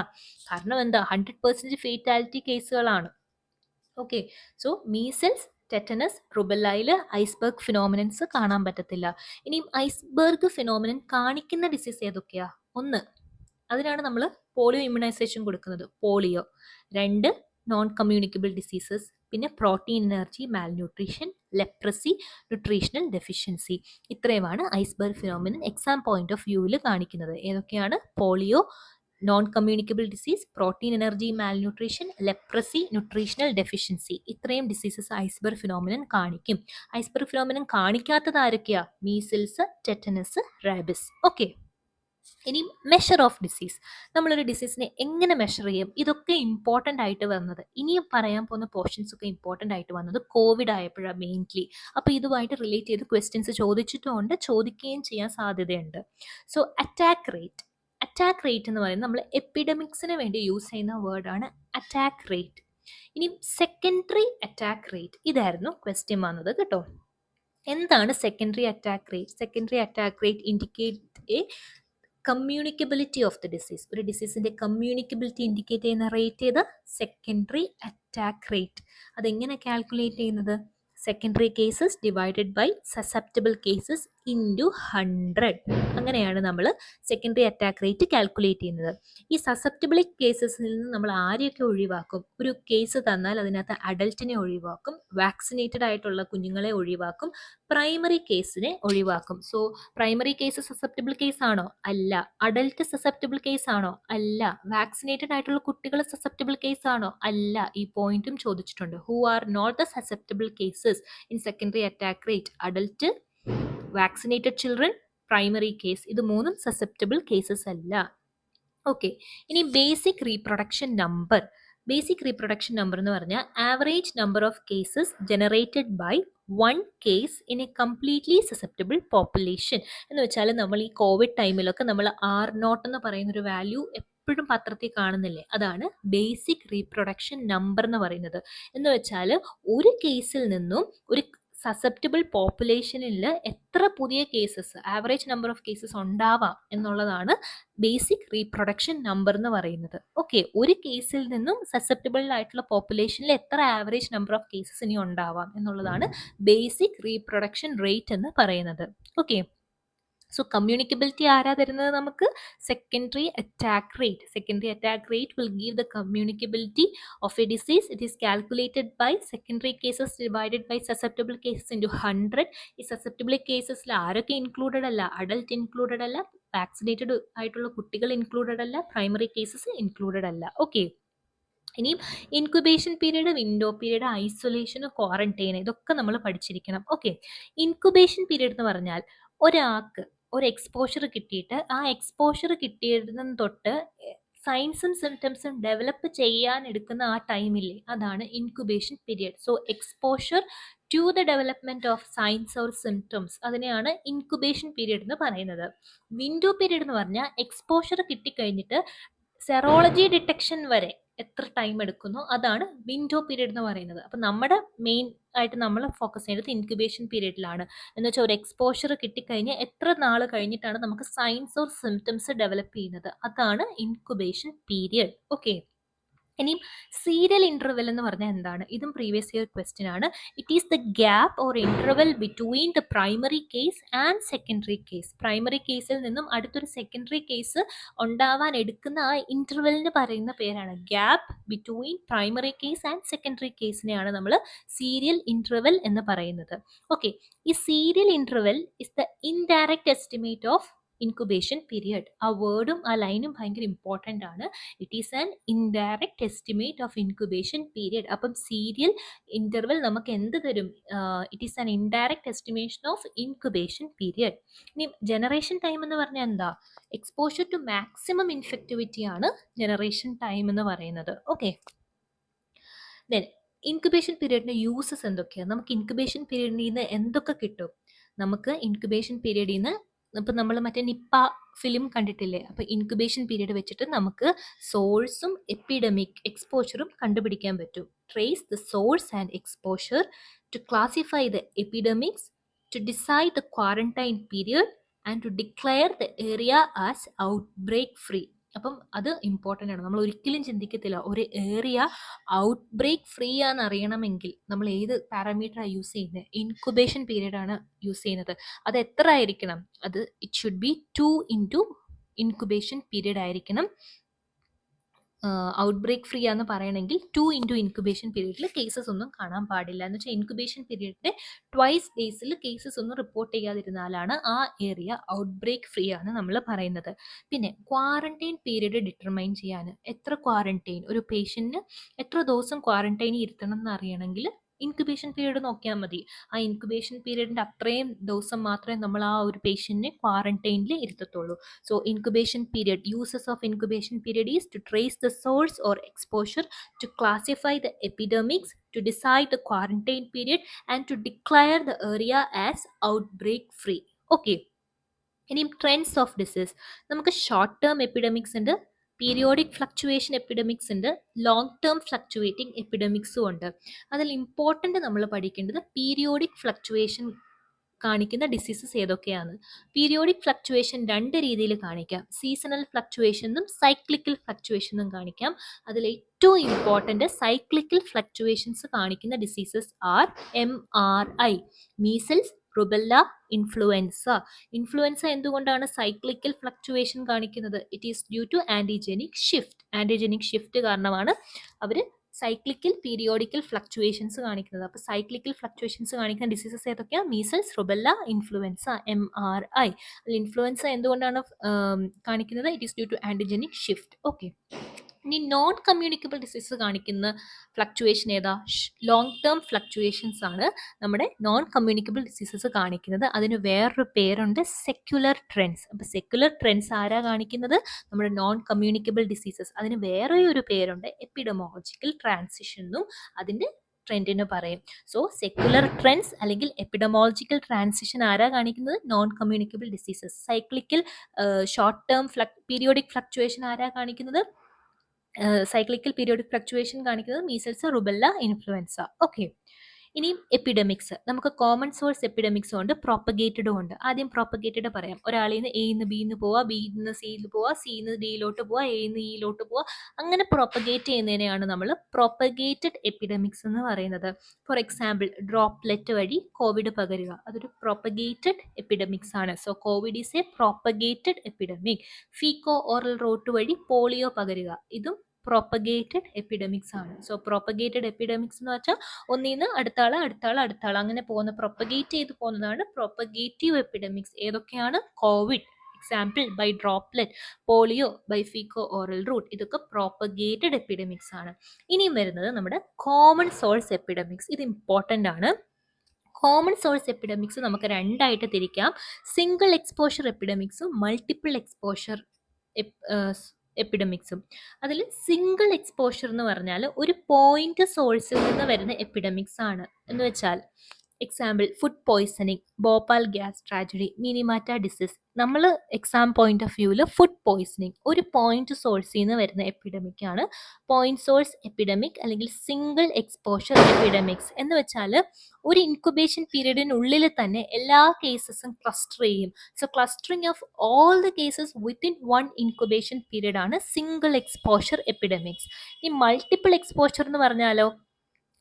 കാരണം എന്താ? 100% ഫേറ്റാലിറ്റി കേസുകളാണ്. ഓക്കെ, സോ മീസിൽസ്, ടെറ്റനസ്, റുബെല്ലയിൽ ഐസ്ബർഗ് ഫിനോമിനൻസ് കാണാൻ പറ്റത്തില്ല. ഇനിയും ഐസ്ബർഗ് ഫിനോമിനൻ കാണിക്കുന്ന ഡിസീസ് ഏതൊക്കെയാ? 1, അതിനാണ് നമ്മൾ പോളിയോ ഇമ്മ്യൂണൈസേഷൻ കൊടുക്കുന്നത്, പോളിയോ. 2, non communicable diseases. പിന്നെ protein energy malnutrition, leprosy, nutritional deficiency. ഇത്രയുമാണ് iceberg phenomenon exam point of വ്യൂവിൽ കാണിക്കുന്നത്. ഏതൊക്കെയാണ്? Polio, non communicable disease, protein energy malnutrition, leprosy, nutritional deficiency. ഇത്രയും ഡിസീസസ് ഐസ്ബർഗ് ഫിനോമിനൻ കാണിക്കും. ഐസ്ബർഗ് ഫിനോമിനൻ കാണിക്കാത്തത് ആരൊക്കെയാ? Measles, tetanus, rabies. ഓക്കെ, ഇനി മെഷർ ഓഫ് ഡിസീസ്. നമ്മളൊരു ഡിസീസിനെ എങ്ങനെ മെഷർ ചെയ്യും? ഇതൊക്കെ ഇമ്പോർട്ടൻ്റ് ആയിട്ട് വന്നത്, ഇനിയും പറയാൻ പോകുന്ന പോർഷൻസ് ഒക്കെ ഇമ്പോർട്ടൻ്റ് ആയിട്ട് വന്നത് കോവിഡ് ആയപ്പോഴാണ് മെയിൻലി. അപ്പോൾ ഇതുമായിട്ട് റിലേറ്റ് ചെയ്ത് ക്വസ്റ്റ്യൻസ് ചോദിച്ചിട്ടുമുണ്ട്, ചോദിക്കുകയും ചെയ്യാൻ സാധ്യതയുണ്ട്. So attack rate. Attack rate എന്ന് പറയുന്നത് നമ്മൾ എപ്പിഡമിക്സിന് വേണ്ടി യൂസ് ചെയ്യുന്ന വേർഡാണ് അറ്റാക്ക് റേറ്റ്. ഇനി സെക്കൻഡറി അറ്റാക്ക് റേറ്റ്, ഇതായിരുന്നു ക്വസ്റ്റ്യൻ വന്നത് കേട്ടോ. എന്താണ് secondary attack rate? Secondary attack rate indicate a communicability of the disease. ഒരു ഡിസീസിന്റെ കമ്മ്യൂണിക്കബിലിറ്റി ഇൻഡിക്കേറ്റ് ചെയ്യുന്ന റേറ്റ് ഏത്? Secondary attack rate. അതെങ്ങനെ കാൽക്കുലേറ്റ് ചെയ്യുന്നത്? Secondary cases divided by susceptible cases into 100. അങ്ങനെയാണ് നമ്മൾ സെക്കൻഡറി അറ്റാക്ക് റേറ്റ് കാൽക്കുലേറ്റ് ചെയ്യുന്നത്. ഈ സസെപ്റ്റബിൾ കേസസിൽ നിന്ന് നമ്മൾ ആരെയൊക്കെ ഒഴിവാക്കും? ഒരു കേസ് തന്നാൽ അതിനകത്ത് അഡൽറ്റിനെ ഒഴിവാക്കും, വാക്സിനേറ്റഡ് ആയിട്ടുള്ള കുഞ്ഞുങ്ങളെ ഒഴിവാക്കും, പ്രൈമറി കേസിനെ ഒഴിവാക്കും. So primary case susceptible case ആണോ? അല്ല. അഡൽട്ട് സസെപ്റ്റബിൾ കേസ് ആണോ? അല്ല. വാക്സിനേറ്റഡ് ആയിട്ടുള്ള കുട്ടികൾ സസെപ്റ്റബിൾ കേസ് ആണോ? അല്ല. ഈ പോയിന്റും ചോദിച്ചിട്ടുണ്ട്. Who are not the susceptible cases in secondary attack rate? Adult, vaccinated children, primary case. ഇത് 3ഉം സസെപ്റ്റബിൾ കേസസ് അല്ല. ഓക്കെ, ഇനി basic reproduction number. Basic reproduction number എന്ന് പറഞ്ഞാൽ average number of cases generated by 1 case in a completely susceptible population. എന്ന് വെച്ചാൽ നമ്മൾ ഈ കോവിഡ് ടൈമിലൊക്കെ നമ്മൾ R0 എന്ന് പറയുന്നൊരു വാല്യൂ എപ്പോഴും പത്രത്തിൽ കാണുന്നില്ലേ? അതാണ് ബേസിക് റീപ്രൊഡക്ഷൻ നമ്പർ എന്ന് പറയുന്നത്. എന്ന് വെച്ചാൽ ഒരു കേസിൽ നിന്നും ഒരു സസെപ്റ്റബിൾ പോപ്പുലേഷനിൽ എത്ര പുതിയ cases, average number of cases ഉണ്ടാവാം എന്നുള്ളതാണ് ബേസിക് റീപ്രൊഡക്ഷൻ നമ്പർ എന്ന് പറയുന്നത്. ഓക്കെ, ഒരു കേസിൽ നിന്നും സസെപ്റ്റബിൾ ആയിട്ടുള്ള പോപ്പുലേഷനിൽ എത്ര ആവറേജ് നമ്പർ ഓഫ് കേസസ് ഇനി ഉണ്ടാവാം എന്നുള്ളതാണ് ബേസിക് റീപ്രൊഡക്ഷൻ റേറ്റ് എന്ന് പറയുന്നത്. ഓക്കെ, സോ കമ്മ്യൂണിക്കബിലിറ്റി ആരാ തരുന്നത് നമുക്ക്? Secondary attack rate. Secondary attack rate will give the communicability of a disease. It is calculated by secondary cases divided by susceptible cases into 100. ഈ സസെപ്റ്റബിൾ കേസസിൽ ആരൊക്കെ ഇൻക്ലൂഡഡ് അല്ല? അഡൽട്ട് ഇൻക്ലൂഡഡ് അല്ല, വാക്സിനേറ്റഡ് ആയിട്ടുള്ള കുട്ടികൾ ഇൻക്ലൂഡഡ് അല്ല, പ്രൈമറി കേസസ് ഇൻക്ലൂഡഡ് അല്ല. ഓക്കെ, ഇനിയും incubation period, window period, isolation, quarantine, ഇതൊക്കെ നമ്മൾ പഠിച്ചിരിക്കണം. ഓക്കെ, ഇൻക്യുബേഷൻ പീരീഡ് എന്ന് പറഞ്ഞാൽ ഒരാൾക്ക് ഒരു എക്സ്പോഷർ കിട്ടിയിട്ട് ആ എക്സ്പോഷർ കിട്ടിയതിന് തൊട്ട് സൈൻസും സിംറ്റംസും ഡെവലപ്പ് ചെയ്യാൻ എടുക്കുന്ന ആ ടൈമില്ലേ, അതാണ് incubation period. So exposure to the development of signs or symptoms, അതിനെയാണ് ഇൻക്യുബേഷൻ പീരിയഡ് എന്ന് പറയുന്നത്. വിൻഡോ പീരിയഡ് എന്ന് പറഞ്ഞാൽ എക്സ്പോഷർ കിട്ടിക്കഴിഞ്ഞിട്ട് സെറോളജി ഡിറ്റക്ഷൻ വരെ എത്ര ടൈം എടുക്കുന്നു, അതാണ് വിൻഡോ പീരീഡ് എന്ന് പറയുന്നത്. അപ്പം നമ്മുടെ മെയിൻ ആയിട്ട് നമ്മൾ ഫോക്കസ് ചെയ്യുന്നത് ഇൻക്യുബേഷൻ പീരീഡിലാണ്. എന്ന് വെച്ചാൽ ഒരു എക്സ്പോഷർ കിട്ടിക്കഴിഞ്ഞ് എത്ര നാൾ കഴിഞ്ഞിട്ടാണ് നമുക്ക് സൈൻസ് ഓർ സിംറ്റംസ് ഡെവലപ്പ് ചെയ്യുന്നത്, അതാണ് ഇൻക്യുബേഷൻ പീരിയഡ്. ഓക്കെ, ഇനിയും സീരിയൽ ഇന്റർവെൽ എന്ന് പറഞ്ഞാൽ എന്താണ്? ഇതും പ്രീവിയസ് ഇയർ ക്വസ്റ്റ്യൻ ആണ്. It is the gap or interval between the primary case and secondary case. Primary കേസിൽ നിന്നും അടുത്തൊരു സെക്കൻഡറി കേസ് ഉണ്ടാവാൻ എടുക്കുന്ന ആ ഇന്റർവെലിന് പറയുന്ന പേരാണ് gap between primary case and secondary കേസിനെയാണ് നമ്മൾ സീരിയൽ ഇന്റർവെൽ എന്ന് പറയുന്നത്. ഓക്കെ, ഈ serial interval is the indirect estimate of incubation period. ആ വേർഡും ആ ലൈനും ഭയങ്കര ഇമ്പോർട്ടൻ്റ് ആണ്. It is an indirect estimate of incubation period. അപ്പം സീരിയൽ ഇന്റർവെൽ നമുക്ക് എന്ത് തരും? It is an indirect estimation of incubation period. ഇനി ജനറേഷൻ ടൈം എന്ന് പറഞ്ഞാൽ എന്താ? എക്സ്പോഷർ ടു മാക്സിമം ഇൻഫെക്ടിവിറ്റി ആണ് ജനറേഷൻ ടൈം എന്ന് പറയുന്നത്. ഓക്കെ, ദെൻ ഇൻക്യുബേഷൻ പീരിയഡിന്റെ യൂസസ് എന്തൊക്കെയാണ്? നമുക്ക് ഇൻക്യുബേഷൻ പീരിയഡിൽ നിന്ന് എന്തൊക്കെ കിട്ടും? നമുക്ക് ഇൻക്യുബേഷൻ പീരിയഡിൽ നിന്ന് ഇപ്പം നമ്മൾ മറ്റേ നിപ്പ ഫിലിം കണ്ടിട്ടില്ലേ? അപ്പോൾ ഇൻക്യുബേഷൻ പീരീഡ് വെച്ചിട്ട് നമുക്ക് സോഴ്സും എപ്പിഡമിക് എക്സ്പോഷറും കണ്ടുപിടിക്കാൻ പറ്റും. Trace the source and exposure to classify the epidemics, to decide the quarantine period and to declare the area as outbreak free. അപ്പം അത് ഇമ്പോർട്ടൻ്റ് ആണ്. നമ്മൾ ഒരിക്കലും ചിന്തിക്കത്തില്ല ഒരു ഏരിയ ഔട്ട് ബ്രേക്ക് ഫ്രീ ആണെന്ന് അറിയണമെങ്കിൽ നമ്മൾ ഏത് പാരാമീറ്ററാണ് യൂസ് ചെയ്യുന്നത്? ഇൻക്യുബേഷൻ പീരീഡ് ആണ് യൂസ് ചെയ്യുന്നത്. അത് എത്ര ആയിരിക്കണം? അത് it should be 2 into incubation period ആയിരിക്കണം. ഔട്ട് ബ്രേക്ക് ഫ്രീ ആണെന്ന് പറയണമെങ്കിൽ 2 ഇൻറ്റു ഇൻക്യുബേഷൻ പീരീഡിൽ കേസസ് ഒന്നും കാണാൻ പാടില്ല. എന്ന് വെച്ചാൽ ഇൻക്യുബേഷൻ പീരീഡിൻ്റെ ട്വൈസ് ഡേയ്സിൽ കേസസ് ഒന്നും റിപ്പോർട്ട് ചെയ്യാതിരുന്നാലാണ് ആ ഏരിയ ഔട്ട് ബ്രേക്ക് ഫ്രീ ആണ് നമ്മൾ പറയുന്നത്. പിന്നെ ക്വാറന്റൈൻ പീരീഡ് ഡിറ്റർമൈൻ ചെയ്യാൻ എത്ര ക്വാറന്റൈൻ ഒരു പേഷ്യൻറ്റിന് എത്ര ദിവസം ക്വാറന്റൈനിൽ ഇരുത്തണം എന്ന് അറിയണമെങ്കിൽ ഇൻക്യുബേഷൻ പീരീഡ് നോക്കിയാൽ മതി. ആ ഇൻക്യുബേഷൻ പീരീഡിൻ്റെ അത്രയും ദിവസം മാത്രമേ നമ്മൾ ആ ഒരു പേഷ്യൻറ്റിനെ ക്വാറന്റൈനിൽ ഇരുത്തത്തുള്ളൂ. So incubation period, uses of incubation period is to trace the source or exposure, to classify the epidemics, to decide the quarantine period and to declare the area as outbreak free. Okay. ഇനി ട്രെൻഡ്സ് ഓഫ് ഡിസീസ്, നമുക്ക് ഷോർട്ട് ടേം എപ്പിഡമിക്സ് ഉണ്ട്, പീരിയോഡിക് ഫ്ലക്ച്വേഷൻ എപ്പിഡമിക്സ് ഉണ്ട്, ലോങ് ടേം ഫ്ലക്ച്വേറ്റിംഗ് എപ്പിഡമിക്സും ഉണ്ട്. അതിൽ ഇമ്പോർട്ടൻ്റ് നമ്മൾ പഠിക്കേണ്ടത് പീരിയോഡിക് ഫ്ലക്ച്വേഷൻ കാണിക്കുന്ന ഡിസീസസ് ഏതൊക്കെയാണ്. പീരിയോഡിക് ഫ്ലക്ച്വേഷൻ 2 രീതിയിൽ കാണിക്കാം. സീസണൽ ഫ്ലക്ച്വേഷനും സൈക്ലിക്കൽ ഫ്ലക്ച്വേഷനും കാണിക്കാം. അതിൽ ഏറ്റവും ഇമ്പോർട്ടൻ്റ് സൈക്ലിക്കൽ ഫ്ലക്ച്വേഷൻസ് കാണിക്കുന്ന diseases are MRI, measles, rubella, influenza. Influenza എന്തുകൊണ്ടാണ് സൈക്ലിക്കൽ ഫ്ലക്ച്വേഷൻ കാണിക്കുന്നത്? It is due to antigenic shift. Antigenic shift കാരണമാണ് അവർ സൈക്ലിക്കൽ പീരിയോഡിക്കൽ ഫ്ലക്ച്വേഷൻസ് കാണിക്കുന്നത്. അപ്പോൾ സൈക്ലിക്കൽ ഫ്ലക്ച്വേഷൻസ് കാണിക്കുന്ന ഡിസീസസ് ഏതൊക്കെയാണ്? Measles, rubella, influenza, MRI. അതിൽ ഇൻഫ്ലുവൻസ എന്തുകൊണ്ടാണ് കാണിക്കുന്നത്? It is due to antigenic shift. Okay. ഇനി നോൺ കമ്മ്യൂണിക്കബിൾ ഡിസീസ് കാണിക്കുന്ന ഫ്ലക്ച്വേഷൻ ഏതാ? ലോങ് ടേം ഫ്ലക്ച്വേഷൻസ് ആണ് നമ്മുടെ നോൺ കമ്മ്യൂണിക്കബിൾ ഡിസീസസ് കാണിക്കുന്നത്. അതിന് വേറൊരു പേരുണ്ട്, സെക്യുലർ ട്രെൻഡ്സ്. അപ്പോൾ സെക്യുലർ ട്രെൻഡ്സ് ആരാ കാണിക്കുന്നത്? നമ്മുടെ നോൺ കമ്മ്യൂണിക്കബിൾ ഡിസീസസ്. അതിന് വേറെ ഒരു പേരുണ്ട്, എപ്പിഡമോളജിക്കൽ ട്രാൻസിഷൻ എന്നും അതിൻ്റെ ട്രെൻഡിന് പറയും. സോ സെക്യുലർ ട്രെൻഡ്സ് അല്ലെങ്കിൽ എപ്പിഡമോളജിക്കൽ ട്രാൻസിഷൻ ആരാ കാണിക്കുന്നത്? Non communicable diseases. Cyclical short term periodic fluctuation ആരാ കാണിക്കുന്നത്? സൈക്ലിക്കൽ പീരിയോഡിക് ഫ്ലക്ച്വേഷൻ കാണിക്കുന്നത് മീസൽസ്, റുബെല്ല, ഇൻഫ്ലുവൻസ. ഓക്കെ. ഇനിയും എപ്പിഡമിക്സ്, നമുക്ക് കോമൺ സോഴ്സ് എപ്പിഡമിക്സും ഉണ്ട്, പ്രൊപ്പഗേറ്റഡും ഉണ്ട്. ആദ്യം പ്രൊപ്പഗേറ്റഡ് പറയാം. ഒരാളിൽ നിന്ന് എയിൽ നിന്ന് ബിന്ന് പോവുക, ബിയിൽ നിന്ന് സിയിൽ പോവുക, സിയിൽ നിന്ന് ഡിയിലോട്ട് പോവുക, എയിൽ നിന്ന് ഇയിലോട്ട് പോവുക, അങ്ങനെ പ്രൊപ്പഗേറ്റ് ചെയ്യുന്നതിനെയാണ് നമ്മൾ പ്രൊപ്പഗേറ്റഡ് എപ്പിഡമിക്സ് എന്ന് പറയുന്നത്. ഫോർ എക്സാമ്പിൾ, ഡ്രോപ്ലെറ്റ് വഴി കോവിഡ് പകരുക, അതൊരു പ്രൊപ്പഗേറ്റഡ് എപ്പിഡമിക്സ് ആണ്. So COVID is a propagated epidemic. Faeco oral route വഴി പോളിയോ പകരുക, ഇതും പ്രൊപ്പഗേറ്റഡ് എപ്പിഡമിക്സ് ആണ്. സോ പ്രൊപ്പഗേറ്റഡ് എപ്പിഡമിക്സ് എന്ന് വെച്ചാൽ ഒന്നിന്ന് അടുത്താൾ അങ്ങനെ പോകുന്ന, പ്രൊപ്പഗേറ്റ് ചെയ്ത് പോകുന്നതാണ് പ്രൊപ്പഗേറ്റീവ് എപ്പിഡമിക്സ്. ഏതൊക്കെയാണ്? COVID example by droplet, polio by faeco oral route, ഇതൊക്കെ പ്രൊപ്പഗേറ്റഡ് എപ്പിഡമിക്സ് ആണ്. ഇനിയും വരുന്നത് നമ്മുടെ കോമൺ സോഴ്സ് എപ്പിഡമിക്സ്. ഇത് ഇമ്പോർട്ടൻ്റ് ആണ്. കോമൺ സോഴ്സ് എപ്പിഡമിക്സ് നമുക്ക് രണ്ടായിട്ട് തിരിക്കാം, സിംഗിൾ എക്സ്പോഷർ എപ്പിഡമിക്സും മൾട്ടിപ്പിൾ എക്സ്പോഷർ എപ്പിഡമിക്സും. അതിൽ സിംഗിൾ എക്സ്പോഷർ എന്ന് പറഞ്ഞാൽ ഒരു പോയിന്റ് സോഴ്സിൽ നിന്ന് വരുന്ന എപ്പിഡമിക്സ് ആണ്. എന്ന് വെച്ചാൽ example food poisoning, Bhopal gas tragedy, Minamata disease. നമ്മൾ എക്സാം പോയിന്റ് ഓഫ് വ്യൂവിൽ ഫുഡ് പോയ്സണിങ് ഒരു പോയിന്റ് സോഴ്സിൽ നിന്ന് വരുന്ന എപ്പിഡമിക് ആണ് പോയിന്റ് സോഴ്സ് എപ്പിഡമിക് അല്ലെങ്കിൽ സിംഗിൾ എക്സ്പോഷർ എപ്പിഡമിക്സ്. എന്ന് വെച്ചാൽ ഒരു ഇൻക്യുബേഷൻ പീരീഡിനുള്ളിൽ തന്നെ എല്ലാ കേസസും ക്ലസ്റ്റർ ചെയ്യും. So clustering of all the cases within one incubation period ആണ് സിംഗിൾ എക്സ്പോഷർ എപ്പിഡമിക്സ്. ഈ മൾട്ടിപ്പിൾ എക്സ്പോഷർ എന്ന് പറഞ്ഞാലോ,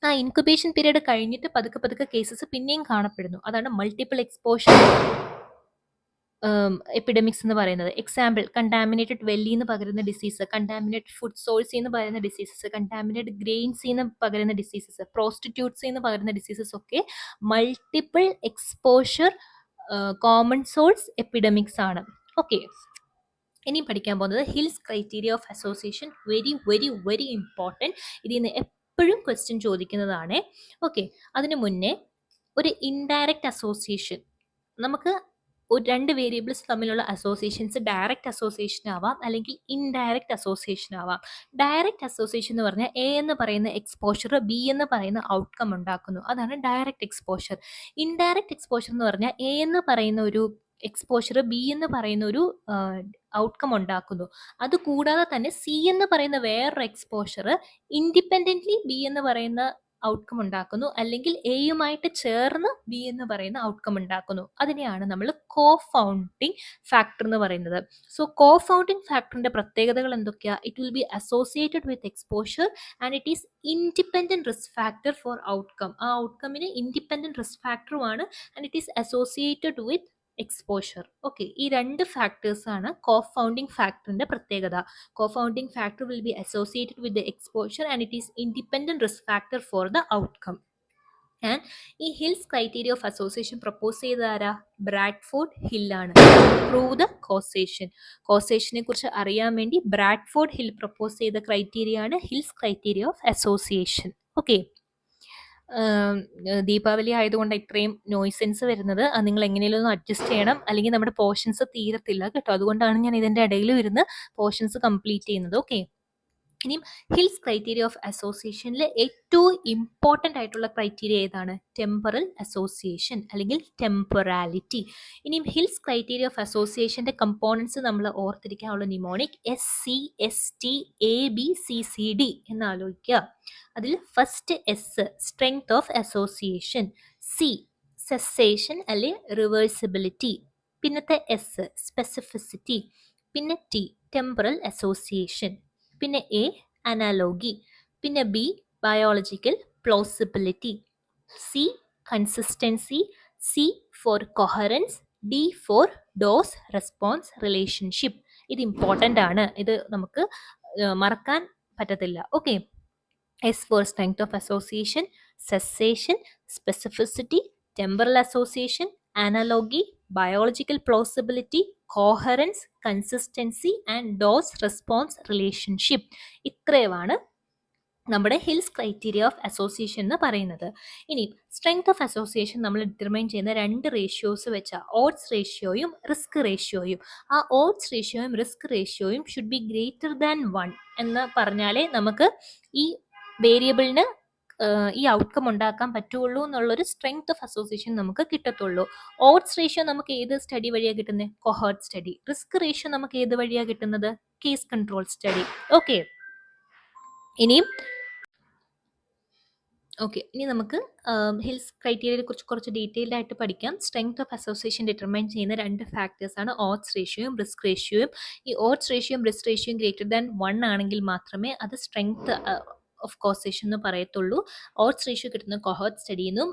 ആ ഇൻക്യുബേഷൻ പീരീഡ് കഴിഞ്ഞിട്ട് പതുക്കെ കേസസ് പിന്നെയും കാണപ്പെടുന്നു, അതാണ് മൾട്ടിപ്പിൾ എക്സ്പോഷർ എപ്പിഡമിക്സ് എന്ന് പറയുന്നത്. എക്സാമ്പിൾ, കണ്ടാമിനേറ്റഡ് വെല്ലിൽ നിന്ന് പകരുന്ന ഡിസീസ്, കണ്ടാമിനേറ്റഡ് ഫുഡ് സോഴ്സിൽ നിന്ന് പകരുന്ന ഡിസീസസ്, കണ്ടാമിനേറ്റഡ് ഗ്രെയിൻസിൽ നിന്ന് പകരുന്ന ഡിസീസസ്, പ്രോസ്റ്റിറ്റ്യൂട്ട്സിൽ നിന്ന് പകരുന്ന ഡിസീസസ് ഒക്കെ multiple exposure common source epidemics ആണ്. ഓക്കെ. ഇനി പഠിക്കാൻ പോകുന്നത് hills criteria of association. Very very very important. ഇതിൽ നിന്ന് എപ്പോഴും ക്വസ്റ്റ്യൻ ചോദിക്കുന്നതാണ്. ഓക്കെ. അതിനു മുന്നേ ഒരു ഇൻഡയറക്റ്റ് അസോസിയേഷൻ, നമുക്ക് രണ്ട് വേരിയബിൾസ് തമ്മിലുള്ള അസോസിയേഷൻസ് ഡയറക്റ്റ് അസോസിയേഷൻ ആവാം അല്ലെങ്കിൽ ഇൻഡയറക്റ്റ് അസോസിയേഷൻ ആവാം. ഡയറക്റ്റ് അസോസിയേഷൻ എന്ന് പറഞ്ഞാൽ എ എന്ന് പറയുന്ന എക്സ്പോഷർ ബി എന്ന് പറയുന്ന ഔട്ട്കം ഉണ്ടാക്കുന്നു, അതാണ് ഡയറക്റ്റ് എക്സ്പോഷർ. ഇൻഡയറക്റ്റ് എക്സ്പോഷർ എന്ന് പറഞ്ഞാൽ എ എന്ന് പറയുന്ന ഒരു എക്സ്പോഷർ ബി എന്ന് പറയുന്ന ഒരു ഔട്ട്കം ഉണ്ടാക്കുന്നു. അതുകൂടാതെ തന്നെ സി എന്ന് പറയുന്ന വേറൊരു എക്സ്പോഷർ ഇൻഡിപെൻഡന്റ്ലി ബി എന്ന് പറയുന്ന ഔട്ട്കം ഉണ്ടാക്കുന്നു, അല്ലെങ്കിൽ എയുമായിട്ട് ചേർന്ന് ബി എന്ന് പറയുന്ന ഔട്ട്കം ഉണ്ടാക്കുന്നു. അതിനെയാണ് നമ്മൾ കോ-ഫൗണ്ടിങ് ഫാക്ടർ എന്ന് പറയുന്നത്. സോ കോ-ഫൗണ്ടിങ് ഫാക്ടറിന്റെ പ്രത്യേകതകൾ എന്തൊക്കെയാ? It will be associated with exposure and it is independent risk factor for outcome. ആ ഔട്ട്കമിന് ഇൻഡിപെൻഡന്റ് റിസ്ക് ഫാക്ടറുമാണ് and it is associated with exposure. Okay, ഈ രണ്ട് ഫാക്ടേഴ്സ് ആണ് കോ-ഫൗണ്ടിങ് ഫാക്ടറിന്റെ പ്രത്യേകത. Co-founding factor will be associated with the exposure and it is independent risk factor for the outcome. And ഈ Hill's criteria of association propose ചെയ്ത ആരാ? ബ്രാഡ്ഫോർഡ് ഹില്ലാണ്. പ്രൂവ് ദ കോസേഷനെ കുറിച്ച് അറിയാൻ വേണ്ടി ബ്രാഡ്ഫോർഡ് ഹിൽ പ്രപ്പോസ് ചെയ്ത ക്രൈറ്റീരിയ ആണ് Hill's criteria of association. Okay, Deepavali ആയതുകൊണ്ട് ഇത്രയും നോയ്സൻസ് വരുന്നത്. അത് നിങ്ങൾ എങ്ങനെയും ഒന്ന് അഡ്ജസ്റ്റ് ചെയ്യണം, അല്ലെങ്കിൽ നമ്മുടെ പോർഷൻസ് തീരത്തില്ല കേട്ടോ. അതുകൊണ്ടാണ് ഞാൻ ഇതിൻ്റെ ഇടയിൽ വരുന്ന പോർഷൻസ് കംപ്ലീറ്റ് ചെയ്യുന്നത്. ഓക്കെ, ഇനിയും ഹിൽസ് ക്രൈറ്റീരിയ ഓഫ് അസോസിയേഷനിൽ ഏറ്റവും ഇമ്പോർട്ടൻ്റ് ആയിട്ടുള്ള ക്രൈറ്റീരിയ ഏതാണ്? ടെമ്പറൽ അസോസിയേഷൻ അല്ലെങ്കിൽ ടെമ്പറാലിറ്റി. ഇനിയും ഹിൽസ് ക്രൈറ്റീരിയ ഓഫ് അസോസിയേഷൻ്റെ കമ്പോണൻസ് നമ്മൾ ഓർത്തിരിക്കാനുള്ള നിമോണിക് SCST ABCCD എന്ന് ആലോചിക്കുക. അതിൽ first S strength of association, C cessation അല്ലെ റിവേഴ്സിബിലിറ്റി, പിന്നത്തെ എസ് സ്പെസിഫിസിറ്റി, പിന്നെ ടി ടെമ്പറൽ അസോസിയേഷൻ, പിന്നെ എ അനാലോഗി, പിന്നെ B biological plausibility, C consistency, C for coherence, D for dose response relationship. ഇത് ഇമ്പോർട്ടൻ്റ് ആണ്, ഇത് നമുക്ക് മറക്കാൻ പറ്റത്തില്ല. Okay, S for strength of association, cessation, specificity, temporal association, analogy, biological പ്ലോസിബിലിറ്റി, coherence, consistency and dose response relationship. ഇത്രയുമാണ് നമ്മുടെ ഹിൽസ് ക്രൈറ്റീരിയ ഓഫ് അസോസിയേഷൻ എന്ന് പറയുന്നത്. ഇനി സ്ട്രെങ്ത് ഓഫ് അസോസിയേഷൻ നമ്മൾ ഡിറ്റർമൈൻ ചെയ്യുന്ന രണ്ട് റേഷ്യോസ് വെച്ചാൽ ഓഡ്സ് റേഷ്യോയും റിസ്ക് റേഷ്യോയും. ആ ഓഡ്സ് റേഷ്യോയും റിസ്ക് റേഷ്യോയും ഷുഡ് ബി ഗ്രേറ്റർ ദാൻ 1 എന്ന് പറഞ്ഞാലേ നമുക്ക് ഈ വേരിയബിളിന് ഈ ഔട്ട്കം ഉണ്ടാക്കാൻ പറ്റുള്ളൂ എന്നുള്ളൊരു സ്ട്രെങ്ത് ഓഫ് അസോസിയേഷൻ നമുക്ക് കിട്ടത്തുള്ളൂ. ഓഡ്സ് റേഷ്യോ നമുക്ക് ഏത് സ്റ്റഡി വഴിയാണ് കിട്ടുന്നത്? കൊഹോർട്ട് സ്റ്റഡി. റിസ്ക് റേഷ്യോ നമുക്ക് ഏത് വഴിയാണ് കിട്ടുന്നത്? Case control study. ഓക്കെ, ഇനി നമുക്ക് ഹിൽസ് ക്രൈറ്റീരിയയെ കുറിച്ച് കുറച്ച് ഡീറ്റെയിൽഡ് ആയിട്ട് പഠിക്കാം. സ്ട്രെങ്ത് ഓഫ് അസോസിയേഷൻ ഡിറ്റർമൈൻ ചെയ്യുന്ന രണ്ട് ഫാക്ടേഴ്സ് ആണ് ഓഡ്സ് റേഷ്യോയും റിസ്ക് റേഷ്യോയും. ഈ ഓഡ്സ് റേഷ്യോയും റിസ്ക് റേഷ്യോയും ഗ്രേറ്റർ ദാൻ 1 ആണെങ്കിൽ മാത്രമേ അത് സ്ട്രെങ്ത് ഓഫ് കോസേഷൻ എന്ന് പറയത്തുള്ളൂ. ഓഡ്സ് റേഷ്യോ കിട്ടുന്ന കൊഹോർട്ട് സ്റ്റഡിയിൽ നിന്നും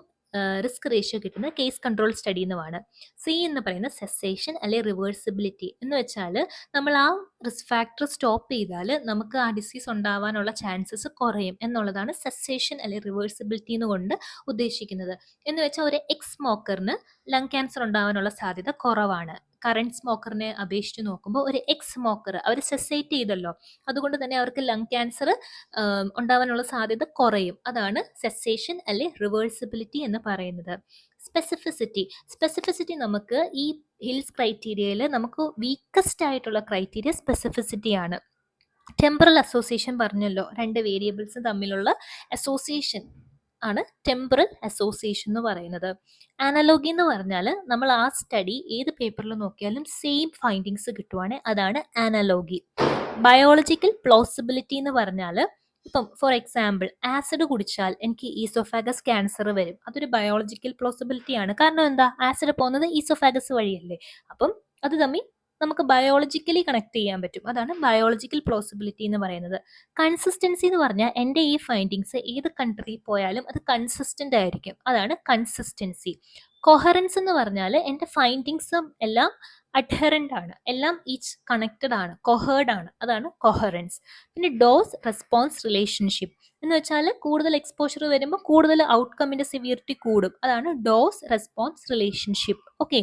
റിസ്ക് റേഷ്യോ കിട്ടുന്ന കേസ് കൺട്രോൾ സ്റ്റഡി എന്നുമാണ്. സി എന്ന് പറയുന്ന സെസേഷൻ അല്ലെ റിവേഴ്സിബിലിറ്റി എന്ന് വെച്ചാൽ നമ്മൾ ആ റിസ്ക് ഫാക്ടർ സ്റ്റോപ്പ് ചെയ്താൽ നമുക്ക് ആ ഡിസീസ് ഉണ്ടാവാനുള്ള ചാൻസസ് കുറയും എന്നുള്ളതാണ് സെസേഷൻ അല്ലെ റിവേഴ്സിബിലിറ്റി എന്നുകൊണ്ട് ഉദ്ദേശിക്കുന്നത്. എന്ന് വെച്ചാൽ ഒരു എക്സ് സ്മോക്കറിന് ലങ് ക്യാൻസർ ഉണ്ടാവാനുള്ള സാധ്യത കുറവാണ്. കറന്റ് സ്മോക്കറിനെ അപേക്ഷിച്ച് നോക്കുമ്പോൾ ഒരു എക്സ് സ്മോക്കർ അവർ സെസേറ്റ് ചെയ്തല്ലോ, അതുകൊണ്ട് തന്നെ അവർക്ക് ലങ് ക്യാൻസർ ഉണ്ടാവാനുള്ള സാധ്യത കുറയും. അതാണ് സെസേഷൻ അല്ലെ റിവേഴ്സിബിലിറ്റി എന്ന് പറയുന്നത്. സ്പെസിഫിസിറ്റി നമുക്ക് ഈ ഹിൽസ് ക്രൈറ്റീരിയയിൽ നമുക്ക് വീക്കസ്റ്റ് ആയിട്ടുള്ള ക്രൈറ്റീരിയ സ്പെസിഫിസിറ്റി ആണ്. ടെമ്പറൽ അസോസിയേഷൻ പറഞ്ഞല്ലോ, രണ്ട് വേരിയബിൾസ് തമ്മിലുള്ള അസോസിയേഷൻ ആണ് ടെമ്പറൽ അസോസിയേഷൻ എന്ന് പറയുന്നത്. അനലോഗി എന്ന് പറഞ്ഞാൽ നമ്മൾ ആ സ്റ്റഡി ഏത് പേപ്പറിൽ നോക്കിയാലും സെയിം ഫൈൻഡിങ്സ് കിട്ടുവാണ്, അതാണ് അനലോഗി. ബയോളജിക്കൽ പ്ലോസിബിലിറ്റി എന്ന് പറഞ്ഞാൽ ഇപ്പം ഫോർ എക്സാമ്പിൾ ആസിഡ് കുടിച്ചാൽ എനിക്ക് ഈസോഫാഗസ് ക്യാൻസർ വരും, അതൊരു ബയോളജിക്കൽ പ്ലോസിബിലിറ്റി ആണ്. കാരണം എന്താ, ആസിഡ് പോകുന്നത് ഈസോഫാഗസ് വഴിയല്ലേ. അപ്പം അത് തമ്മിൽ നമുക്ക് ബയോളജിക്കലി കണക്ട് ചെയ്യാൻ പറ്റും, അതാണ് ബയോളജിക്കൽ പ്ലോസിബിലിറ്റി എന്ന് പറയുന്നത്. കൺസിസ്റ്റൻസി എന്ന് പറഞ്ഞാൽ എൻ്റെ ഈ ഫൈൻഡിങ്സ് ഏത് കൺട്രി പോയാലും അത് കൺസിസ്റ്റന്റ് ആയിരിക്കും, അതാണ് കൺസിസ്റ്റൻസി. കൊഹറൻസ് എന്ന് പറഞ്ഞാൽ എൻ്റെ ഫൈൻഡിങ്സും എല്ലാം അഡ്ഹറൻ്റ് ആണ്, എല്ലാം ഈച്ച് കണക്റ്റഡ് ആണ്, കൊഹേർഡ് ആണ്, അതാണ് കൊഹറൻസ്. പിന്നെ ഡോസ് റെസ്പോൺസ് റിലേഷൻഷിപ്പ് എന്ന് വെച്ചാൽ കൂടുതൽ എക്സ്പോഷർ വരുമ്പോൾ കൂടുതൽ ഔട്ട്കമ്മിൻ്റെ സിവിയറിറ്റി കൂടും, അതാണ് dose response relationship. Okay,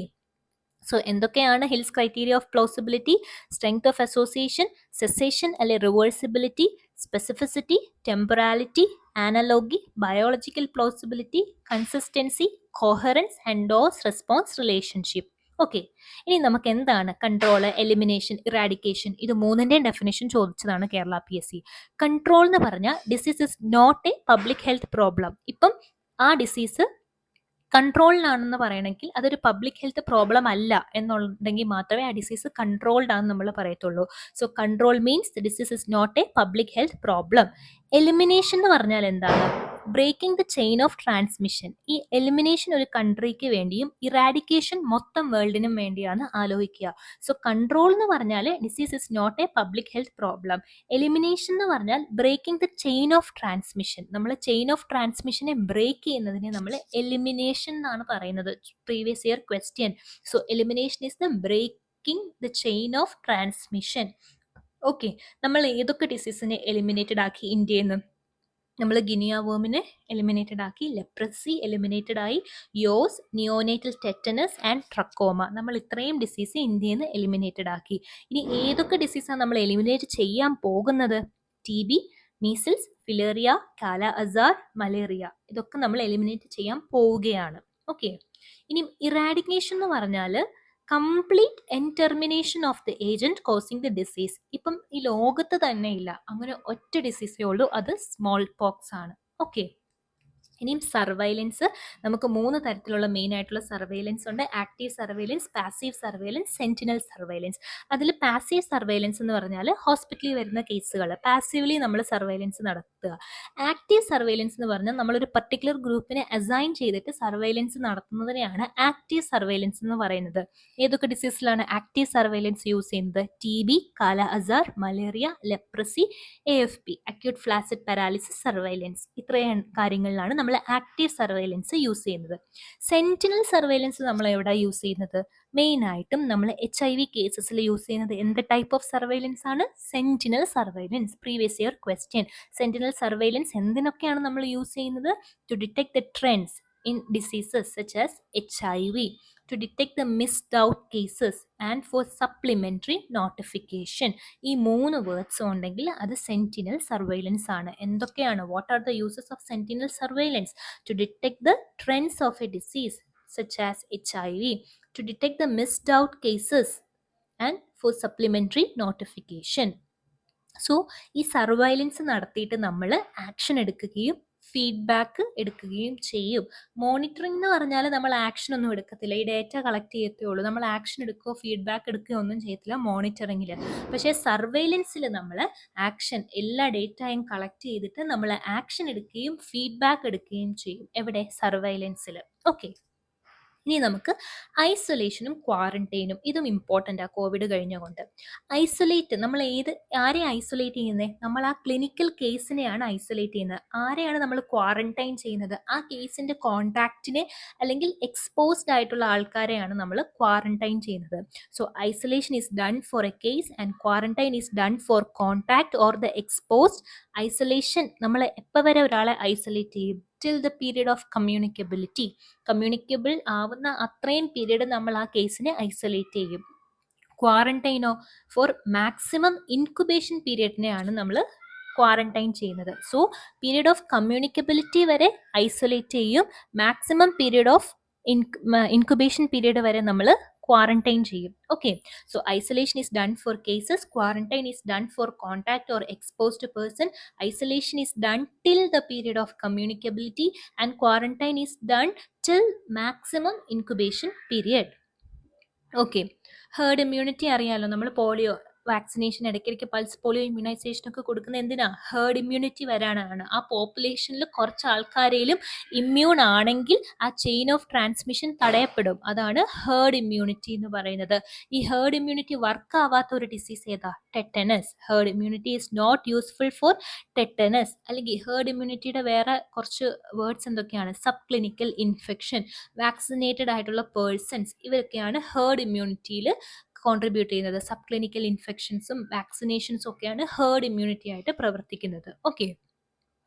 so എന്തൊക്കെയാണ് Hill's criteria of plausibility? Strength of association, cessation അല്ലെ reversibility, specificity, temporality, analogy, biological plausibility, consistency, coherence and dose response relationship. Okay, ഇനി നമുക്ക് എന്താണ് കൺട്രോൾ, എലിമിനേഷൻ, ഇറാഡിക്കേഷൻ, ഇത് മൂന്നിൻ്റെയും ഡെഫിനേഷൻ ചോദിച്ചതാണ് കേരള PSC. കൺട്രോൾ എന്ന് പറഞ്ഞാൽ disease is not a public health problem. ഇപ്പം ആ ഡിസീസ് കൺട്രോളിലാണെന്ന് പറയണമെങ്കിൽ അതൊരു പബ്ലിക് ഹെൽത്ത് പ്രോബ്ലം അല്ല എന്നുണ്ടെങ്കിൽ മാത്രമേ ആ ഡിസീസ് കൺട്രോൾഡ് ആണെന്ന് നമ്മൾ പറയത്തുള്ളൂ. So control means the disease is not a public health problem. Elimination എന്ന് പറഞ്ഞാൽ എന്താണ്? Breaking the chain of transmission. ഈ എലിമിനേഷൻ ഒരു കൺട്രിക്ക് വേണ്ടിയും ഇറാഡിക്കേഷൻ മൊത്തം വേൾഡിനും വേണ്ടിയാണ് ആലോചിക്കുക. സോ കൺട്രോൾ എന്ന് പറഞ്ഞാൽ disease is not a public health problem. Elimination എന്ന് പറഞ്ഞാൽ breaking the chain of transmission. നമ്മൾ ചെയിൻ ഓഫ് ട്രാൻസ്മിഷനെ ബ്രേക്ക് ചെയ്യുന്നതിനെ നമ്മൾ എലിമിനേഷൻ എന്നാണ് പറയുന്നത്. Previous year question. So elimination is the breaking the chain of transmission. Okay, നമ്മൾ ഏതൊക്കെ ഡിസീസിനെ എലിമിനേറ്റഡ് ആക്കി ഇന്ത്യയിൽ നിന്ന്? നമ്മൾ ഗിനിയ വേമിനെ എലിമിനേറ്റഡ് ആക്കി, ലെപ്രസി എലിമിനേറ്റഡ് ആയി, yaws, neonatal tetanus and trachoma. നമ്മൾ ഇത്രയും ഡിസീസ് ഇന്ത്യയിൽ നിന്ന് എലിമിനേറ്റഡ് ആക്കി. ഇനി ഏതൊക്കെ ഡിസീസാണ് നമ്മൾ എലിമിനേറ്റ് ചെയ്യാൻ പോകുന്നത്? ടി ബി, മീസിൽസ്, ഫിലേറിയ, കാല അസാർ, മലേറിയ. ഇതൊക്കെ നമ്മൾ എലിമിനേറ്റ് ചെയ്യാൻ പോവുകയാണ്. ഓക്കെ, ഇനി ഇറാഡിക്കേഷൻ എന്ന് പറഞ്ഞാൽ complete extermination of the agent causing the disease. ഇപ്പം ഈ ലോകത്ത് തന്നെ ഇല്ല അങ്ങനെ ഒറ്റ ഡിസീസേ ഉള്ളൂ, അത് സ്മോൾ പോക്സ് ആണ്. ഓക്കെ, ഇനിയും സർവൈലൻസ്. നമുക്ക് 3 തരത്തിലുള്ള മെയിൻ ആയിട്ടുള്ള സർവൈലൻസ് ഉണ്ട്. Active surveillance, passive surveillance, sentinel surveillance. അതിൽ പാസീവ് സർവൈലൻസ് എന്ന് പറഞ്ഞാൽ ഹോസ്പിറ്റലിൽ വരുന്ന കേസുകൾ പാസീവ്ലി നമ്മൾ സർവൈലൻസ് നടത്തുക. ആക്റ്റീവ് സർവൈലൻസ് എന്ന് പറഞ്ഞാൽ നമ്മളൊരു പർട്ടിക്കുലർ ഗ്രൂപ്പിനെ അസൈൻ ചെയ്തിട്ട് സർവൈലൻസ് നടത്തുന്നതിനെയാണ് ആക്റ്റീവ് സർവൈലൻസ് എന്ന് പറയുന്നത്. ഏതൊക്കെ ഡിസീസിലാണ് ആക്റ്റീവ് സർവൈലൻസ് യൂസ് ചെയ്യുന്നത്? ടി ബി, കാല Azar, malaria, leprosy, AFP, acute flaccid paralysis surveillance. ഇത്രയും കാര്യങ്ങളിലാണ് നമ്മൾ ആക്റ്റീവ് സർവൈലൻസ് യൂസ് ചെയ്യുന്നത്. സെന്റിനൽ സർവൈലൻസ് നമ്മൾ എവിടെ യൂസ് ചെയ്യുന്നത്? മെയിൻ ആയിട്ടും നമ്മൾ HIV കേസസിൽ യൂസ് ചെയ്യുന്നത് എന്ത് ടൈപ്പ് ഓഫ് സർവൈലൻസ് ആണ്? Sentinel surveillance. Previous year question. Sentinel surveillance എന്തിനൊക്കെയാണ് നമ്മൾ യൂസ് ചെയ്യുന്നത്? To detect the trends in diseases such as HIV, to detect the missed out cases and for supplementary notification. ഈ 3 വേർഡ്സ് ഉണ്ടെങ്കിൽ അത് സെന്റിനൽ സർവൈലൻസ് ആണ്. എന്തൊക്കെയാണ്? What are the uses of sentinel surveillance? To detect the trends of a disease such as HIV, to detect the missed out cases and for supplementary notification. So ഈ സർവൈലൻസ് നടത്തിയിട്ട് നമ്മൾ ആക്ഷൻ എടുക്കുകയും ഫീഡ്ബാക്ക് എടുക്കുകയും ചെയ്യും. മോണിറ്ററിംഗ് എന്ന് പറഞ്ഞാൽ നമ്മൾ ആക്ഷൻ ഒന്നും എടുക്കത്തില്ല, ഈ ഡേറ്റ കളക്ട് ചെയ്യത്തേ ഉള്ളൂ. നമ്മൾ ആക്ഷൻ എടുക്കുകയോ ഫീഡ്ബാക്ക് എടുക്കുകയോ ഒന്നും ചെയ്യത്തില്ല മോണിറ്ററിംഗിൽ. പക്ഷേ സർവൈലൻസിൽ നമ്മൾ ആക്ഷൻ, എല്ലാ ഡേറ്റയും കളക്ട് ചെയ്തിട്ട് നമ്മൾ ആക്ഷൻ എടുക്കുകയും ഫീഡ്ബാക്ക് എടുക്കുകയും ചെയ്യും. എവിടെ? സർവൈലൻസിൽ. ഓക്കെ, ഇനി നമുക്ക് ഐസൊലേഷനും ക്വാറന്റൈനും, ഇതും ഇമ്പോർട്ടൻ്റ് ആ കോവിഡ് കഴിഞ്ഞുകൊണ്ട്. ഐസൊലേറ്റ്, നമ്മൾ ആരെ ഐസൊലേറ്റ് ചെയ്യുന്നത്? നമ്മൾ ആ ക്ലിനിക്കൽ കേസിനെയാണ് ഐസൊലേറ്റ് ചെയ്യുന്നത്. ആരെയാണ് നമ്മൾ ക്വാറന്റൈൻ ചെയ്യുന്നത്? ആ കേസിൻ്റെ കോണ്ടാക്റ്റിനെ അല്ലെങ്കിൽ എക്സ്പോസ്ഡ് ആയിട്ടുള്ള ആൾക്കാരെയാണ് നമ്മൾ ക്വാറന്റൈൻ ചെയ്യുന്നത്. So isolation is done for a case and quarantine is done for contact or the exposed. Isolation നമ്മൾ എപ്പോൾ വരെ ഒരാളെ ഐസൊലേറ്റ് ചെയ്യും? Till the period of communicability. Communicable ആവുന്ന അത്രയും പീരീഡ് നമ്മൾ ആ കേസിനെ ഐസൊലേറ്റ് ചെയ്യും. ക്വാറന്റൈനോ? ഫോർ മാക്സിമം ഇൻക്യുബേഷൻ പീരിയഡിനെയാണ് നമ്മൾ ക്വാറന്റൈൻ ചെയ്യുന്നത്. സോ പീരിയഡ് ഓഫ് കമ്മ്യൂണിക്കബിലിറ്റി വരെ ഐസൊലേറ്റ് ചെയ്യും, maximum period of incubation period വരെ നമ്മൾ ക്വാറന്റൈൻ ചെയ്യും. Okay, so isolation is done for cases, quarantine is done for contact or exposed person, isolation is done till the period of communicability and quarantine is done till maximum incubation period. Okay, herd immunity അറിയാലോ. നമ്മൾ പോളിയോ വാക്സിനേഷൻ, ഇടയ്ക്കിടയ്ക്ക് പൾസ് പോളിയോ ഇമ്മ്യൂണൈസേഷൻ ഒക്കെ കൊടുക്കുന്നത് എന്തിനാ? ഹേർഡ് ഇമ്മ്യൂണിറ്റി വരാനാണ്. ആ പോപ്പുലേഷനിൽ കുറച്ച് ആൾക്കാരെങ്കിലും ഇമ്മ്യൂൺ ആണെങ്കിൽ ആ ചെയിൻ ഓഫ് ട്രാൻസ്മിഷൻ തടയപ്പെടും. അതാണ് ഹേർഡ് ഇമ്മ്യൂണിറ്റി എന്ന് പറയുന്നത്. ഈ ഹേർഡ് ഇമ്മ്യൂണിറ്റി വർക്ക് ആവാത്ത ഒരു ഡിസീസ് ഏതാ? Tetanus. Herd immunity is not useful for tetanus. അല്ലെങ്കിൽ ഹേർഡ് ഇമ്മ്യൂണിറ്റിയുടെ വേറെ കുറച്ച് വേർഡ്സ് എന്തൊക്കെയാണ്? സബ് ക്ലിനിക്കൽ ഇൻഫെക്ഷൻ, വാക്സിനേറ്റഡ് ആയിട്ടുള്ള പേഴ്സൺസ്, ഇവരൊക്കെയാണ് ഹേർഡ് ഇമ്മ്യൂണിറ്റിയിൽ കോൺട്രിബ്യൂട്ട് ചെയ്യുന്നത്. സബ് ക്ലിനിക്കൽ ഇൻഫെക്ഷൻസും വാക്സിനേഷൻസും ഒക്കെയാണ് ഹേർഡ് ഇമ്മ്യൂണിറ്റി ആയിട്ട് പ്രവർത്തിക്കുന്നത്. ഓക്കെ,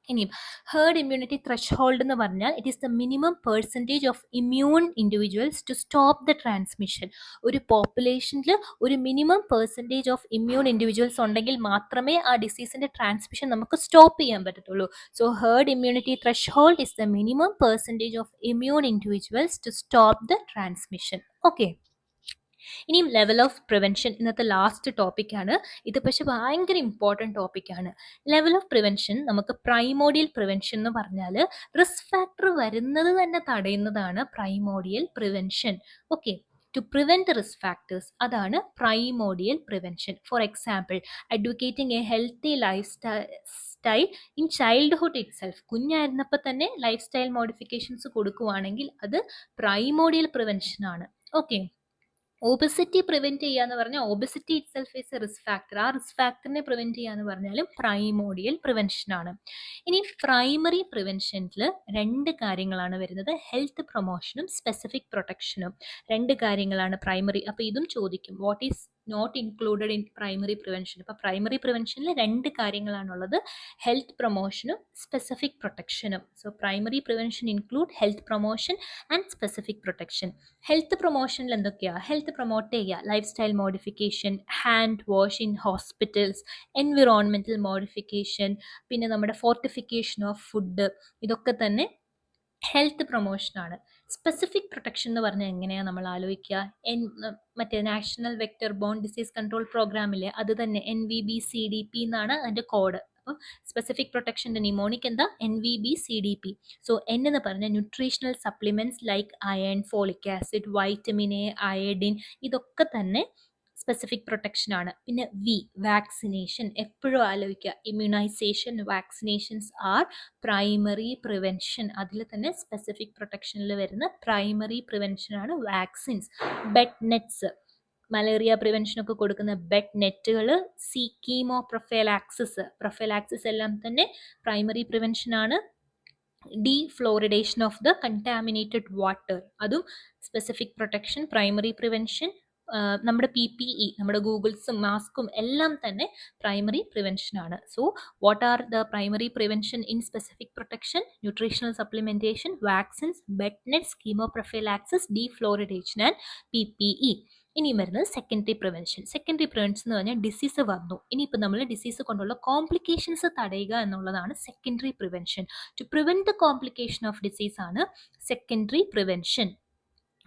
ഇനിയും ഹേർഡ് ഇമ്മ്യൂണിറ്റി ത്രഷോൾഡ് എന്ന് പറഞ്ഞാൽ it is the minimum percentage of immune individuals to stop the transmission. ഒരു പോപ്പുലേഷനിൽ ഒരു minimum percentage of immune individuals ഉണ്ടെങ്കിൽ മാത്രമേ ആ ഡിസീസിൻ്റെ ട്രാൻസ്മിഷൻ നമുക്ക് സ്റ്റോപ്പ് ചെയ്യാൻ പറ്റത്തുള്ളൂ. So herd immunity threshold is the minimum percentage of immune individuals to stop the transmission. Okay, ഇനിയും ലെവൽ ഓഫ് പ്രിവെൻഷൻ ഇന്നത്തെ ലാസ്റ്റ് ടോപ്പിക്കാണ്. ഇത് പക്ഷെ ഭയങ്കര ഇമ്പോർട്ടൻറ്റ് ടോപ്പിക്കാണ്. ലെവൽ ഓഫ് പ്രിവെൻഷൻ നമുക്ക് പ്രൈമോഡിയൽ പ്രിവെൻഷൻ എന്ന് പറഞ്ഞാൽ റിസ്ക് ഫാക്ടർ വരുന്നത് തന്നെ തടയുന്നതാണ് primordial prevention. Okay, to prevent risk factors, അതാണ് primordial prevention. For example, advocating a healthy lifestyle in childhood itself. കുഞ്ഞായിരുന്നപ്പോൾ തന്നെ ലൈഫ് സ്റ്റൈൽ മോഡിഫിക്കേഷൻസ് കൊടുക്കുവാണെങ്കിൽ അത് പ്രൈമോഡിയൽ പ്രിവെൻഷൻ ആണ്. ഓക്കെ, ഒബസിറ്റി പ്രിവെന്റ് ചെയ്യുക എന്ന് പറഞ്ഞാൽ obesity itself is a risk factor. ആ റിസ്ക് ഫാക്ടറിനെ പ്രിവെന്റ് ചെയ്യുക എന്ന് പറഞ്ഞാലും പ്രൈമോഡിയൽ പ്രിവെൻഷൻ ആണ്. ഇനി പ്രൈമറി പ്രിവെൻഷനിൽ രണ്ട് കാര്യങ്ങളാണ് വരുന്നത്, ഹെൽത്ത് പ്രൊമോഷനും സ്പെസിഫിക് പ്രൊട്ടക്ഷനും. രണ്ട് കാര്യങ്ങളാണ് പ്രൈമറി. അപ്പോൾ ഇതും ചോദിക്കും, what is not included in primary prevention. അപ്പോൾ പ്രൈമറി പ്രിവെൻഷനിൽ രണ്ട് കാര്യങ്ങളാണുള്ളത്, ഹെൽത്ത് പ്രൊമോഷനും സ്പെസിഫിക് പ്രൊട്ടക്ഷനും. So primary prevention include health promotion and specific protection. Health പ്രൊമോഷനിൽ എന്തൊക്കെയാണ്? ഹെൽത്ത് പ്രൊമോട്ട് ചെയ്യുക, lifestyle modification, hand wash in hospitals, environmental modification, പിന്നെ നമ്മുടെ ഫോർട്ടിഫിക്കേഷൻ ഓഫ് ഫുഡ്, ഇതൊക്കെ തന്നെ ഹെൽത്ത് പ്രൊമോഷനാണ്. സ്പെസിഫിക് പ്രൊട്ടക്ഷൻ എന്ന് പറഞ്ഞാൽ എങ്ങനെയാണ് നമ്മൾ ആലോചിക്കുക? മറ്റേ national vector borne disease control പ്രോഗ്രാമില്ലേ, അത് തന്നെ NVBCDP എന്നാണ് അതിൻ്റെ കോഡ്. അപ്പോൾ സ്പെസിഫിക് പ്രൊട്ടക്ഷൻ്റെ നിമോണിക് എന്താ? NVBCDP. സോ N എന്ന് പറഞ്ഞാൽ nutritional supplements like iron, folic acid, vitamin A, iodine, ഇതൊക്കെ തന്നെ സ്പെസിഫിക് പ്രൊട്ടക്ഷൻ ആണ്. പിന്നെ വാക്സിനേഷൻ, എപ്പോഴും ആലോചിക്കുക, immunization, vaccinations are primary prevention. അതിൽ തന്നെ സ്പെസിഫിക് പ്രൊട്ടക്ഷനിൽ വരുന്ന പ്രൈമറി പ്രിവെൻഷൻ ആണ് വാക്സിൻസ്. ബെഡ് നെറ്റ്സ്, മലേറിയ പ്രിവെൻഷനൊക്കെ കൊടുക്കുന്ന ബെഡ് നെറ്റുകൾ, കീമോ പ്രൊഫൈലാക്സിസ് എല്ലാം തന്നെ പ്രൈമറി പ്രിവെൻഷൻ ആണ്. Defluoridation of the contaminated water, അതും സ്പെസിഫിക് പ്രൊട്ടക്ഷൻ, പ്രൈമറി പ്രിവെൻഷൻ. നമ്മുടെ PPE, നമ്മുടെ ഗൂഗിൾസും മാസ്കും എല്ലാം തന്നെ പ്രൈമറി പ്രിവെൻഷൻ ആണ്. So what are the primary prevention in specific protection? Nutritional supplementation, vaccines, bed nets, chemoprophylaxis, defluoridation and PPE. ഇനിയും വരുന്നത് സെക്കൻഡറി പ്രിവെൻഷൻ. സെക്കൻഡറി പ്രിവെൻഷൻ എന്ന് പറഞ്ഞാൽ ഡിസീസ് വന്നു, ഇനിയിപ്പോൾ നമ്മൾ ഡിസീസ് കൊണ്ടുള്ള കോംപ്ലിക്കേഷൻസ് തടയുക എന്നുള്ളതാണ് secondary prevention. To prevent the complication of disease ആണ് സെക്കൻഡറി പ്രിവെൻഷൻ.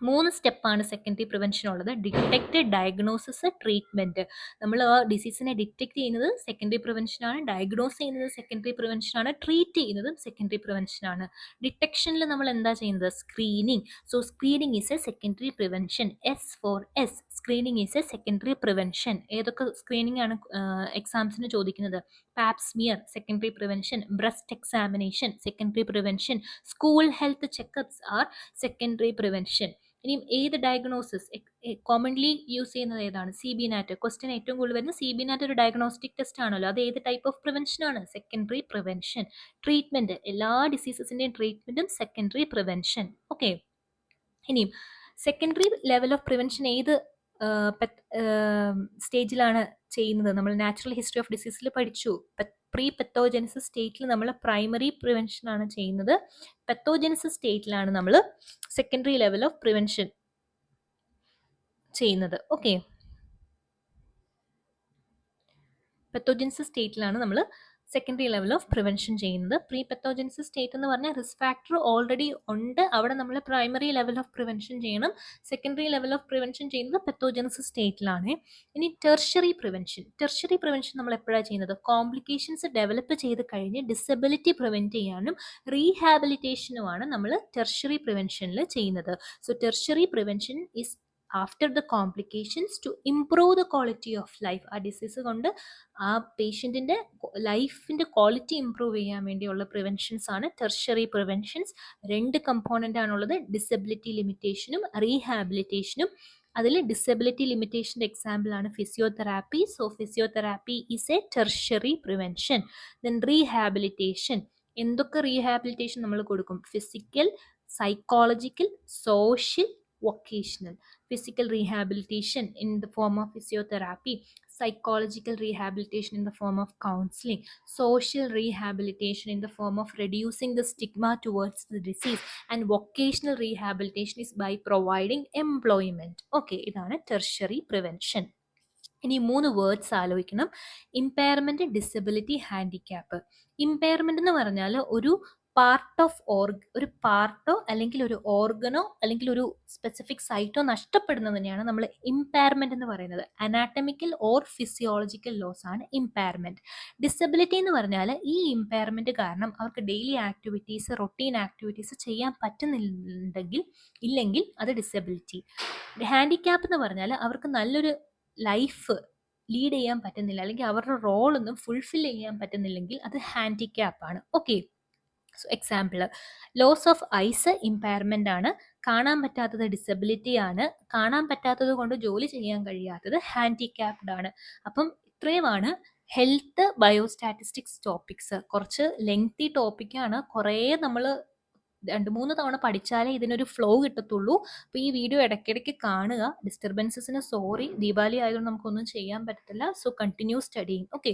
3 സ്റ്റെപ്പാണ് സെക്കൻഡറി പ്രിവെൻഷൻ ഉള്ളത്. Detect, diagnosis, treatment. നമ്മൾ ആ ഡിസീസിനെ ഡിറ്റക്ട് ചെയ്യുന്നത് സെക്കൻഡറി പ്രിവെൻഷനാണ്, ഡയഗ്നോസ് ചെയ്യുന്നത് സെക്കൻഡറി പ്രിവെൻഷനാണ്, ട്രീറ്റ് ചെയ്യുന്നതും സെക്കൻഡറി പ്രിവെൻഷനാണ്. ഡിറ്റക്ഷനിൽ നമ്മൾ എന്താ ചെയ്യുന്നത്? Screening. So screening is a secondary prevention. S. Screening is a secondary prevention. ഏതൊക്കെ സ്ക്രീനിങ് ആണ് എക്സാംസിന് ചോദിക്കുന്നത്? Pap smear, secondary prevention. Breast examination, secondary prevention. School health check-ups R secondary prevention. ഇനിയും ഏത് ഡയഗ്നോസിസ് കോമൺലി യൂസ് ചെയ്യുന്നത് ഏതാണ്? CB-NAT. ക്വസ്റ്റ്യൻ ഏറ്റവും കൂടുതൽ വരുന്നത് CB-NAT ഒരു ഡയഗ്നോസ്റ്റിക് ടെസ്റ്റ് ആണല്ലോ, അത് ഏത് ടൈപ്പ് ഓഫ് പ്രിവെൻഷൻ ആണ്? Secondary prevention. ട്രീറ്റ്മെൻറ്റ്, എല്ലാ ഡിസീസസിൻ്റെയും ട്രീറ്റ്മെൻറ്റും സെക്കൻഡറി പ്രിവെൻഷൻ. ഓക്കെ, ഇനിയും സെക്കൻഡറി ലെവൽ ഓഫ് പ്രിവെൻഷൻ ഏത് സ്റ്റേജിലാണ് ചെയ്യുന്നത്? നമ്മൾ നാച്ചുറൽ ഹിസ്റ്ററി ഓഫ് ഡിസീസിൽ പഠിച്ചു. പ്രീ പെത്തോജെനിസിസ് സ്റ്റേറ്റിൽ നമ്മൾ പ്രൈമറി പ്രിവെൻഷൻ ആണ് ചെയ്യുന്നത്. പെത്തോജെനിസിസ് സ്റ്റേറ്റിലാണ് നമ്മൾ സെക്കൻഡറി ലെവൽ ഓഫ് പ്രിവെൻഷൻ ചെയ്യുന്നത്. ഓക്കെ, പെത്തോജെനിസിസ് സ്റ്റേറ്റിലാണ് നമ്മൾ സെക്കൻഡറി ലെവൽ ഓഫ് പ്രിവെൻഷൻ ചെയ്യുന്നത്. പ്രീ പെത്തോജെനിസിസ് സ്റ്റേറ്റ് എന്ന് പറഞ്ഞാൽ റിസ്ക് ഫാക്ടർ ഓൾറെഡി ഉണ്ട്, അവിടെ നമ്മൾ പ്രൈമറി ലെവൽ ഓഫ് പ്രിവെൻഷൻ ചെയ്യണം. സെക്കൻഡറി ലെവൽ ഓഫ് പ്രിവെൻഷൻ ചെയ്യുന്നത് പെത്തോജെനിസിസ് സ്റ്റേറ്റിലാണ്. ഇനി ടെർഷ്യറി പ്രിവെൻഷൻ. ടെർഷ്യറി പ്രിവെൻഷൻ നമ്മൾ എപ്പോഴാണ് ചെയ്യുന്നത്? കോംപ്ലിക്കേഷൻസ് ഡെവലപ്പ് ചെയ്ത് കഴിഞ്ഞ് ഡിസബിലിറ്റി പ്രിവെൻറ്റ് ചെയ്യാനും റീഹാബിലിറ്റേഷനുമാണ് നമ്മൾ ടെർഷ്യറി പ്രിവെൻഷനിൽ ചെയ്യുന്നത്. So tertiary prevention is after the complications to improve the quality of life. ആ ഡിസീസ് കൊണ്ട് ആ പേഷ്യൻറ്റിൻ്റെ ലൈഫിൻ്റെ ക്വാളിറ്റി ഇംപ്രൂവ് ചെയ്യാൻ വേണ്ടിയുള്ള പ്രിവെൻഷൻസ് ആണ് ടെർഷ്യറി പ്രിവെൻഷൻസ്. 2 കമ്പോണൻ്റ് ആണുള്ളത്, ഡിസബിലിറ്റി ലിമിറ്റേഷനും റീഹാബിലിറ്റേഷനും. അതിൽ ഡിസബിലിറ്റി ലിമിറ്റേഷൻ്റെ എക്സാമ്പിൾ ആണ് physiotherapy. So physiotherapy is A tertiary prevention. Then rehabilitation. എന്തൊക്കെ റീഹാബിലിറ്റേഷൻ നമ്മൾ കൊടുക്കും? Physical, psychological, social, vocational. Physical rehabilitation in the form of physiotherapy, psychological rehabilitation in the form of counseling, social rehabilitation in the form of reducing the stigma towards the disease, and vocational rehabilitation is by providing employment. Okay, ഇതാണ് tertiary prevention. ഇനി 3 വേർഡ്സ് ആലോചിക്കണം. Impairment, disability, handicap. ഇമ്പയർമെൻ്റ് എന്ന് പറഞ്ഞാൽ ഒരു ഒരു പാർട്ടോ അല്ലെങ്കിൽ ഒരു ഓർഗനോ അല്ലെങ്കിൽ ഒരു സ്പെസിഫിക് സൈറ്റോ നഷ്ടപ്പെടുന്നതിനെയാണ് നമ്മൾ ഇമ്പയർമെന്റ് എന്ന് പറയുന്നത്. അനാറ്റമിക്കൽ ഓർ ഫിസിയോളജിക്കൽ ലോസ് ആണ് ഇമ്പയർമെന്റ്. ഡിസബിലിറ്റി എന്ന് പറഞ്ഞാൽ ഈ ഇമ്പയർമെന്റ് കാരണം അവർക്ക് ഡെയിലി ആക്ടിവിറ്റീസ്, റൊട്ടീൻ ആക്ടിവിറ്റീസ് ചെയ്യാൻ ഇല്ലെങ്കിൽ അത് ഡിസബിലിറ്റി. ഹാൻഡിക്യാപ്പ് എന്ന് പറഞ്ഞാൽ അവർക്ക് നല്ലൊരു ലൈഫ് ലീഡ് ചെയ്യാൻ പറ്റുന്നില്ല, അല്ലെങ്കിൽ അവരുടെ റോളൊന്നും ഫുൾഫിൽ ചെയ്യാൻ പറ്റുന്നില്ലെങ്കിൽ അത് ഹാൻഡിക്യാപ്പ് ആണ്. Okay, so example, loss of eyes impairment ആണ്, കാണാൻ പറ്റാത്തത് ഡിസബിലിറ്റി ആണ്, കാണാൻ പറ്റാത്തത് കൊണ്ട് ജോലി ചെയ്യാൻ കഴിയാത്തത് ഹാൻഡിക്യാപ്ഡ് ആണ്. അപ്പം ഇത്രയുമാണ് ഹെൽത്ത് ബയോസ്റ്റാറ്റിസ്റ്റിക്സ് ടോപ്പിക്സ്. കുറച്ച് ലെങ്തി ടോപ്പിക്കാണ്, കുറേ നമ്മൾ 2-3 തവണ പഠിച്ചാലേ ഇതിനൊരു ഫ്ലോ കിട്ടത്തുള്ളൂ. അപ്പോൾ ഈ വീഡിയോ ഇടയ്ക്കിടയ്ക്ക് കാണുക. ഡിസ്റ്റർബൻസസിന് സോറി, ദീപാവലി ആയതുകൊണ്ട് നമുക്കൊന്നും ചെയ്യാൻ പറ്റത്തില്ല. So continue studying. ഓക്കെ.